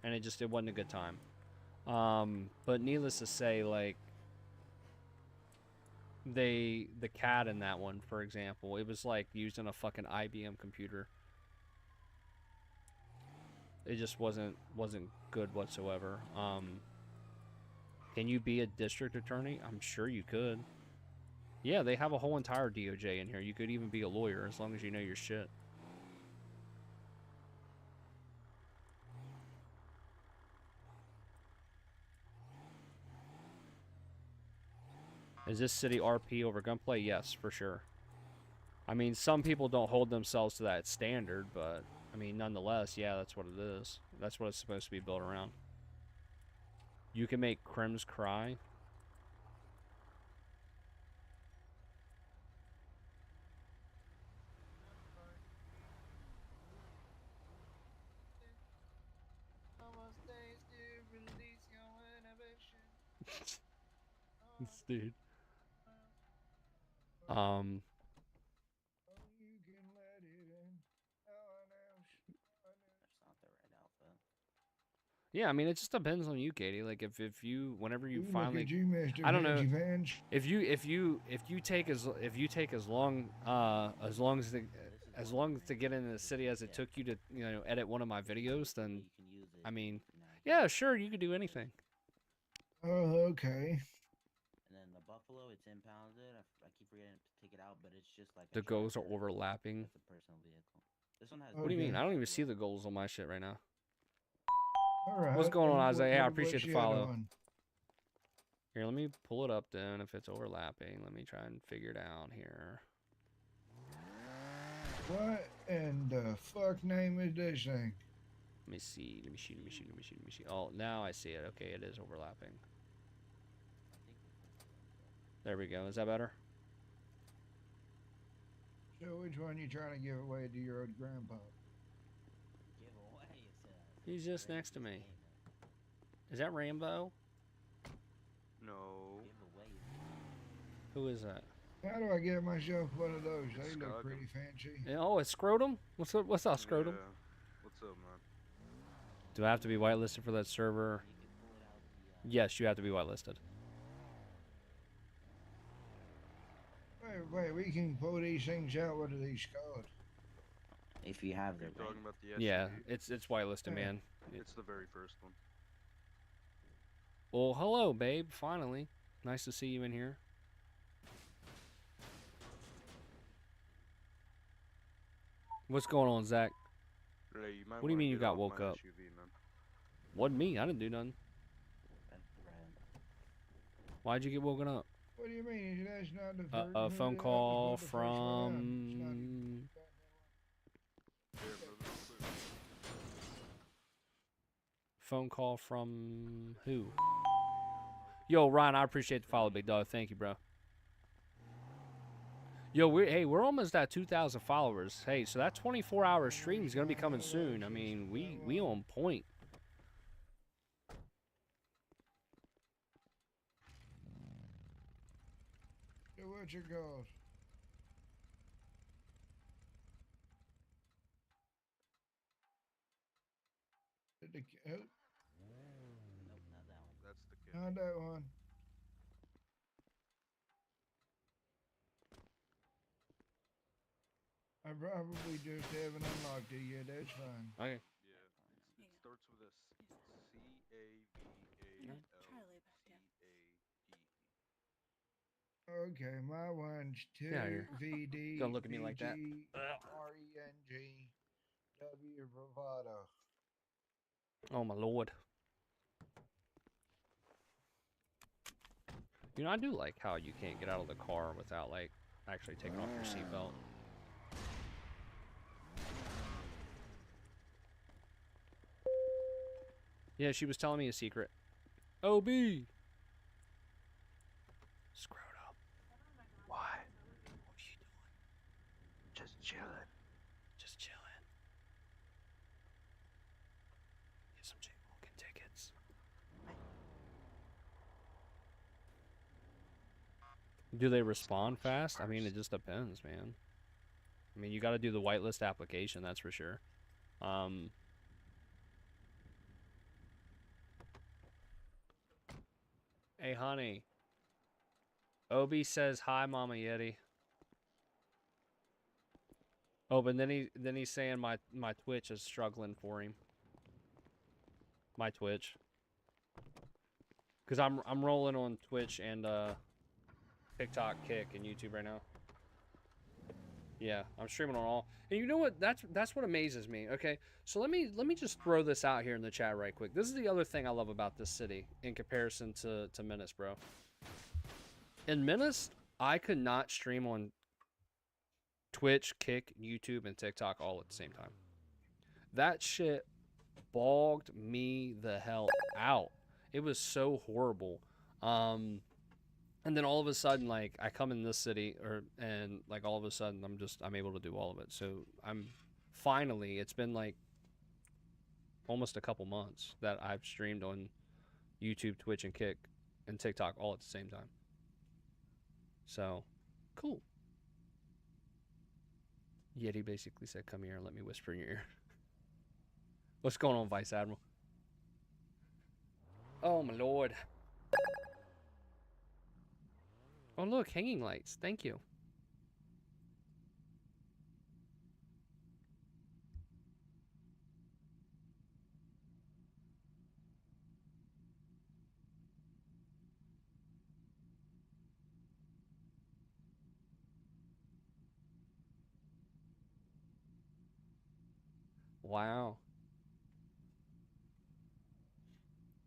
Speaker 2: and it wasn't a good time. But needless to say, like, the CAD in that one, for example, it was like using a fucking IBM computer. It just wasn't good whatsoever. Can you be a district attorney? I'm sure you could. Yeah, they have a whole entire DOJ in here. You could even be a lawyer as long as you know your shit. Is this city RP over gunplay? Yes, for sure. I mean, some people don't hold themselves to that standard, but I mean, nonetheless, yeah, that's what it is. That's what it's supposed to be built around. You can make crims cry. This dude.
Speaker 12: You can let it in. No one else.
Speaker 10: That's not the right outfit.
Speaker 2: Yeah, I mean, it just depends on you, Katie. Like, if you, whenever you
Speaker 12: Ooh,
Speaker 2: finally,
Speaker 12: look at you, Mr.
Speaker 2: I don't know,
Speaker 12: Fancy Pants.
Speaker 2: if you take as long to get into the city as it took you to edit one of my videos, then I mean, yeah, sure, you could do anything.
Speaker 12: Oh, okay.
Speaker 10: And then the buffalo, it's impounded. I keep forgetting to take it out, but it's just like
Speaker 2: The goals are overlapping.
Speaker 10: It's a personal vehicle. This one has.
Speaker 2: What do you mean? I don't even see the goals on my shit right now.
Speaker 12: All right.
Speaker 2: What's going on, Isaiah? Hey, I
Speaker 12: What's
Speaker 2: appreciate the
Speaker 12: the
Speaker 2: follow.
Speaker 12: other one?
Speaker 2: Here, let me pull it up then. If it's overlapping, let me try and figure it out here.
Speaker 12: What in the fuck name is this thing?
Speaker 2: Let me see. Oh, now I see it. Okay, it is overlapping. There we go. Is that better?
Speaker 12: So which one you trying to give away to your old grandpa?
Speaker 10: Give away, it says.
Speaker 2: He's just next to me. Is that Rambo?
Speaker 3: No.
Speaker 2: Who is that?
Speaker 12: How do I get myself one of those? They
Speaker 3: It's
Speaker 12: look
Speaker 3: Scrotum.
Speaker 12: pretty fancy.
Speaker 2: Oh, it's Scrotum? What's up, Scrotum?
Speaker 3: Yeah. What's up, man?
Speaker 2: Do I have to be whitelisted for that server? Yes, you have to be whitelisted.
Speaker 12: Wait, we can pull these things out. What are these called?
Speaker 10: If you have
Speaker 3: You're
Speaker 10: the
Speaker 3: talking about the SUV?
Speaker 2: Yeah, it's whitelisted, man.
Speaker 3: It's the very first one.
Speaker 2: Well, hello, babe. Finally. Nice to see you in here. What's going on, Zach?
Speaker 3: Ray, you might
Speaker 2: What do you mean you
Speaker 3: get
Speaker 2: got
Speaker 3: off
Speaker 2: woke
Speaker 3: my
Speaker 2: up?
Speaker 3: SUV, man.
Speaker 2: Wasn't me. I didn't do nothing. Why'd you get woken up?
Speaker 12: What do you mean? That's not the first.
Speaker 2: A phone call
Speaker 12: the first one out. It's not
Speaker 2: from... Phone call from who? Yo, Ryan, I appreciate the follow, big dog. Thank you, bro. Yo, we're almost at 2,000 followers. Hey, so that 24-hour stream is gonna be coming soon. I mean, we on point.
Speaker 12: So what's your goals? Did the, oh,
Speaker 10: Nope, not that one.
Speaker 3: That's the kid.
Speaker 12: not that one. I probably just haven't unlocked it yet. That's fine.
Speaker 2: Okay.
Speaker 3: Yeah. It starts with a C-A-V-A-L-C-A-D-E.
Speaker 12: Okay, my one's
Speaker 2: Get outta here.
Speaker 12: 2VD
Speaker 2: Don't look at me like that.
Speaker 12: RENGW Bravado.
Speaker 2: Oh my lord. You know, I do like how you can't get out of the car without like actually taking off your seatbelt. Yeah, she was telling me a secret. OB. Screwed up.
Speaker 3: Why?
Speaker 2: What are you doing?
Speaker 3: Just chilling.
Speaker 2: Just chilling. Get some jaywalking tickets. Do they respond fast? I mean, it just depends, man. I mean, you got to do the whitelist application, that's for sure. Hey, honey. Obi says hi, Mama Yeti. Oh, but then he's saying my Twitch is struggling for him. My Twitch. Cause I'm rolling on Twitch and TikTok, Kick, and YouTube right now. Yeah, I'm streaming on all. And you know what? That's what amazes me. Okay, so let me just throw this out here in the chat right quick. This is the other thing I love about this city in comparison to Menace, bro. In Menace, I could not stream on Twitch, Kick, YouTube, and TikTok all at the same time. That shit bogged me the hell out. It was so horrible. And then all of a sudden, like, I come in this city, and like all of a sudden, I'm able to do all of it. So I'm finally, it's been like almost a couple months that I've streamed on YouTube, Twitch, and Kick, and TikTok all at the same time. So, cool. Yeti basically said, "Come here and let me whisper in your ear." What's going on, Vice Admiral? Oh my lord. Oh look, hanging lights. Thank you. Wow.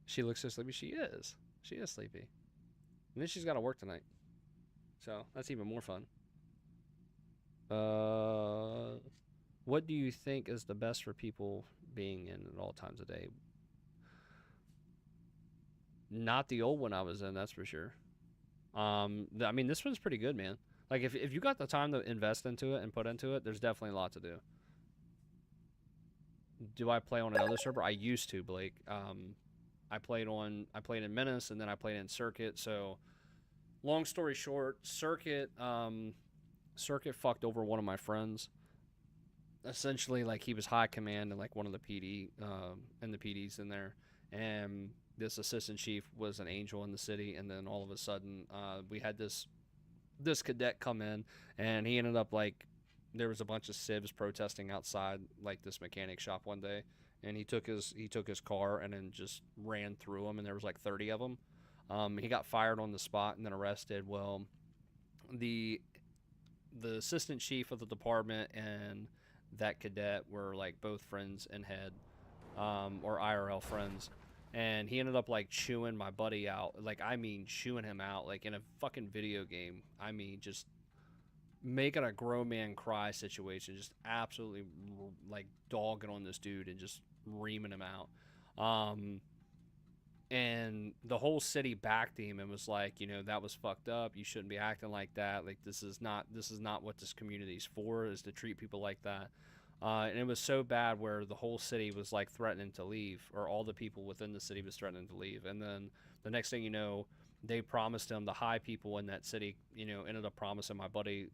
Speaker 2: She looks so sleepy. She is. She is sleepy. And then she's got to work tonight. So that's even more fun. What do you think is the best for people being in at all times of day? Not the old one I was in, that's for sure. I mean, this one's pretty good, man. Like, if you got the time to invest into it and put into it, there's definitely a lot to do. Do I play on another server? I used to, Blake. I played in Menace, and then I played in Circuit. So, long story short, Circuit fucked over one of my friends. Essentially, like, he was high command and like one of the PD and the PDs in there, and this assistant chief was an angel in the city. And then all of a sudden, we had this cadet come in, and he ended up like, there was a bunch of civs protesting outside like this mechanic shop one day, and he took his car and then just ran through them, and there was like 30 of them. He got fired on the spot and then arrested. Well, the assistant chief of the department and that cadet were like both friends in head, or IRL friends. And he ended up like chewing my buddy out. Like, I mean, chewing him out like in a fucking video game. I mean, just making a grown man cry situation. Just absolutely like dogging on this dude and just reaming him out. And the whole city backed him and was like, that was fucked up. You shouldn't be acting like that. Like, this is not what this community's for, is to treat people like that. And it was so bad where the whole city was like threatening to leave, or all the people within the city was threatening to leave. And then the next thing you know, they promised him, the high people in that city, ended up promising my buddy,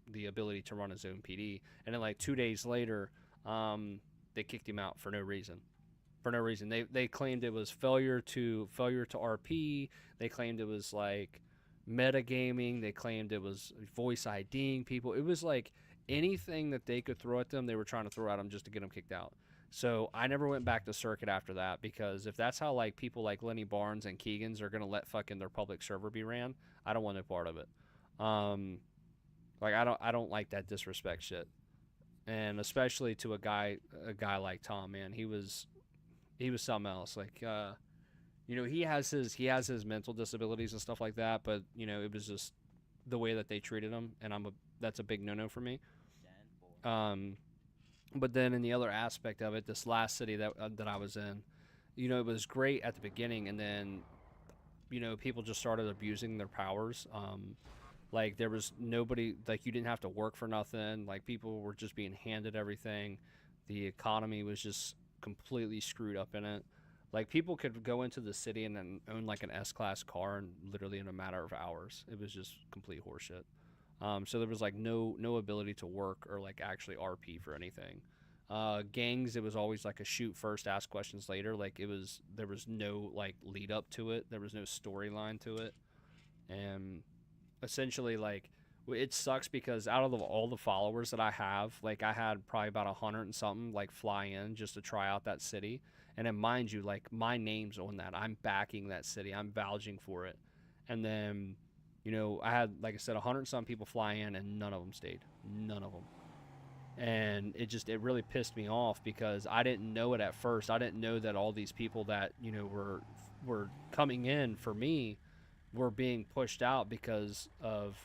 Speaker 2: the ability to run his own PD. And then like 2 days later, they kicked him out for no reason. They claimed it was failure to RP. They claimed it was like metagaming. They claimed it was voice IDing people. It was like anything that they could throw at them, they were trying to throw at them just to get them kicked out. So I never went back to Circuit after that, because if that's how like people like Lenny Barnes and Keegan's are gonna let fucking their public server be ran, I don't want no part of it. Like, I don't like that disrespect shit, and especially to a guy like Tom, man. He was something else. Like, he has his mental disabilities and stuff like that, but it was just the way that they treated him, and that's a big no-no for me. But then in the other aspect of it, this last city that I was in, it was great at the beginning, and then people just started abusing their powers. Like, there was nobody, like, you didn't have to work for nothing. Like, people were just being handed everything. The economy was just completely screwed up in it. Like, people could go into the city and then own like an S-class car, and literally in a matter of hours. It was just complete horseshit. So there was like no ability to work or like actually RP for anything. Gangs, it was always like a shoot first, ask questions later. Like, there was no like lead up to it. There was no storyline to it. And essentially, like, it sucks because out of all the followers that I have, like, I had probably about 100 and something like fly in just to try out that city. And then, mind you, like, my name's on that. I'm backing that city. I'm vouching for it. And then, I had, like I said, 100 and some people fly in, and none of them stayed. None of them. And it really pissed me off because I didn't know it at first. I didn't know that all these people that, were coming in for me were being pushed out because of,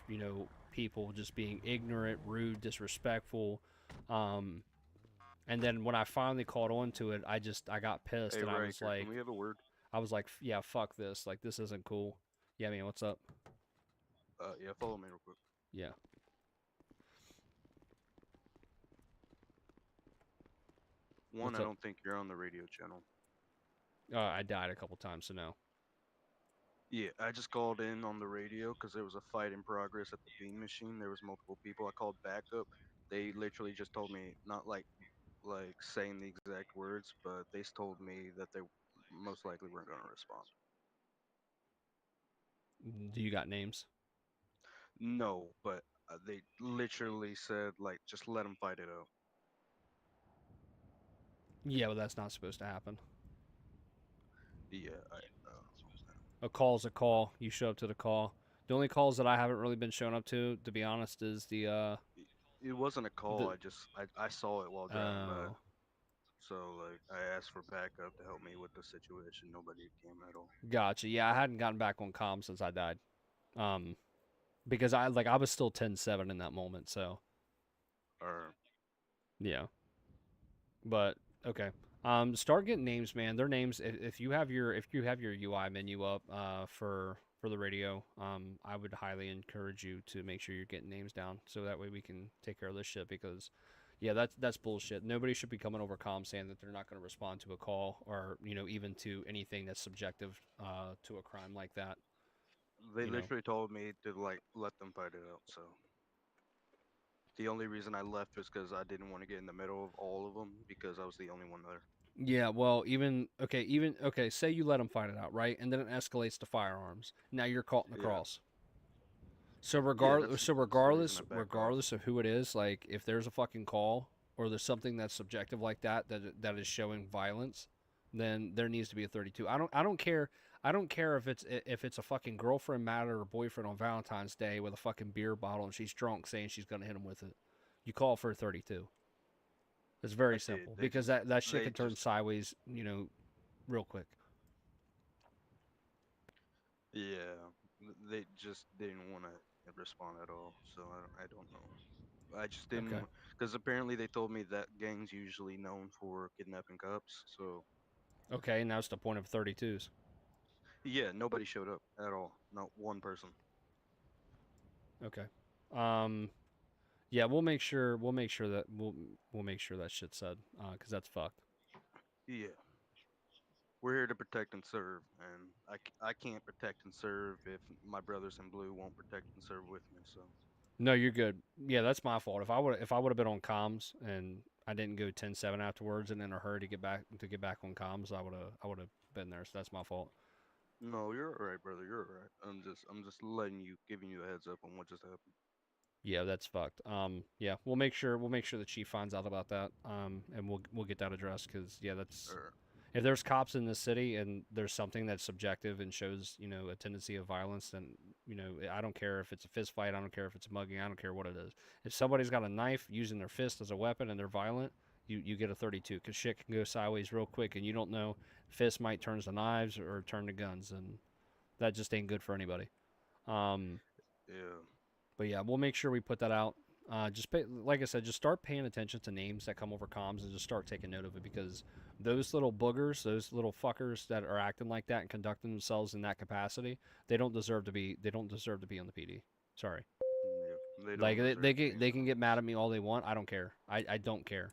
Speaker 2: people just being ignorant, rude, disrespectful. And then when I finally caught on to it, I got pissed.
Speaker 3: Hey,
Speaker 2: and
Speaker 3: Riker, can we have a word?
Speaker 2: I was like, yeah, fuck this. Like, this isn't cool. Yeah, man, what's up?
Speaker 3: Yeah, follow me real quick.
Speaker 2: Yeah.
Speaker 3: One, I don't think you're on the radio channel.
Speaker 2: I died a couple times, so no.
Speaker 3: Yeah, I just called in on the radio because there was a fight in progress at the bean machine. There was multiple people. I called backup. They literally just told me, not like saying the exact words, but they told me that they most likely weren't going to respond.
Speaker 2: Do you got names?
Speaker 3: No, but they literally said like just let them fight it out.
Speaker 2: Yeah, but that's not supposed to happen.
Speaker 3: Yeah,
Speaker 2: A call's a call. You show up to the call. The only calls that I haven't really been showing up to be honest, is the
Speaker 3: it wasn't a call.
Speaker 2: the
Speaker 3: I saw it while driving by.
Speaker 2: oh,
Speaker 3: So like I asked for backup to help me with the situation. Nobody came at all.
Speaker 2: gotcha. Yeah, I hadn't gotten back on comm since I died. Um, because I was still 10-7 in that moment. So
Speaker 3: Or
Speaker 2: yeah, but okay. Start getting names, man. Their names. If you have your UI menu up for the radio, I would highly encourage you to make sure you're getting names down so that way we can take care of this shit because. Yeah, that's bullshit. Nobody should be coming over comm saying that they're not going to respond to a call or even to anything that's subjective to a crime like that.
Speaker 3: they
Speaker 2: You know.
Speaker 3: literally told me to like let them fight it out. So the only reason I left was because I didn't want to get in the middle of all of them because I was the only one there.
Speaker 2: Yeah, well, even okay. Say you let them fight it out, right, and then it escalates to firearms. Now you're caught in the
Speaker 3: Yeah.
Speaker 2: cross. So
Speaker 3: Yeah, that's the reason I backed off.
Speaker 2: regardless of who it is, like if there's a fucking call or there's something that's subjective like that is showing violence, then there needs to be a 32. I don't care. I don't care if it's a fucking girlfriend matter or boyfriend on Valentine's Day with a fucking beer bottle and she's drunk saying she's gonna hit him with it. You call for a 32. It's very
Speaker 3: I did.
Speaker 2: simple
Speaker 3: They
Speaker 2: because
Speaker 3: just
Speaker 2: that shit
Speaker 3: they
Speaker 2: can turn
Speaker 3: just
Speaker 2: sideways, real quick.
Speaker 3: yeah, they just didn't want to respond at all. So I don't know. I just
Speaker 2: Okay.
Speaker 3: didn't because apparently they told me that gang's usually known for kidnapping cops. So
Speaker 2: Okay, now it's the point of 32s.
Speaker 3: yeah, nobody showed up at all. Not one person.
Speaker 2: Okay. Um yeah, we'll make sure that shit's said cuz that's fucked.
Speaker 3: Yeah, we're here to protect and serve, and I can't protect and serve if my brothers in blue won't protect and serve with me. So
Speaker 2: No, you're good. Yeah, that's my fault. If I would have been on comms and I didn't go 10-7 afterwards and in a hurry to get back on comms, I would have been there. So that's my fault.
Speaker 3: no, you're all right, brother. You're all right. I'm just giving you a heads up on what just happened.
Speaker 2: Yeah, that's fucked. Yeah, we'll make sure the chief finds out about that. And we'll get that addressed because yeah, that's
Speaker 3: Or
Speaker 2: if there's cops in the city and there's something that's subjective and shows a tendency of violence, then I don't care if it's a fist fight, I don't care if it's a mugging, I don't care what it is. If somebody's got a knife using their fist as a weapon and they're violent, you get a 32 because shit can go sideways real quick and you don't know, fist might turn to knives or turn to guns, and that just ain't good for anybody.
Speaker 3: yeah.
Speaker 2: But yeah, we'll make sure we put that out. Like I said, just start paying attention to names that come over comms and just start taking note of it because those little boogers, those little fuckers that are acting like that and conducting themselves in that capacity, they don't deserve to be on the PD. Sorry.
Speaker 3: Yeah, they don't
Speaker 2: Like
Speaker 3: deserve to be in
Speaker 2: they can get mad
Speaker 3: office.
Speaker 2: at me all they want. I don't care. I don't care.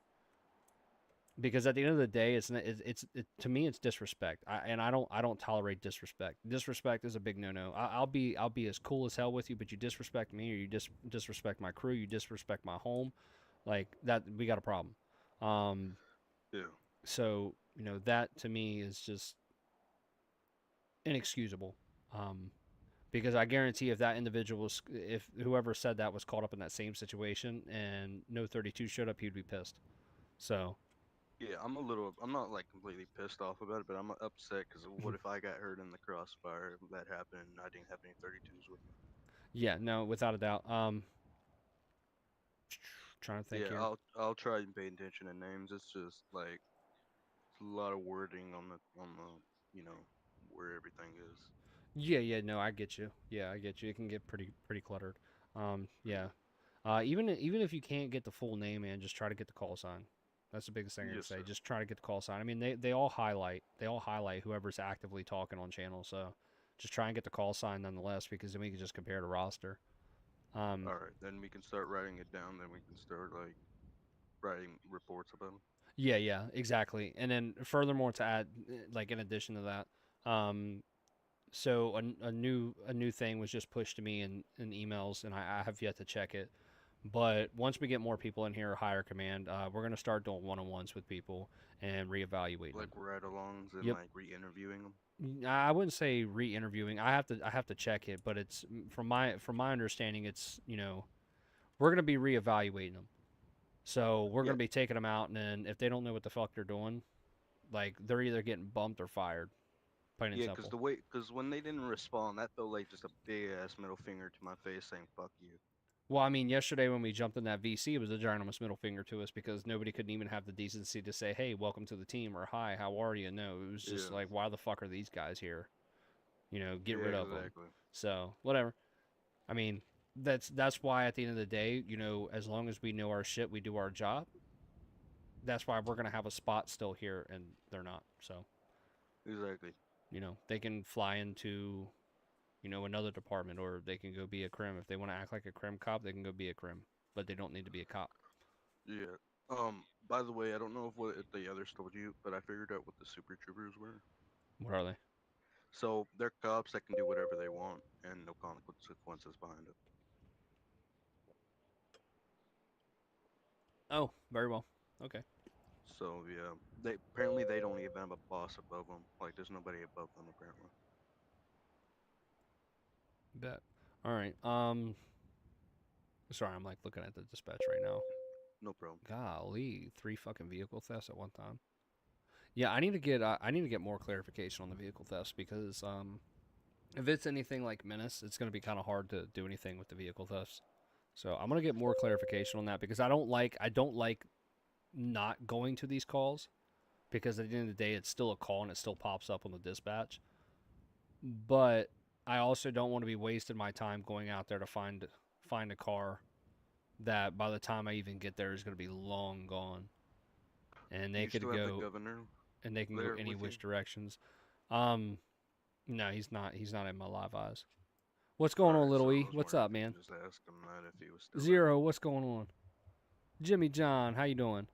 Speaker 2: Because at the end of the day, to me it's disrespect. I don't tolerate disrespect. Disrespect is a big no-no. I'll be as cool as hell with you, but you disrespect me or you disrespect my crew, you disrespect my home, like that, we got a problem.
Speaker 3: Yeah.
Speaker 2: So that to me is just inexcusable. Because I guarantee if whoever said that was caught up in that same situation and no 32 showed up, he'd be pissed. So.
Speaker 3: Yeah, I'm not like completely pissed off about it, but I'm upset because what if I got hurt in the crossfire? That happened and I didn't have any 32s with me.
Speaker 2: Yeah, no, without a doubt. Trying to think
Speaker 3: Yeah,
Speaker 2: here.
Speaker 3: I'll try and pay attention to names. It's just like it's a lot of wording on the where everything is.
Speaker 2: Yeah, no, I get you. Yeah, I get you. It can get pretty cluttered. Yeah. Even if you can't get the full name, man, just try to get the call sign. That's the biggest thing I would
Speaker 3: Yes,
Speaker 2: say.
Speaker 3: sir.
Speaker 2: Just try to get the call sign. I mean, they all highlight whoever's actively talking on channel. So just try and get the call sign nonetheless, because then we can just compare the roster.
Speaker 3: All right, then we can start writing it down. Then we can start like writing reports about them.
Speaker 2: Yeah, exactly. And then furthermore, to add, like in addition to that, So a new thing was just pushed to me in emails, and I have yet to check it. But once we get more people in here, higher command, we're gonna start doing one-on-ones with people and reevaluating them.
Speaker 3: Like ride-alongs and
Speaker 2: Yep.
Speaker 3: like re-interviewing them.
Speaker 2: I wouldn't say re-interviewing. I have to check it, but it's from my understanding, it's we're gonna be reevaluating them. So we're gonna be taking them out, and then if they don't know what the fuck they're doing, like they're either getting bumped or fired. Plain and
Speaker 3: Yeah,
Speaker 2: simple.
Speaker 3: because when they didn't respond, that felt like just a big ass middle finger to my face saying "fuck you."
Speaker 2: Well, I mean, yesterday when we jumped in that VC, it was a ginormous middle finger to us because nobody couldn't even have the decency to say, "Hey, welcome to the team," or "Hi, how are you?" No, it was just like, "Why the fuck are these guys here?" Get rid of them. So whatever. I mean, that's why at the end of the day, as long as we know our shit, we do our job. That's why we're gonna have a spot still here, and they're not. So
Speaker 3: exactly.
Speaker 2: They can fly into, another department, or they can go be a crim. If they want to act like a crim cop, they can go be a crim, but they don't need to be a cop.
Speaker 3: Yeah. By the way, I don't know if the others told you, but I figured out what the Super Troopers were.
Speaker 2: What are they?
Speaker 3: So they're cops that can do whatever they want, and no consequences behind it.
Speaker 2: Oh, very well. Okay.
Speaker 3: So yeah, they don't even have a boss above them. Like there's nobody above them apparently.
Speaker 2: Bet. All right. Sorry, I'm like looking at the dispatch right now.
Speaker 3: No problem.
Speaker 2: Golly, 3 fucking vehicle thefts at one time. Yeah, I need to get more clarification on the vehicle thefts because if it's anything like Menace, it's gonna be kind of hard to do anything with the vehicle thefts. So I'm gonna get more clarification on that because I don't like not going to these calls because at the end of the day it's still a call and it still pops up on the dispatch. But I also don't want to be wasting my time going out there to find a car that by the time I even get there is going to be long gone. And they could go
Speaker 3: the governor
Speaker 2: and they can go any which directions. No, he's not in my live eyes. What's going on, Little E? What's up, man?
Speaker 3: Just ask him that if he was still
Speaker 2: Zero, what's going on? Jimmy John, how you doing?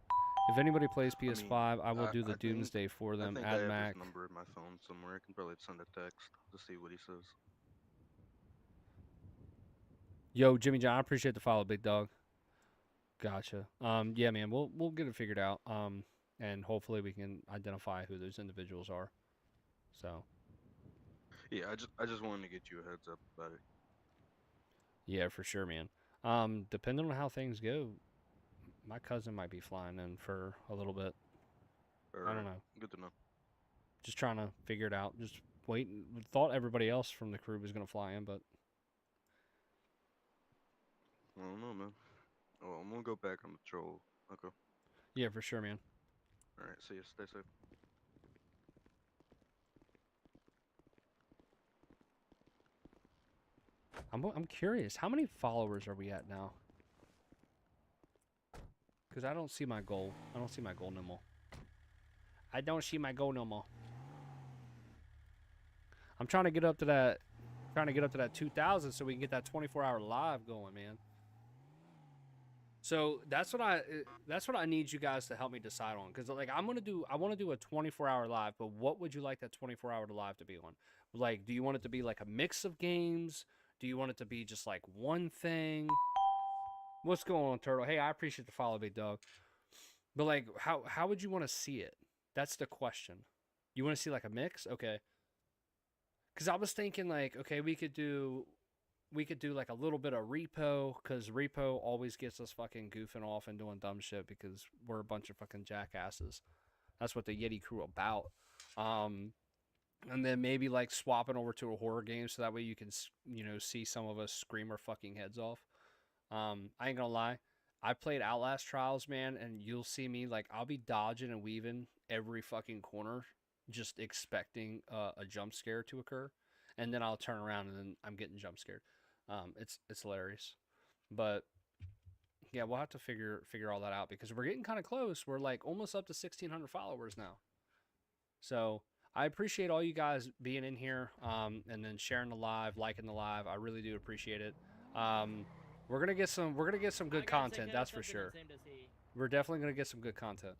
Speaker 2: If anybody plays PS5, I will do the Doomsday for them.
Speaker 3: I think
Speaker 2: Add
Speaker 3: I have
Speaker 2: Mac.
Speaker 3: his number in my phone somewhere. I can probably send a text to see what he says.
Speaker 2: Yo, Jimmy John, I appreciate the follow, big dog. Gotcha. Yeah, man, we'll get it figured out. And hopefully we can identify who those individuals are. So.
Speaker 3: Yeah, I just wanted to get you a heads up about it.
Speaker 2: Yeah, for sure, man. Depending on how things go, my cousin might be flying in for a little bit. I don't know.
Speaker 3: Good to know.
Speaker 2: Just trying to figure it out. Just waiting. Thought everybody else from the crew was gonna fly in, but
Speaker 3: I don't know, man. Oh, I'm gonna go back on patrol. Okay.
Speaker 2: Yeah, for sure, man.
Speaker 3: All right. See you. Stay safe.
Speaker 2: I'm curious. How many followers are we at now? Because I don't see my goal. I don't see my goal no more. I don't see my goal no more. I'm trying to get up to that. 2,000 so we can get that 24-hour live going, man. So that's what I need you guys to help me decide on, because like I want to do a 24-hour live, but what would you like that 24-hour live to be on? Like, do you want it to be like a mix of games? Do you want it to be just like one thing? What's going on, Turtle? Hey, I appreciate the follow, big dog. But like, how would you want to see it? That's the question. You want to see like a mix? Okay. Because I was thinking like, okay, we could do like a little bit of repo, because repo always gets us fucking goofing off and doing dumb shit because we're a bunch of fucking jackasses. That's what the Yeti crew about. And then maybe like swapping over to a horror game so that way you can, see some of us scream our fucking heads off. I ain't gonna lie. I played Outlast Trials, man, and you'll see me like I'll be dodging and weaving every fucking corner, just expecting a jump scare to occur, and then I'll turn around and then I'm getting jump scared. It's hilarious, but yeah, we'll have to figure all that out because we're getting kind of close. We're like almost up to 1,600 followers now. So I appreciate all you guys being in here, and then sharing the live, liking the live. I really do appreciate it. We're gonna get some good content, that's for sure. We're definitely gonna get some good content.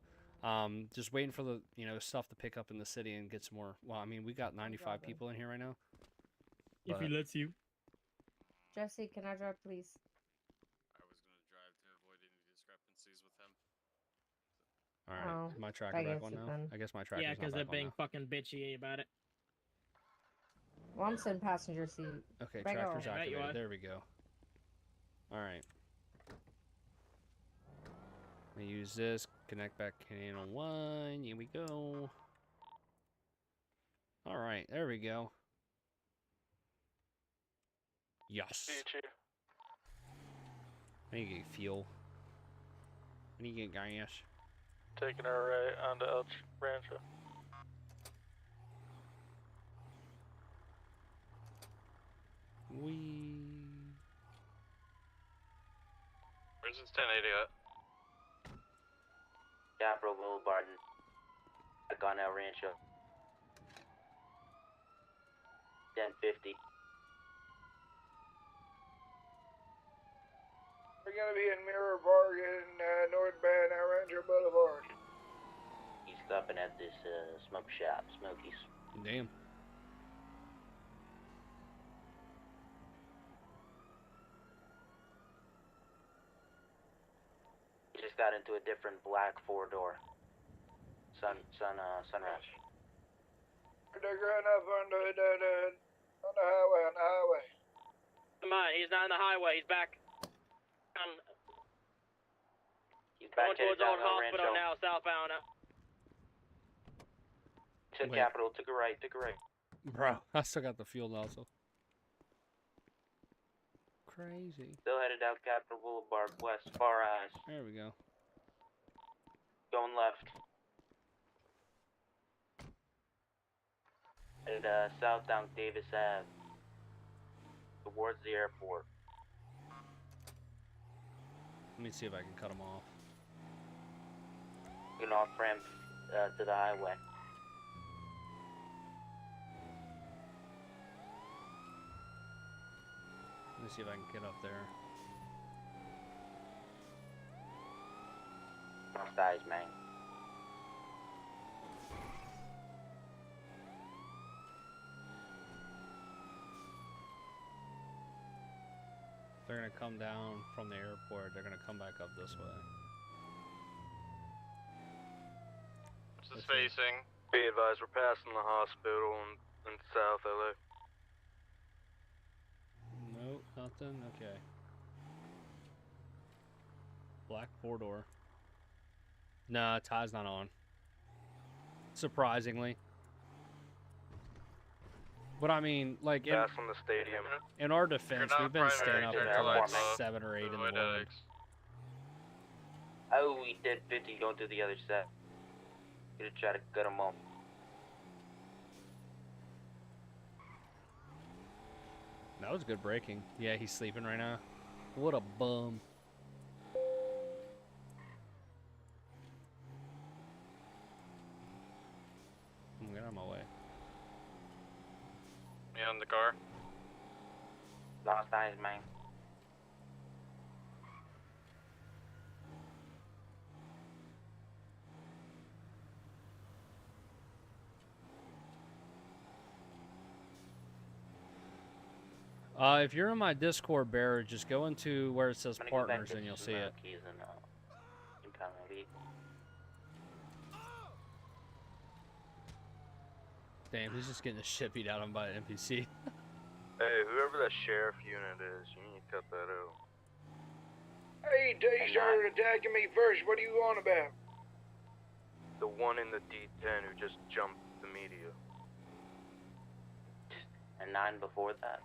Speaker 2: Just waiting for the stuff to pick up in the city and get some more. Well, I mean, we got 95 people in here right now.
Speaker 13: If he
Speaker 2: but
Speaker 13: lets you.
Speaker 14: Jesse, can I drive, please?
Speaker 6: I was gonna drive to avoid any discrepancies with him.
Speaker 2: all right,
Speaker 14: Oh,
Speaker 2: is my tracker
Speaker 14: I
Speaker 2: back
Speaker 14: guess
Speaker 2: on
Speaker 14: you
Speaker 2: now?
Speaker 14: can.
Speaker 2: I guess my tracker's
Speaker 13: Yeah,
Speaker 2: not
Speaker 13: because they're
Speaker 2: back on
Speaker 13: being
Speaker 2: now.
Speaker 13: fucking bitchy about it.
Speaker 14: Well, I'm sitting passenger seat.
Speaker 2: Okay,
Speaker 14: Right
Speaker 2: tracker's
Speaker 14: on.
Speaker 13: I bet you
Speaker 2: activated.
Speaker 13: are.
Speaker 2: There we go. All right. I'm gonna use this. Connect back channel 1. Here we go. All right, there we go. Yes. I need to get fuel. I need to get gas.
Speaker 15: Taking her right onto El Rancho.
Speaker 6: Where's this 1080 at?
Speaker 10: Capitol Boulevard. Back on El Rancho. 1050.
Speaker 12: We're gonna be in Mirror Park in northbound El Rancho Boulevard.
Speaker 10: He's stopping at this smoke shop, Smokies.
Speaker 2: Damn.
Speaker 10: He just got into a different black 4-door. Sunrise.
Speaker 12: They're going up on the highway.
Speaker 15: Come on, he's not in the highway. He's back.
Speaker 10: He's back
Speaker 15: Going towards
Speaker 10: down
Speaker 15: Old
Speaker 10: El
Speaker 15: Hospital
Speaker 10: Rancho.
Speaker 15: now, southbound now.
Speaker 10: Took
Speaker 2: Wait.
Speaker 10: Capitol, took a right.
Speaker 2: Bro, I still got the fuel also. Crazy.
Speaker 10: Still headed down Capitol Boulevard, west, Far Eyes.
Speaker 2: There we go.
Speaker 10: Going left. Headed south down Davis Ave. Towards the airport.
Speaker 2: Let me see if I can cut them off.
Speaker 10: Getting off ramp to the highway.
Speaker 2: Let me see if I can get up there.
Speaker 10: Lost eyes, man.
Speaker 2: They're gonna come down from the airport. They're gonna come back up this way.
Speaker 6: What's this facing?
Speaker 15: Be advised, we're passing the hospital in South LA.
Speaker 2: Nope, nothing. Okay. Black 4-door. Nah, tie's not on. Surprisingly. But I mean, like,
Speaker 15: Pass from the stadium.
Speaker 2: in our defense,
Speaker 6: not
Speaker 2: we've been staying up
Speaker 6: primary,
Speaker 2: until like
Speaker 10: turn left.
Speaker 2: 7 or 8 in the
Speaker 6: Avoid
Speaker 2: morning.
Speaker 6: headaches.
Speaker 10: Oh, we did 50 going to the other side. Gonna try to cut him off.
Speaker 2: That was good braking. Yeah, he's sleeping right now. What a bum. Get out of my way.
Speaker 6: Me on the car.
Speaker 10: Lost eyes, man.
Speaker 2: If you're in my Discord, Bear, just go into where it says
Speaker 10: I'm gonna go back
Speaker 2: partners
Speaker 10: to
Speaker 2: and you'll see it.
Speaker 10: Smokies and impound my vehicle.
Speaker 2: Damn, he's just getting the shit beat out of him by an NPC.
Speaker 15: Hey, whoever that sheriff unit is, you need to cut that out.
Speaker 12: Hey, they started attacking me first. What are you on about?
Speaker 15: The one in the D10 who just jumped the media.
Speaker 10: And 9 before that.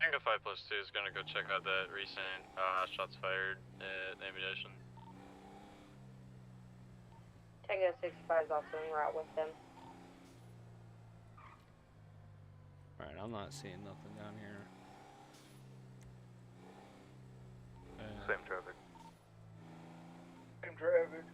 Speaker 6: I think a 5+2 is gonna go check out that recent shots fired at ammunition.
Speaker 14: Tango 65 is also en route with them.
Speaker 2: Alright, I'm not seeing nothing down here.
Speaker 15: Same traffic.
Speaker 12: Same traffic.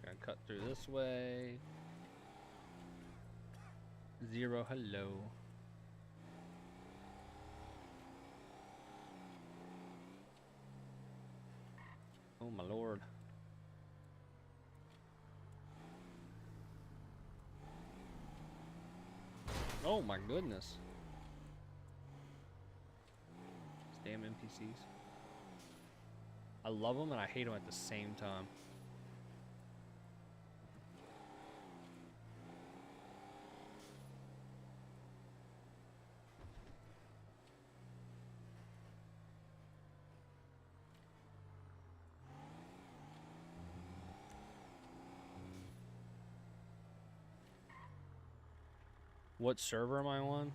Speaker 2: Just gonna cut through this way. 0, hello. Oh my lord. Oh my goodness. These damn NPCs. I love them and I hate them at the same time. What server am I on?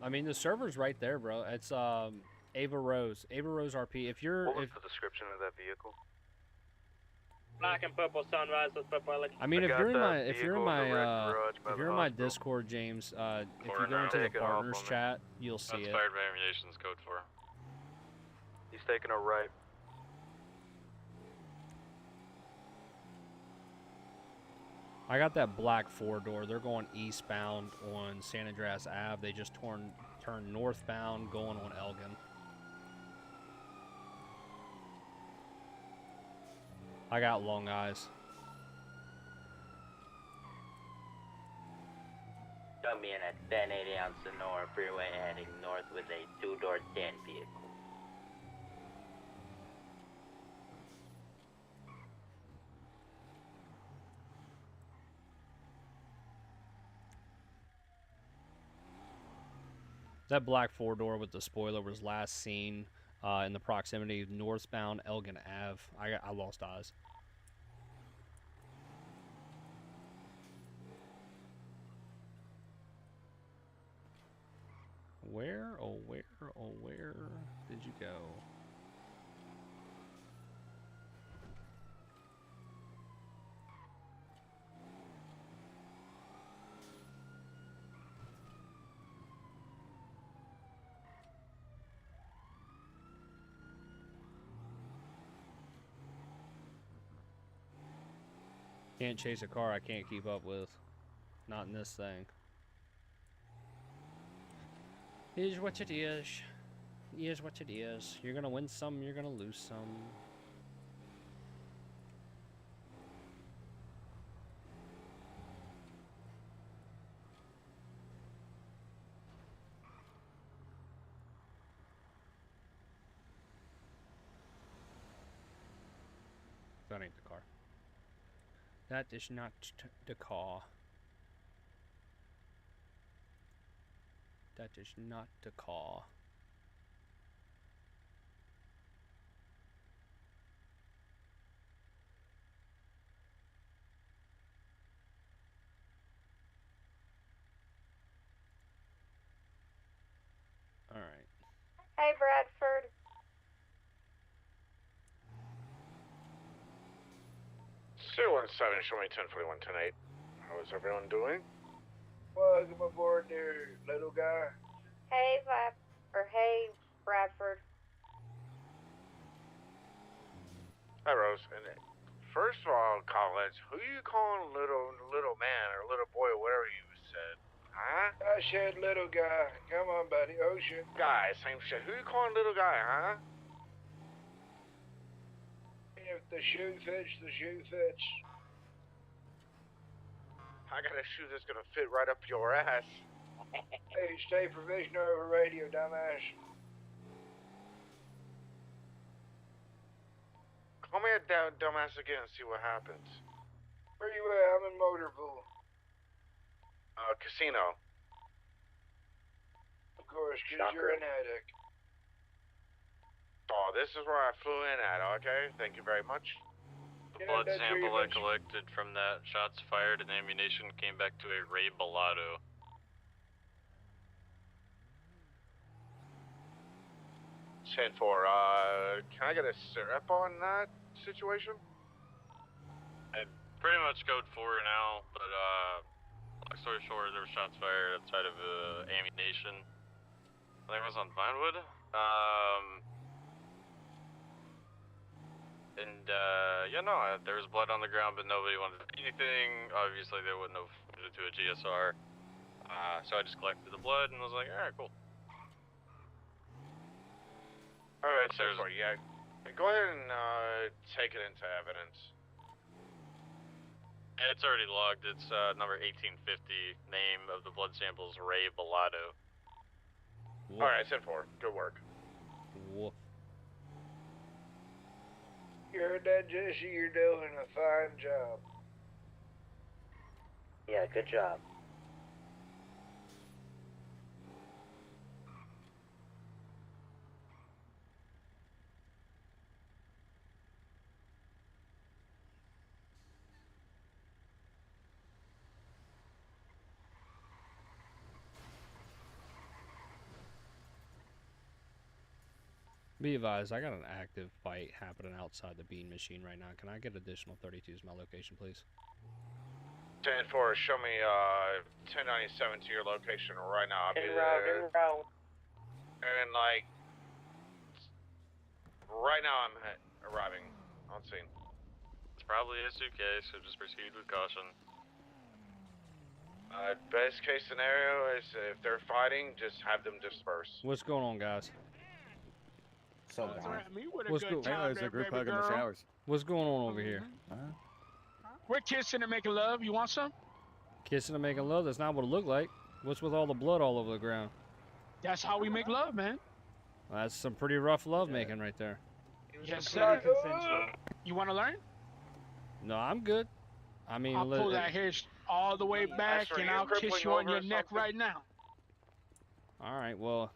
Speaker 2: I mean the server's right there, bro. It's Ava Rose RP. If you're
Speaker 15: What was the description of that vehicle?
Speaker 13: Black and purple sunrise with purple electric.
Speaker 2: I mean,
Speaker 15: I
Speaker 2: if
Speaker 15: got
Speaker 2: you're in
Speaker 15: that
Speaker 2: my if you're in
Speaker 15: vehicle in the red
Speaker 2: my
Speaker 15: garage by
Speaker 2: if
Speaker 15: the
Speaker 2: you're in my
Speaker 15: hospital.
Speaker 2: Discord, James, if you
Speaker 6: Four
Speaker 2: go
Speaker 6: now.
Speaker 2: into the
Speaker 15: Take it off
Speaker 2: partners
Speaker 15: on me.
Speaker 2: chat, you'll see
Speaker 6: That's
Speaker 2: it.
Speaker 6: fired by ammunition's code 4.
Speaker 15: He's taking a right.
Speaker 2: I got that black 4-door. They're going eastbound on San Andreas Ave. They just turned northbound going on Elgin. I got long eyes.
Speaker 10: Coming in at 1080 on Sonora Freeway heading north with a 2-door 10 vehicle.
Speaker 2: That black 4-door with the spoiler was last seen in the proximity of northbound Elgin Ave. I lost eyes. Where, oh where, oh where did you go? Can't chase a car I can't keep up with. Not in this thing. Is what it is. Is what it is. You're gonna win some, you're gonna lose some. That ain't the car. That is not the car. That is not the car. Alright.
Speaker 14: Hey, Bradford.
Speaker 12: Still 17, show me 1041, 108. How is everyone doing? Welcome aboard there, little guy.
Speaker 14: Hey, hey, Bradford.
Speaker 12: Hi, Rose. And first of all, college, who you calling little man or little boy or whatever you said? Huh? I said little guy. Come on, buddy. Ocean. Guy, same shit. Who you calling little guy, huh? If the shoe fits, the shoe fits. I got a shoe that's gonna fit right up your ass. Hey, stay provisional over radio, dumbass. Call me a dumbass again and see what happens. Where you at? I'm in Motorpool. Casino. Of course, because you're an addict. Oh, this is where I flew in at, okay? Thank you very much.
Speaker 6: The blood sample I collected from that shots fired and ammunition came back to a Ray Bellado.
Speaker 12: 10-4, can I get a syrup on that situation?
Speaker 6: Pretty much code 4 now, but long story short, there were shots fired outside of ammunition. I think it was on Vinewood. There was blood on the ground, but nobody wanted anything. Obviously, they wouldn't have put it to a GSR. So I just collected the blood and was like, all right, cool.
Speaker 12: All right, so yeah. Go ahead and take it into evidence.
Speaker 6: It's already logged. It's number 1850. Name of the blood sample is Ray Bellado.
Speaker 12: All right, 10-4. Good work.
Speaker 2: Woof.
Speaker 12: You heard that, Jesse? You're doing a fine job.
Speaker 10: Yeah, good job.
Speaker 2: Be advised, I got an active fight happening outside the bean machine right now. Can I get additional 32s my location, please?
Speaker 12: 10-4, show me 1097 to your location right now. I'll be
Speaker 10: En
Speaker 12: there.
Speaker 10: route.
Speaker 12: And like, right now I'm arriving on scene.
Speaker 6: It's probably a suitcase, so just proceed with caution.
Speaker 12: Best case scenario is if they're fighting, just have them disperse.
Speaker 2: What's going on, guys?
Speaker 16: So
Speaker 2: What's
Speaker 16: there's a group hug in the showers.
Speaker 2: What's going on over here?
Speaker 17: We're kissing and making love. You want some?
Speaker 2: Kissing and making love? That's not what it looked like. What's with all the blood all over the ground?
Speaker 17: That's how we make love, man.
Speaker 2: Well, that's some pretty rough love making right there.
Speaker 17: Yes, sir. You want to learn?
Speaker 2: No, I'm good. I mean,
Speaker 17: I'll pull that hair all the way back, and I'll kiss you on your neck right now.
Speaker 2: All right, well,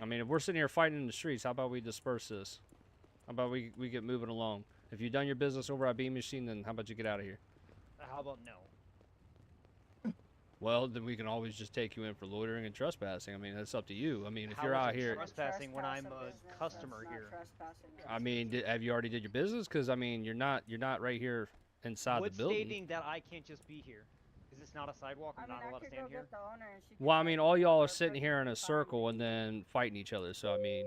Speaker 2: I mean, if we're sitting here fighting in the streets, how about we disperse this? How about we get moving along? If you've done your business over at Beam Machine, then how about you get out of here?
Speaker 18: How about no?
Speaker 2: Well, then we can always just take you in for loitering and trespassing. I mean, that's up to you. I mean, if
Speaker 18: How
Speaker 2: you're
Speaker 18: is
Speaker 2: out
Speaker 18: it
Speaker 2: here...
Speaker 18: trespassing when I'm a customer here.
Speaker 2: I mean, have you already did your business? Because, I mean, you're not right here inside
Speaker 18: What's
Speaker 2: the building.
Speaker 18: stating that I can't just be here? Is this not a sidewalk? I'm not allowed to stand here?
Speaker 2: Well, I mean, all y'all are sitting here in a circle and then fighting each other, so I mean...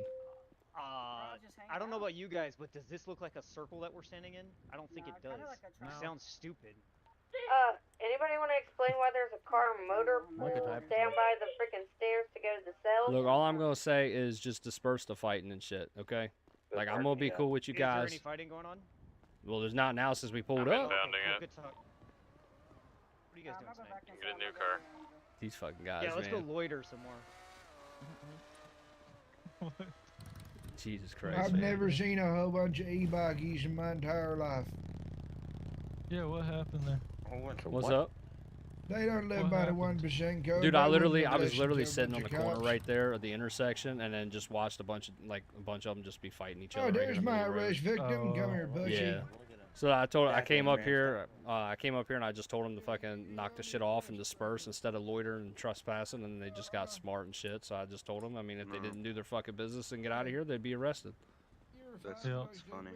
Speaker 18: I don't know about you guys, but does this look like a circle that we're standing in? I don't think it does. It sounds stupid.
Speaker 14: Anybody want to explain why there's a car motor pool down by the freaking stairs to go to the cells?
Speaker 2: Look, all I'm going to say is just disperse the fighting and shit, okay? Like, I'm going to be cool with you guys.
Speaker 18: Is there any fighting going on?
Speaker 2: Well, there's not now since we pulled
Speaker 6: I'm
Speaker 2: up.
Speaker 6: inbounding it.
Speaker 18: Good talk. What are you guys doing tonight?
Speaker 6: Get a new car.
Speaker 2: These fucking guys,
Speaker 18: Yeah, let's
Speaker 2: man.
Speaker 18: go loiter some more.
Speaker 2: Jesus Christ,
Speaker 19: I've
Speaker 2: man.
Speaker 19: never seen a whole bunch of e-bikes in my entire life.
Speaker 20: Yeah, what happened there?
Speaker 2: What's up?
Speaker 19: They don't live by the 1% code.
Speaker 2: Dude,
Speaker 19: They
Speaker 2: I
Speaker 19: wouldn't
Speaker 2: was
Speaker 19: listen
Speaker 2: literally
Speaker 19: to a
Speaker 2: sitting on
Speaker 19: bunch
Speaker 2: the
Speaker 19: of
Speaker 2: corner
Speaker 19: cops.
Speaker 2: right there at the intersection, and then just watched a bunch of them just be fighting each other.
Speaker 19: Oh,
Speaker 2: right
Speaker 19: there's
Speaker 2: in the
Speaker 19: my
Speaker 2: middle of the road.
Speaker 19: arrest victim. Come here, pussy.
Speaker 2: Yeah. So I came up here and I just told them to fucking knock the shit off and disperse instead of loitering and trespassing, and they just got smart and shit. So I just told them, I mean, if they didn't do their fucking business and get out of here, they'd be arrested.
Speaker 3: That's funny.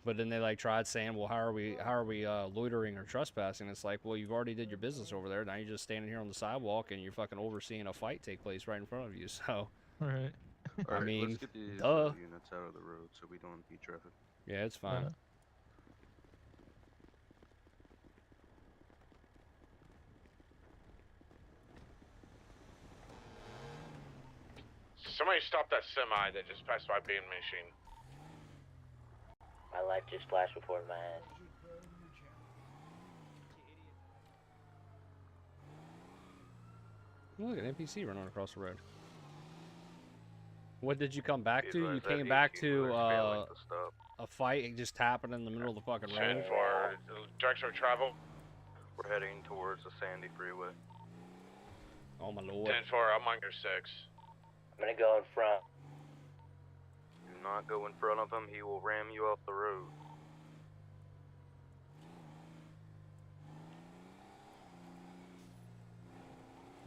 Speaker 2: But then they like tried saying, well, how are we loitering or trespassing? It's like, well, you've already did your business over there. Now you're just standing here on the sidewalk and you're fucking overseeing a fight take place right in front of you. So,
Speaker 20: right.
Speaker 2: I mean,
Speaker 3: let's get these
Speaker 2: duh.
Speaker 3: units out of the road so we don't impede traffic.
Speaker 2: Yeah, it's fine.
Speaker 12: Somebody stop that semi that just passed by Beam Machine.
Speaker 10: My light just flashed before my eyes.
Speaker 2: Look, an NPC running across the road. What did you come back to? You
Speaker 3: That
Speaker 2: came back
Speaker 3: EQ
Speaker 2: to
Speaker 3: was failing to stop.
Speaker 2: a fight and just happened in the middle of the fucking road.
Speaker 12: 10-4, direction of travel.
Speaker 3: We're heading towards the Sandy Freeway.
Speaker 2: Oh my lord.
Speaker 12: 10-4, I'm on your 6.
Speaker 10: I'm gonna go in front.
Speaker 3: Do not go in front of him. He will ram you off the road.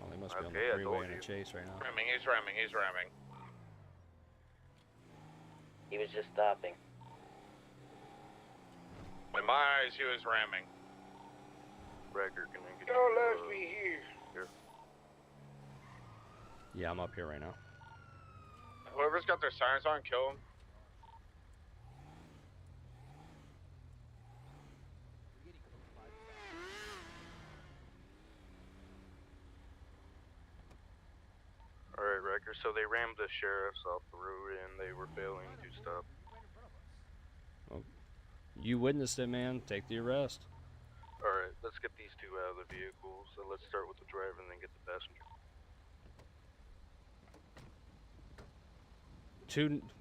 Speaker 2: Oh, they must be on the
Speaker 3: Okay, I
Speaker 2: freeway
Speaker 3: told
Speaker 2: in a
Speaker 3: you.
Speaker 2: chase right now.
Speaker 12: He's ramming.
Speaker 10: He was just stopping.
Speaker 12: In my eyes, he was ramming.
Speaker 15: Record, can I get
Speaker 12: Y'all
Speaker 15: you,
Speaker 12: left me here.
Speaker 15: here?
Speaker 2: Yeah, I'm up here right now.
Speaker 12: Whoever's got their sirens on, kill them.
Speaker 15: Alright, Record, so they rammed the sheriffs off the road and they were failing to stop.
Speaker 2: Well, you witnessed it, man. Take the arrest.
Speaker 15: Alright, let's get these two out of the vehicle. So let's start with the driver and then get the passenger.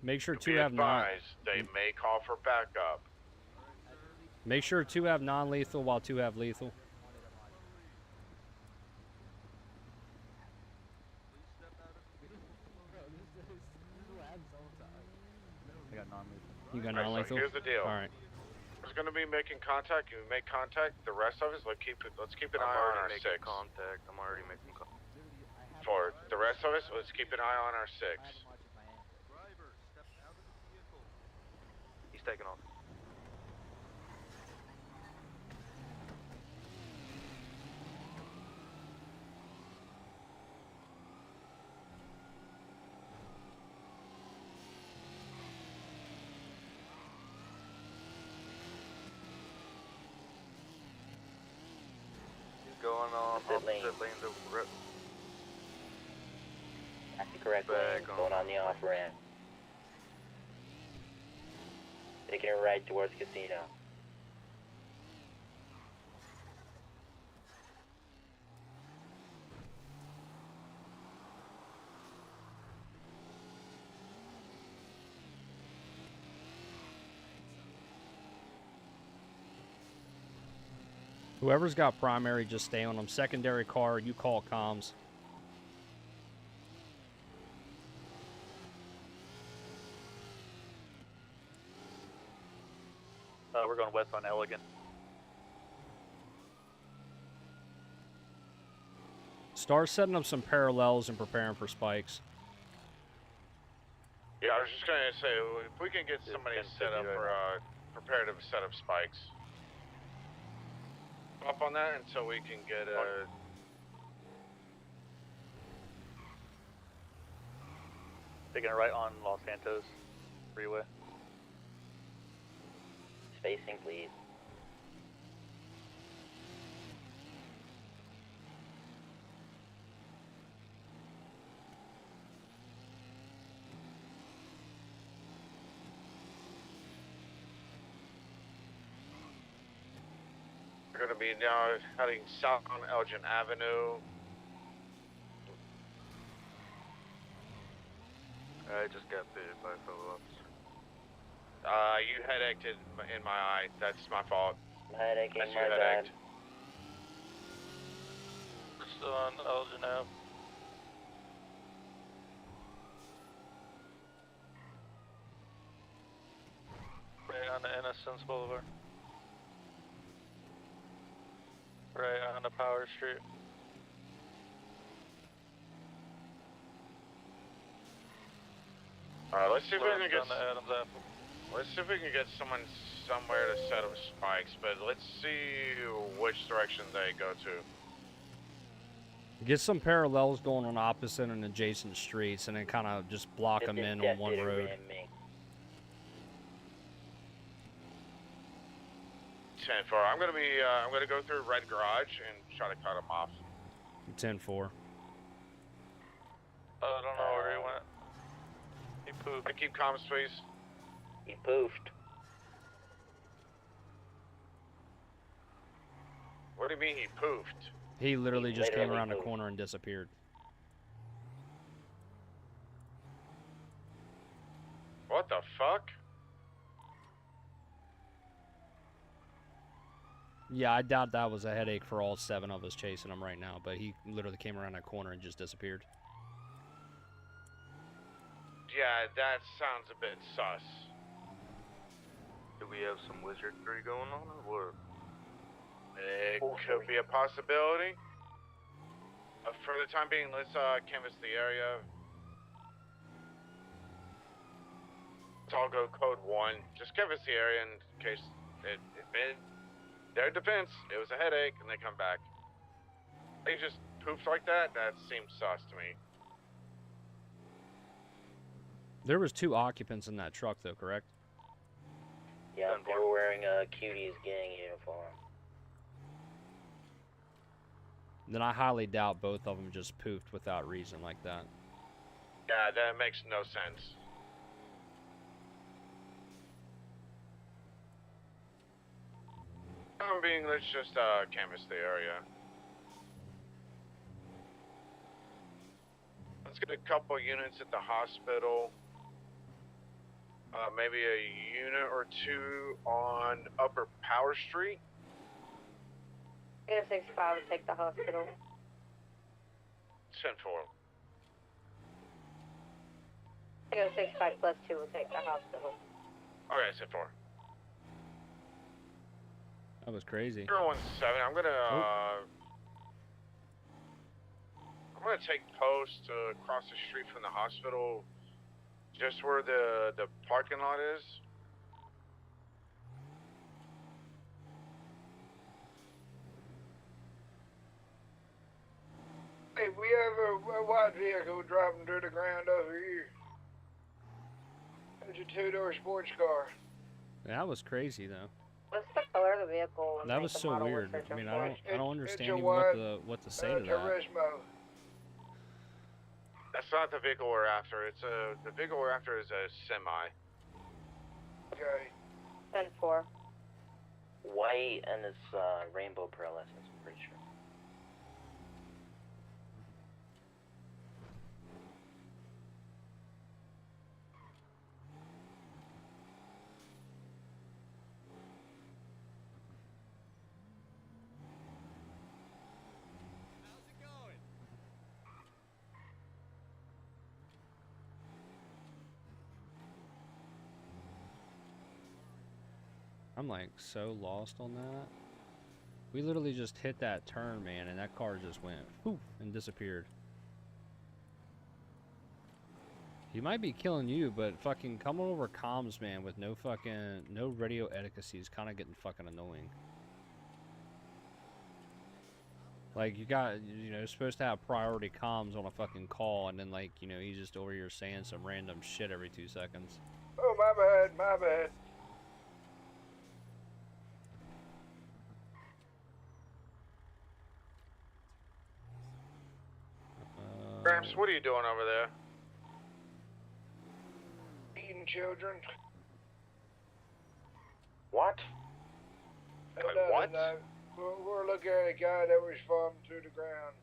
Speaker 2: Make sure two
Speaker 12: Be
Speaker 2: have
Speaker 12: advised, they may call for backup.
Speaker 2: Make sure two have non-lethal while two have lethal.
Speaker 11: I got non-lethal.
Speaker 2: You got
Speaker 12: Alright,
Speaker 2: non-lethal?
Speaker 12: so here's the deal.
Speaker 2: All right.
Speaker 12: We're gonna be making contact. You make contact. The rest of us, let's keep an eye on our six.
Speaker 15: Contact. I'm already making contact.
Speaker 12: For the rest of us, let's keep an eye on our six.
Speaker 15: He's taking off. He's going on opposite lane to
Speaker 10: That's the correct lane, going on the off ramp. Taking a right towards casino.
Speaker 2: Whoever's got primary, just stay on them. Secondary car, you call comms.
Speaker 21: We're going west on Elegant.
Speaker 2: Start setting up some parallels and preparing for spikes.
Speaker 12: Yeah, I was just gonna say, if we can get somebody set up for prepared to set up spikes. Up on that until we can get
Speaker 21: Taking a right on Los Santos freeway.
Speaker 10: Spacing, please.
Speaker 12: We're gonna be now heading south on Elgin Avenue.
Speaker 15: I just got pitted by a fellow officer.
Speaker 12: You headaches in my eye. That's my fault.
Speaker 10: Headache
Speaker 12: That's
Speaker 10: in
Speaker 12: your
Speaker 10: my
Speaker 12: headache.
Speaker 10: bad.
Speaker 21: We're still on Elgin Ave. Right on the Innocence Boulevard. Right on the Power Street.
Speaker 12: Alright, let's see if we can get.
Speaker 21: On the Adams Apple.
Speaker 12: Let's see if we can get someone somewhere to set up spikes, but let's see which direction they go to.
Speaker 2: Get some parallels going on opposite and adjacent streets, and then kind of just block them in on one road.
Speaker 12: 10-4. I'm gonna go through Red Garage and try to cut them off.
Speaker 2: 10-4.
Speaker 21: I don't know where he went. He poofed.
Speaker 12: I keep comms, please.
Speaker 10: He poofed.
Speaker 12: What do you mean he poofed?
Speaker 2: He literally just came around the corner and disappeared.
Speaker 12: What the fuck?
Speaker 2: Yeah, I doubt that was a headache for all 7 of us chasing him right now, but he literally came around that corner and just disappeared.
Speaker 12: Yeah, that sounds a bit sus.
Speaker 15: Do we have some wizardry going on or what?
Speaker 12: It could be a possibility. For the time being, let's canvass the area. Let's all go code 1. Just canvass the area in case it Their defense, it was a headache, and they come back. They just poofed like that? That seems sus to me.
Speaker 2: There was 2 occupants in that truck, though, correct?
Speaker 10: Yeah, they were wearing a Cutie's gang uniform.
Speaker 2: Then I highly doubt both of them just poofed without reason like that.
Speaker 12: Yeah, that makes no sense. I'm being, let's just canvass the area. Let's get a couple units at the hospital. Maybe a unit or 2 on Upper Power Street.
Speaker 14: Get a 65 to take the hospital.
Speaker 12: 10-4.
Speaker 14: I go 65 plus 2 will take the hospital.
Speaker 12: Okay, 10-4.
Speaker 2: That was crazy.
Speaker 12: 017. I'm gonna take post across the street from the hospital, just where the parking lot is.
Speaker 1: Hey, we have a white vehicle driving through the ground over here. It's a 2-door sports car.
Speaker 2: That was crazy, though.
Speaker 14: What's the color of the vehicle?
Speaker 2: That was so weird. I mean, I don't understand even what to say to that.
Speaker 1: Turismo.
Speaker 12: That's not the vehicle we're after. It's the vehicle we're after is a semi.
Speaker 1: Okay.
Speaker 14: 10-4.
Speaker 10: White and it's rainbow pearlescence, I'm pretty sure.
Speaker 2: I'm like so lost on that. We literally just hit that turn, man, and that car just went poof and disappeared. He might be killing you, but fucking coming over comms, man, with no radio etiquette is kind of getting fucking annoying. Like, you got, you're supposed to have priority comms on a fucking call, and then, like, he's just over here saying some random shit every 2 seconds.
Speaker 1: Oh, my bad.
Speaker 12: Gramps, what are you doing over there?
Speaker 1: Eating children.
Speaker 12: What? What?
Speaker 1: No. We're looking at a guy that was falling through the ground.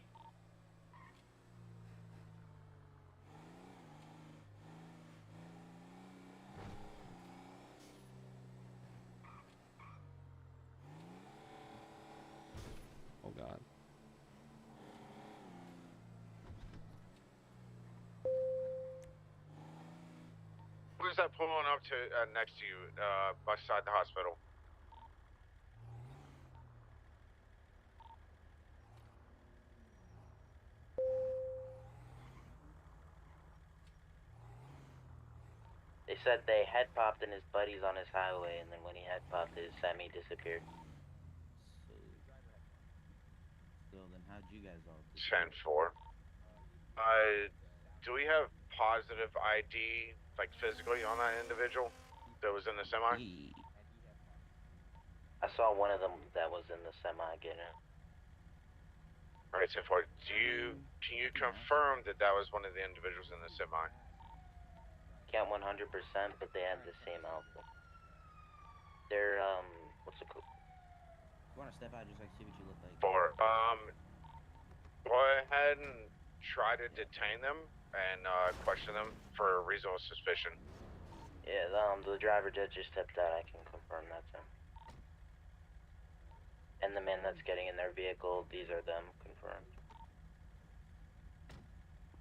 Speaker 2: Oh, God.
Speaker 12: Who's that pulling up to next to you, beside the hospital?
Speaker 10: They said they head popped and his buddies on his highway, and then when he head popped, his semi disappeared.
Speaker 22: So then how'd you guys all...
Speaker 12: 10-4. Do we have positive ID, like physically, on that individual that was in the semi?
Speaker 10: I saw one of them that was in the semi get in.
Speaker 12: Alright, 10-4. Can you confirm that that was one of the individuals in the semi?
Speaker 10: Can't 100%, but they had the same outfit. They're, what's it called?
Speaker 22: You wanna step out just like see what you look like?
Speaker 12: 4. Go ahead and try to detain them and question them for reasonable suspicion.
Speaker 10: Yeah, the driver did just stepped out. I can confirm that's him. And the men that's getting in their vehicle, these are them, confirmed.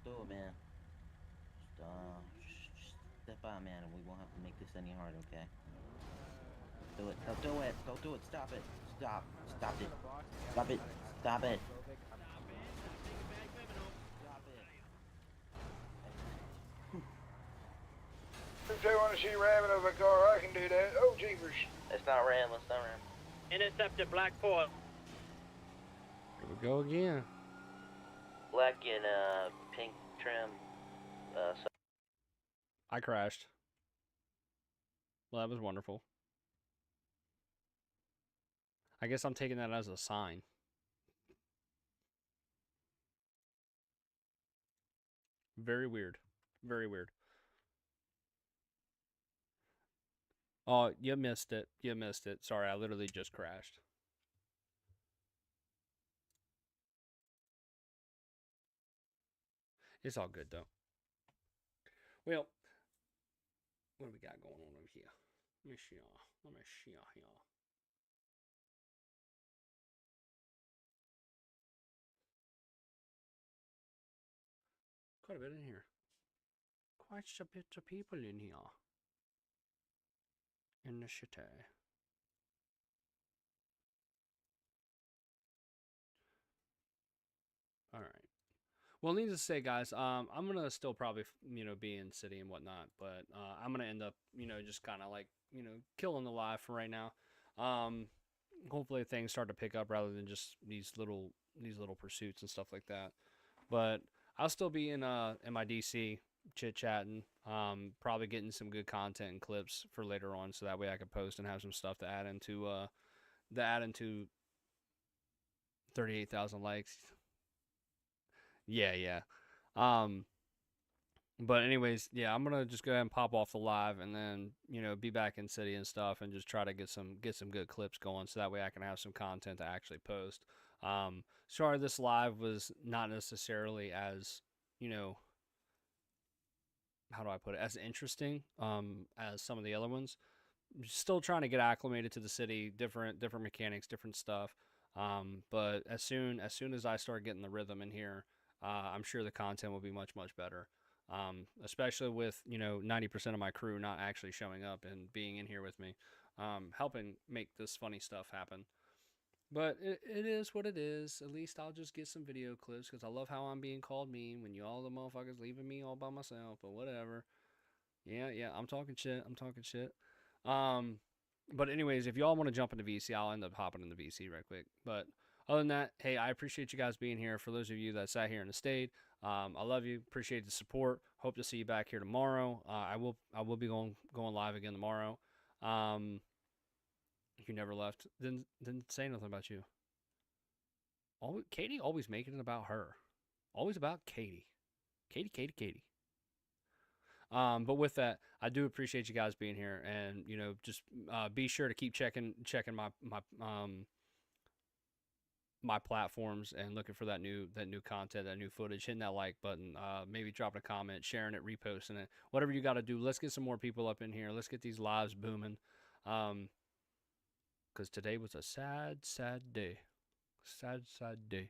Speaker 22: Do it, man. Just step out, man, and we won't have to make this any harder, okay? Do it. Don't do it. Don't do it. Stop it. Stop. Stop it. Stop it. Stop it.
Speaker 1: If they want to see ramming of a car, I can do that. Oh, jeepers.
Speaker 10: It's not Ram, it's not Ram.
Speaker 13: Interceptor Black 4.
Speaker 2: Here we go again.
Speaker 10: Black and pink trim.
Speaker 2: I crashed. Well, that was wonderful. I guess I'm taking that as a sign. Very weird. Very weird. Oh, you missed it. You missed it. Sorry, I literally just crashed. It's all good, though. Well, what do we got going on over here? Let me see. Let me see here. Quite a bit in here. Quite a bit of people in here. In the city. All right. Well, needless to say, guys, I'm gonna still probably, be in city and whatnot, but I'm gonna end up, just kind of like, killing the live for right now. Hopefully things start to pick up rather than just these little pursuits and stuff like that. But I'll still be in my DC chit chatting, probably getting some good content and clips for later on, so that way I can post and have some stuff to add into 38,000 likes. Yeah. But anyways, yeah, I'm gonna just go ahead and pop off the live and then, be back in city and stuff and just try to get some good clips going so that way I can have some content to actually post. Sorry this live was not necessarily as, how do I put it, as interesting as some of the other ones. Still trying to get acclimated to the city, different mechanics, different stuff. But as soon as I start getting the rhythm in here, I'm sure the content will be much better. Especially with 90% of my crew not actually showing up and being in here with me, helping make this funny stuff happen. But it is what it is. At least I'll just get some video clips because I love how I'm being called mean when you all the motherfuckers leaving me all by myself. But whatever. Yeah, I'm talking shit. But anyways, if y'all want to jump into VC, I'll end up hopping into VC right quick. But other than that, hey, I appreciate you guys being here. For those of you that sat here and stayed, I love you. Appreciate the support. Hope to see you back here tomorrow. I will be going live again tomorrow. You never left. Didn't say nothing about you. Katie always making it about her. Always about Katie. Katie. But with that, I do appreciate you guys being here, and just be sure to keep checking my platforms and looking for that new content, that new footage, hitting that like button, maybe dropping a comment, sharing it, reposting it, whatever you got to do. Let's get some more people up in here. Let's get these lives booming. Because today was a sad day. Sad day.